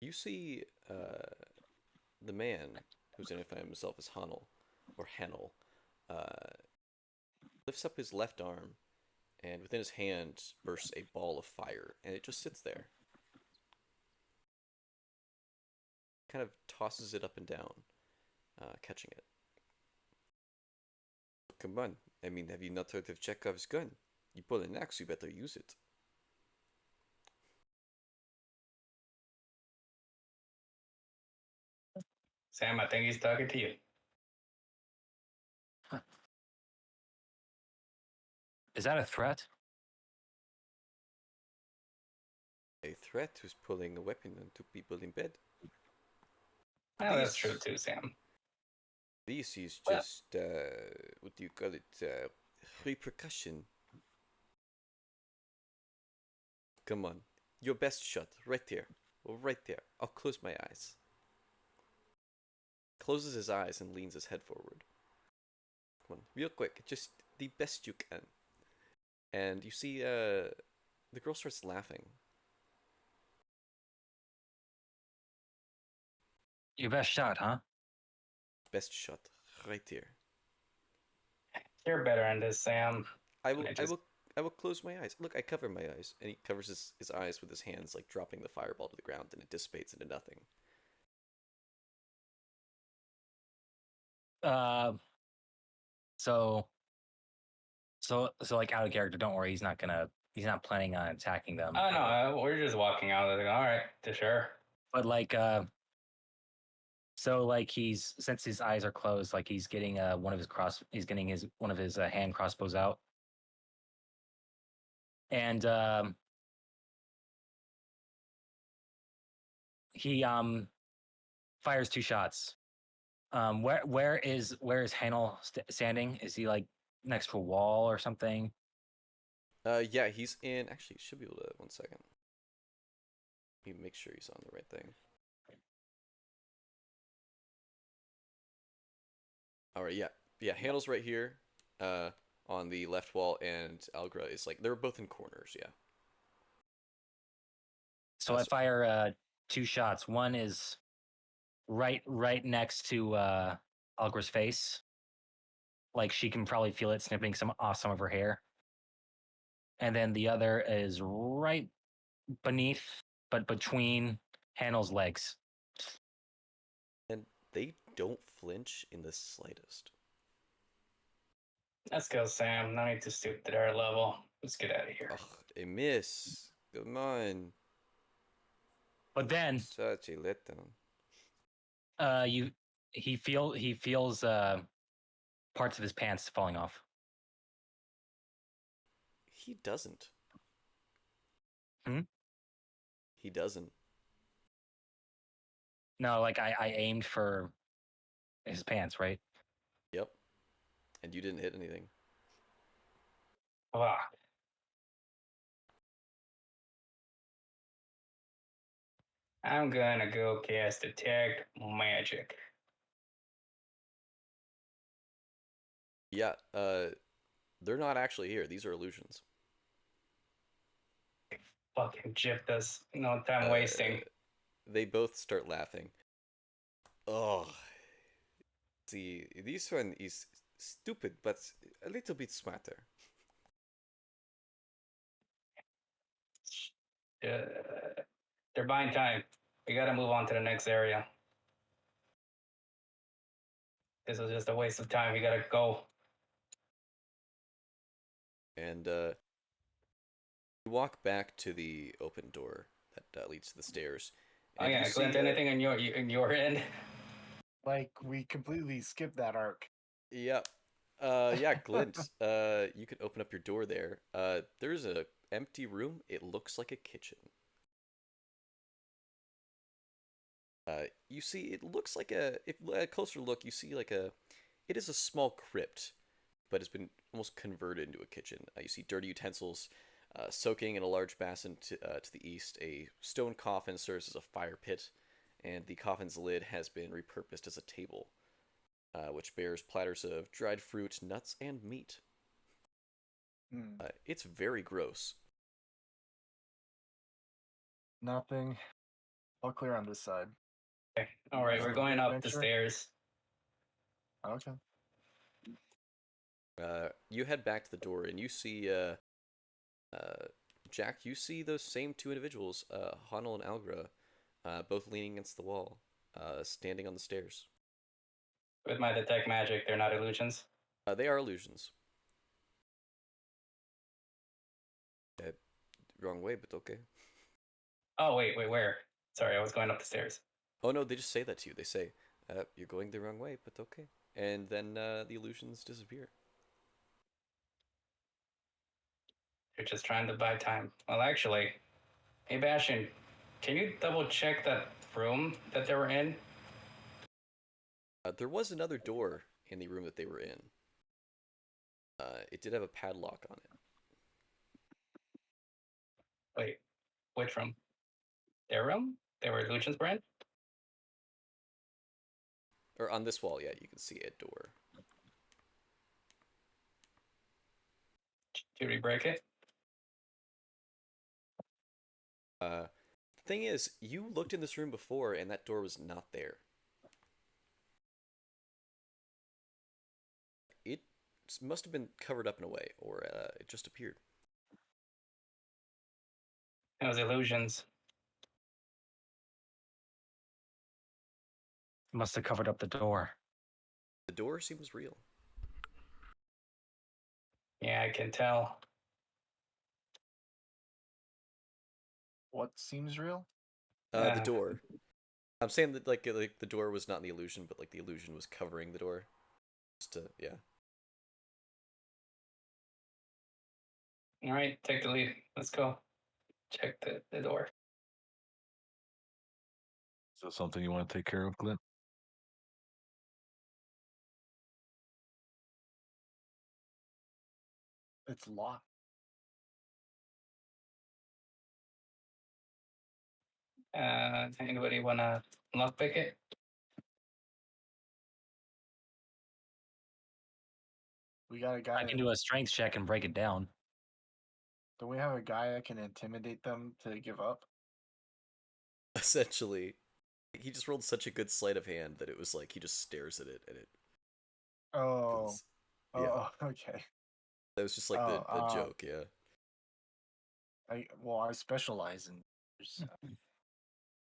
You see the man who's identifying himself as Hanel, or Hanel, uh, lifts up his left arm, and within his hand bursts a ball of fire, and it just sits there. Kind of tosses it up and down, catching it. Come on, I mean, have you not heard of Chekhov's gun? You pull an axe, you better use it. Sam, I think he's talking to you. Is that a threat? A threat who's pulling a weapon on two people in bed. Oh, that's true too, Sam. This is Well, just, what do you call it? Repercussion. Come on. Your best shot. Right there. Right there. I'll close my eyes. Closes his eyes and leans his head forward. Come on. Real quick. Just the best you can. And you see, the girl starts laughing. Your best shot, huh? Best shot. Right here. you're better in this, Sam. I will, I I just will, I will close my eyes. Look, I cover my eyes. And he covers his eyes with his hands, like dropping the fireball to the ground, and it dissipates into nothing. Uh, so, so like out of character. Don't worry, he's not gonna. He's not planning on attacking them. Oh no, we're just walking out. Like, all right, sure. But like, so like he's since his eyes are closed, like he's getting he's getting his one of his hand crossbows out, and he fires two shots. Where is Hanel standing? Is he like next to a wall or something? Yeah, he's in. Actually, should be able to. 1 second. He make sure he's on the right thing. All right, yeah. Handel's right here, on the left wall, and Algra is like they're both in corners. Yeah. So I fire two shots. One is right next to Algra's face. Like she can probably feel it snipping some of her hair. And then the other is right beneath, but between Hanel's legs. And they don't flinch in the slightest. Let's go, Sam. No need to stoop to their level. Let's get out of here. Ugh, a miss. Come on. But then Such a letdown. he feels parts of his pants falling off. He doesn't. Hmm? He doesn't. No, like I aimed for his pants, right? Yep. And you didn't hit anything. Wow. I'm gonna go cast Detect Magic. Yeah, they're not actually here. These are illusions. Fucking gypped us. No time Uh, wasting. they both start laughing. Oh, see, this one is stupid, but a little bit smarter. Uh, they're buying time. We gotta move on to the next area. This was just a waste of time. We gotta go. And you walk back to the open door that leads to the stairs, Oh and you yeah, Clint. see, Anything in your end? Like we completely skipped that arc. yeah, yeah, Glint. You can open up your door there. There's a empty room. It looks like a kitchen. You see, it looks like if a closer look, you see like it is a small crypt, but it's been almost converted into a kitchen. You see dirty utensils soaking in a large basin to the east. A stone coffin serves as a fire pit, and the coffin's lid has been repurposed as a table, which bears platters of dried fruit, nuts, and meat. Hmm. It's very gross. Nothing. All clear on this side. All You right, guys we're have a going good up the adventure? stairs. Okay. You head back to the door, and you see uh, Jack. You see those same two individuals, Hanel and Algra, both leaning against the wall, standing on the stairs. With my detect magic, they're not illusions. They are illusions. Uh, Wrong way, but okay. Oh wait, where? Sorry, I was going up the stairs. Oh no, they just say that to you. They say, "You're going the wrong way, but okay." And then the illusions disappear. They're just trying to buy time. Well, actually, hey Bastion, can you double check that room that they were in? There was another door in the room that they were in. It did have a padlock on it. Wait, which room? Their room? They were illusions brand? Or on this wall, yeah, you can see a door. Did we break it? Thing is, you looked in this room before, and that door was not there. It must have been covered up in a way, or it just appeared. It was illusions. Must have covered up the door. The door seems real. Yeah, I can tell. What seems real? The door. I'm saying that like the door was not in the illusion, but like the illusion was covering the door. Just to yeah. All right, take the lead. Let's go. Check the door. Is that something you want to take care of, Clint? It's locked. Anybody wanna lockpick it? We got a guy. I can do a strength check and break it down. Don't we have a guy that can intimidate them to give up? Essentially, he just rolled such a good sleight of hand that it was like he just stares at it, and it Oh. goes, yeah. Oh, okay. That was just like Oh, the joke, yeah. I specialize in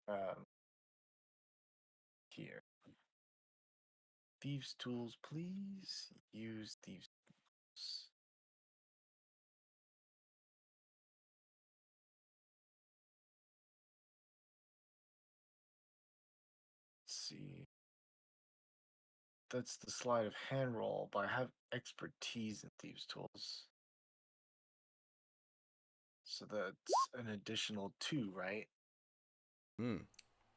um here. Thieves' tools, please. Use thieves' tools. Let's see. That's the sleight of hand roll, but I have expertise in thieves' tools. So that's an additional 2, right? Hmm.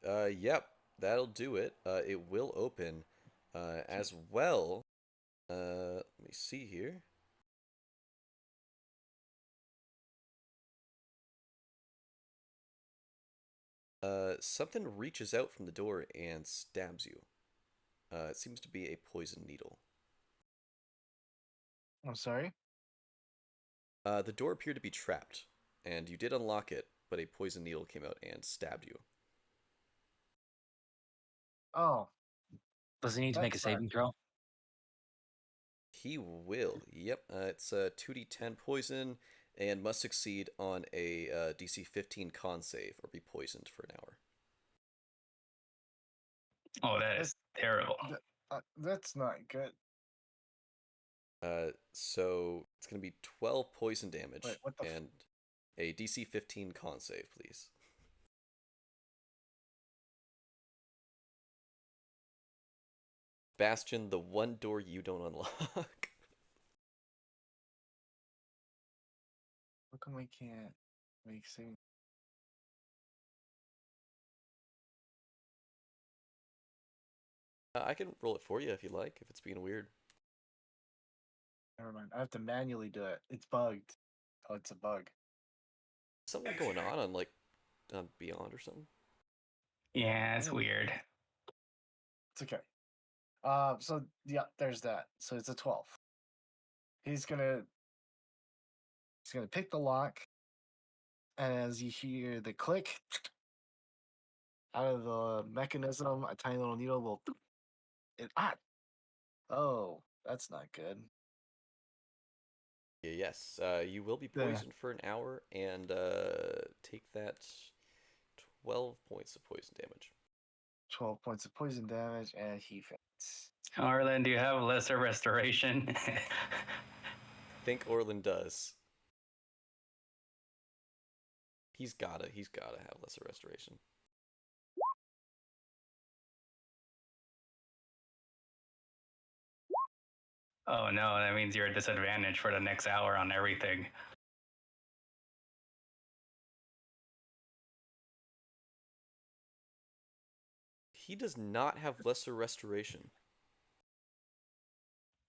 Yep, that'll do it. It will open. As well. Let me see here. Something reaches out from the door and stabs you. It seems to be a poison needle. I'm sorry. The door appeared to be trapped, and you did unlock it, but a poison needle came out and stabbed you. Oh, Does he need to that make a sucks. saving throw? He will. Yep. It's a 2d10 poison and must succeed on a DC 15 con save or be poisoned for an hour. Oh, that is terrible. That's not good. So it's going to be 12 poison damage Wait, what the? and a DC 15 con save, please. Bastion, the one door you don't unlock. How come we can't make saving? I can roll it for you if you like, if it's being weird. Never mind. I have to manually do it. It's bugged. Oh, it's a bug. Something going on like on Beyond or something. Yeah, it's weird. It's okay. So yeah, there's that. So it's a 12. He's gonna pick the lock, and as you hear the click out of the mechanism, a tiny little needle will. Oh, that's not good. Yes, you will be Yeah. poisoned for an hour and take that 12 points of poison damage. 12 points of poison damage, and he faints. Arlen, do you have lesser restoration? Think Orlin does. He's gotta have lesser restoration. Oh no, that means you're at disadvantage for the next hour on everything. He does not have lesser restoration.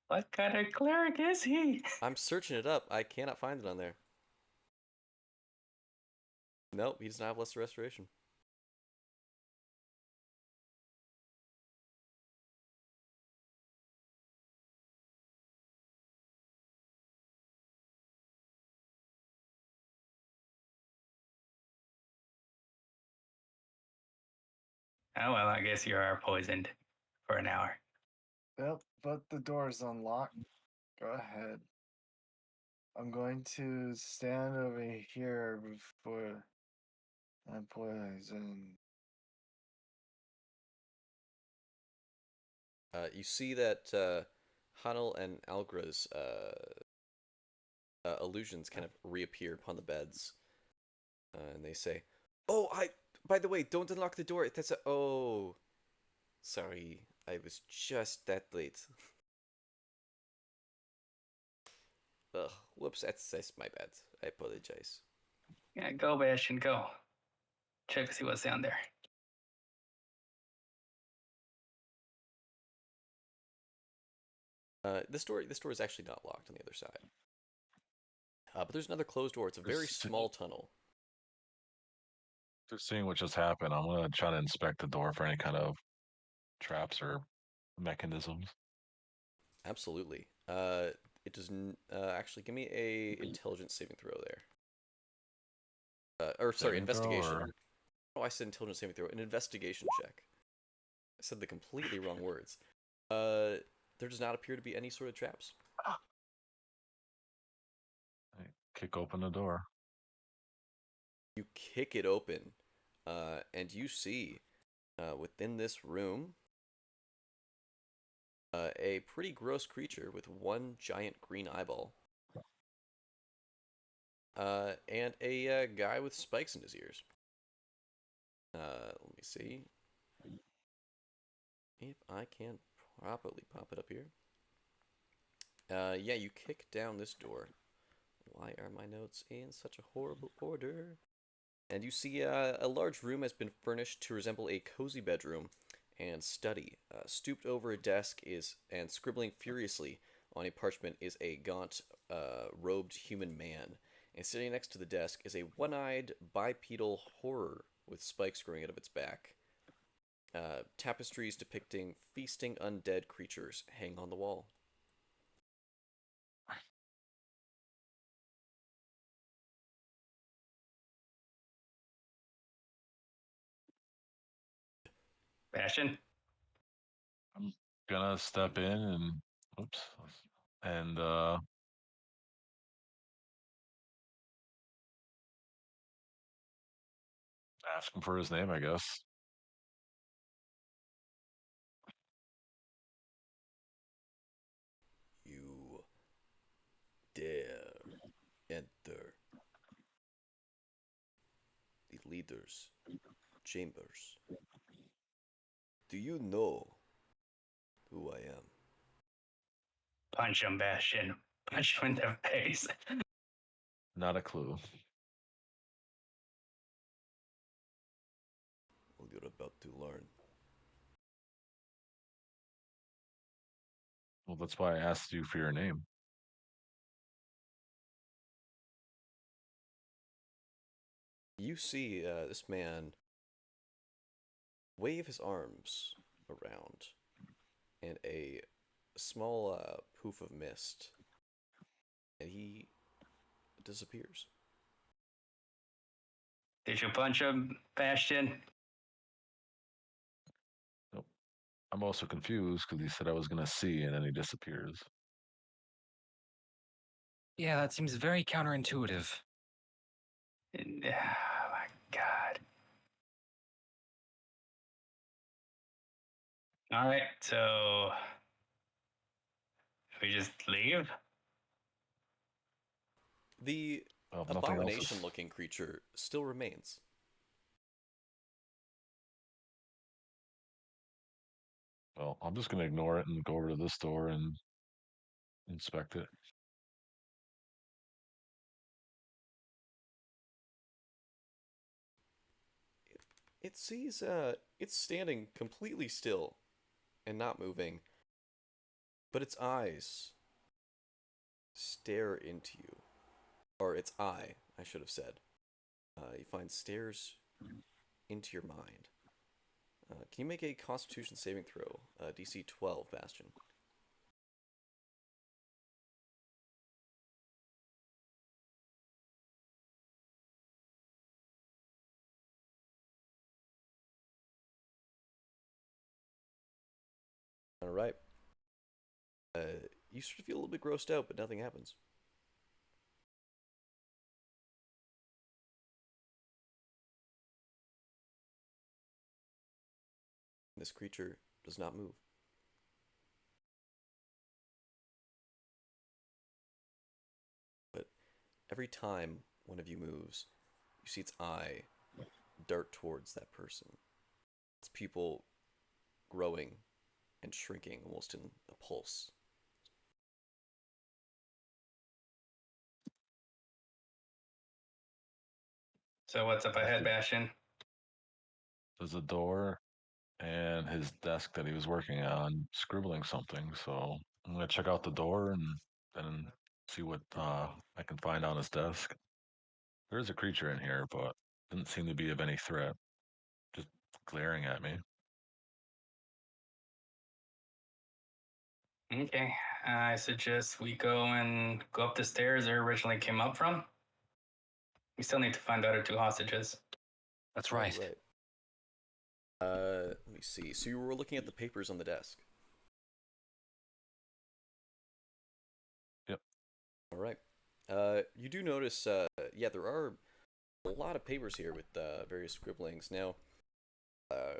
What kind of cleric is he? I'm searching it up. I cannot find it on there. Nope, he does not have lesser restoration. Oh well, I guess you are poisoned for an hour. Yep, but the door is unlocked. Go ahead. I'm going to stand over here before I poison. You see that Hanel and Algra's illusions kind of reappear upon the beds, and they say, "Oh, by the way, don't unlock the door. That's a oh, sorry, I was just that late. Ugh, whoops, that's my bad. I apologize." Yeah, go Bastion, go. Check to see what's down there. This door is actually not locked on the other side. But there's another closed door. It's a very small tunnel. Just seeing what just happened, I'm gonna try to inspect the door for any kind of traps or mechanisms. Absolutely. It does actually give me a intelligence saving throw there. Or sorry, Saving throw, investigation. or- Oh, I said intelligence saving throw. An investigation check. I said the completely wrong words. There does not appear to be any sort of traps. I kick open the door. You kick it open, and you see within this room a pretty gross creature with one giant green eyeball. And a guy with spikes in his ears. Let me see if I can properly pop it up here. Yeah, you kick down this door. Why are my notes in such a horrible order? And you see a large room has been furnished to resemble a cozy bedroom and study. Stooped over a desk and scribbling furiously on a parchment is a gaunt, robed human man. And sitting next to the desk is a one-eyed bipedal horror with spikes growing out of its back. Tapestries depicting feasting undead creatures hang on the wall. Bastion. I'm gonna step in and oops, and ask him for his name, I guess. You dare enter the leader's chambers. Do you know who I am? Punch him, Bastion. Punch him in the face. Not a clue. Well, you're about to learn. Well, that's why I asked you for your name. You see this man wave his arms around, and a small poof of mist, and he disappears. Did you punch him, Bastion? Nope. I'm also confused because he said I was gonna see, and then he disappears. Yeah, that seems very counterintuitive. Oh my god. All right, so we just leave? The Well, nothing else is. abomination-looking creature still remains. Well, I'm just gonna ignore it and go over to this door and inspect it. It sees it's standing completely still and not moving, but its eyes stare into you. Or its eye, I should have said. You find stares into your mind. Can you make a Constitution saving throw? DC 12, Bastion. All right. You sort of feel a little bit grossed out, but nothing happens. This creature does not move. But every time one of you moves, you see its eye dart towards that person. Its pupil growing and shrinking almost in a pulse. So what's up There's ahead, the, Bastion? there's a door and his desk that he was working on, scribbling something. So I'm gonna check out the door and then see what I can find on his desk. There is a creature in here, but doesn't seem to be of any threat. Just glaring at me. Okay, I suggest we go up the stairs they originally came up from. We still need to find the other two hostages. That's Oh, right. right. Let me see. So you were looking at the papers on the desk. Yep. All right. You do notice, yeah, there are a lot of papers here with various scribblings. Now, uh,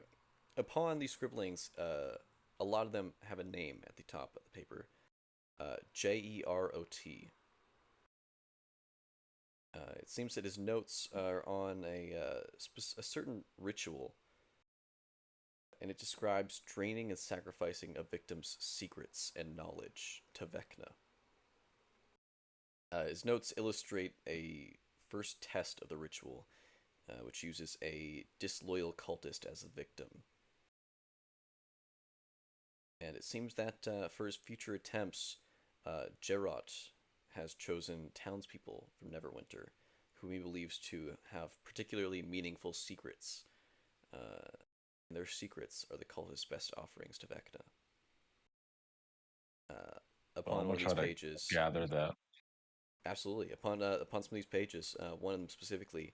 upon these scribblings, a lot of them have a name at the top of the paper. Jerot. It seems that his notes are on a certain ritual, and it describes draining and sacrificing a victim's secrets and knowledge to Vecna. His notes illustrate a first test of the ritual, which uses a disloyal cultist as a victim. And it seems that for his future attempts, Jerot has chosen townspeople from Neverwinter, whom he believes to have particularly meaningful secrets. And their secrets are the cultist's best offerings to Vecna. Well, Upon I'm one gonna of these try to pages, gather that. absolutely. Upon some of these pages, one of them specifically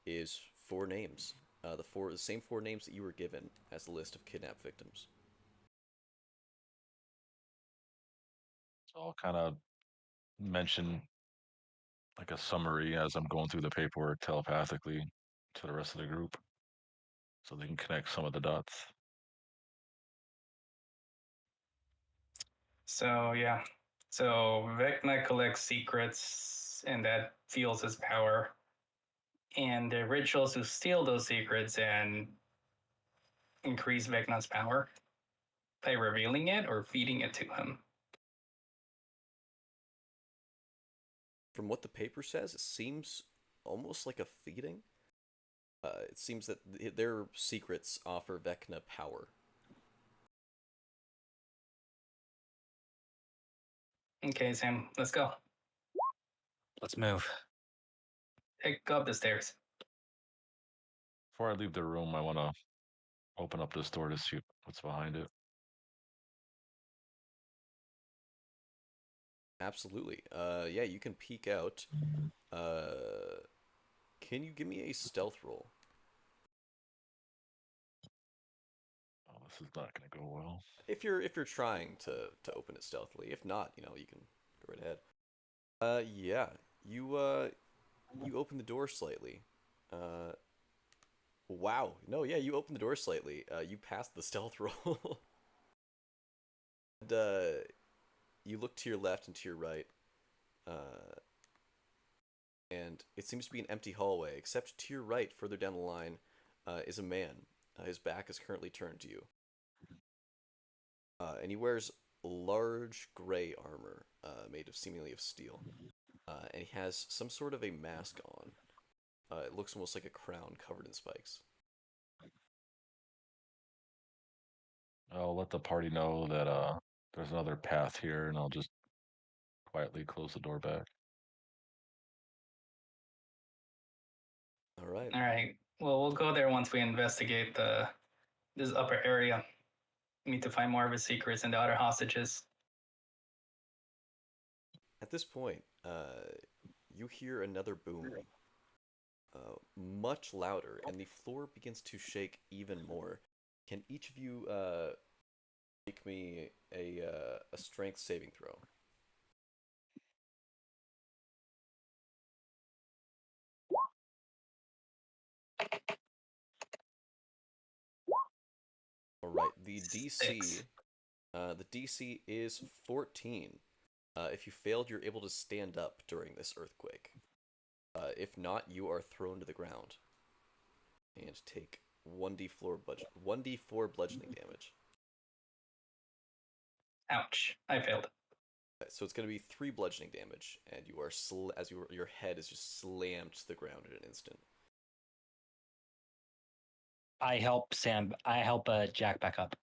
is four names the same four names that you were given as the list of kidnapped victims. So I'll kind of mention like a summary as I'm going through the paperwork telepathically to the rest of the group so they can connect some of the dots. So yeah. So Vecna collects secrets and that fuels his power. And the rituals who steal those secrets and increase Vecna's power by revealing it or feeding it to him. From what the paper says, it seems almost like a feeding. It seems that their secrets offer Vecna power. Okay, Sam, let's go. Let's move. Take up the stairs. Before I leave the room, I want to open up this door to see what's behind it. Absolutely. Yeah, you can peek out. Can you give me a stealth roll? Oh, this is not going to go well. If you're trying to open it stealthily. If not, you can go right ahead. Yeah, you open the door slightly. Uh, wow. No, yeah, you open the door slightly. You passed the stealth roll. And, you look to your left and to your right. Uh, and it seems to be an empty hallway, except to your right, further down the line, is a man. His back is currently turned to you. And he wears large gray armor, made of seemingly of steel. And he has some sort of a mask on. It looks almost like a crown covered in spikes. I'll let the party know that there's another path here, and I'll just quietly close the door back. All right. All right. Well, we'll go there once we investigate this upper area. We need to find more of his secrets and the other hostages. At this point, you hear another boom, much louder, and the floor begins to shake even more. Can each of you make me a strength saving throw? All right. Six. The DC is 14. If you failed, you're able to stand up during this earthquake. If not, you are thrown to the ground and take 1d4 bludgeoning damage. Ouch! I failed. So it's going to be 3 bludgeoning damage, and you are your head is just slammed to the ground in an instant. I help Sam. I help Jack back up.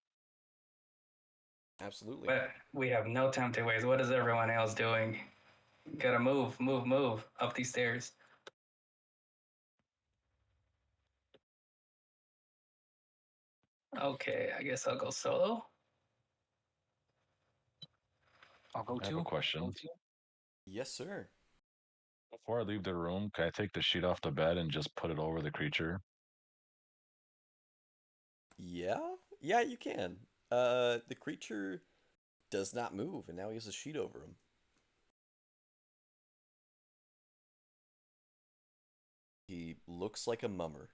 Absolutely. But we have no time to waste. What is everyone else doing? Gotta move, move, move up these stairs. Okay, I guess I'll go solo. I'll go I have a question. Yes, sir. Before I leave the room, can I take the sheet off the bed and just put it over the creature? Yeah, yeah, you can. The creature does not move, and now he has a sheet over him. He looks like a mummer.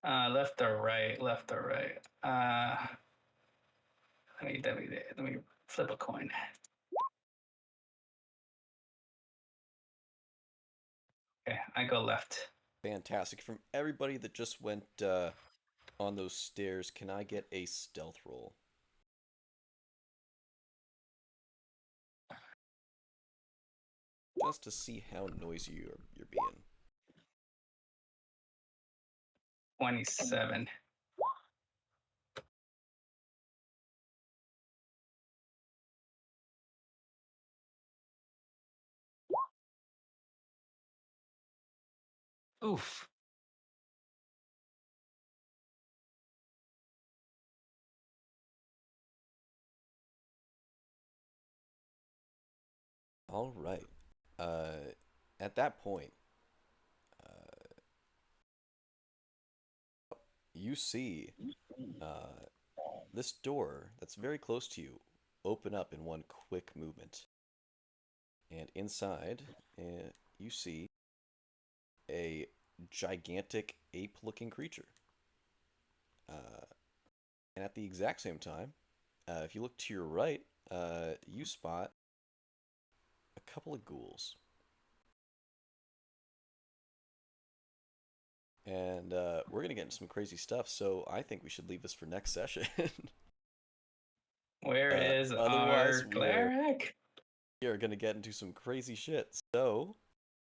Left or right? Left or right? Let me flip a coin. Okay, I go left. Fantastic. From everybody that just went on those stairs, can I get a stealth roll? Just to see how noisy you're being. 27. Oof. All right. At that point, you see this door that's very close to you open up in one quick movement. And inside, you see a gigantic ape-looking creature. And at the exact same time, if you look to your right, you spot a couple of ghouls. And we're going to get into some crazy stuff, so I think we should leave this for next session. Where is Otherwise, our cleric? we are going to get into some crazy shit. So,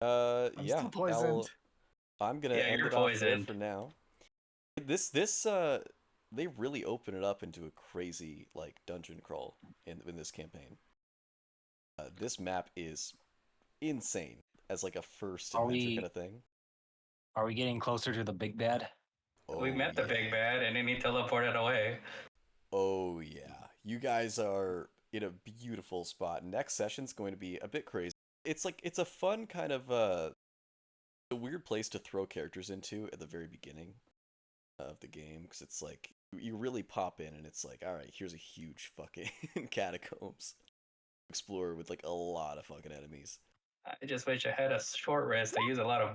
I'm yeah, still poisoned. I'm going to Yeah, end you're it off there poisoned. for now. They really open it up into a crazy, like, dungeon crawl in this campaign. This map is insane as, like, a first Are adventure kind we of thing. are we getting closer to the big bad? We Oh, met the yeah. big bad, and then he teleported away. Oh, yeah. You guys are in a beautiful spot. Next session's going to be a bit crazy. It's a fun kind of, a weird place to throw characters into at the very beginning of the game, because it's like, you really pop in and it's like, alright, here's a huge fucking catacombs. Explore with, like, a lot of fucking enemies. I just wish I had a short rest. I use a lot of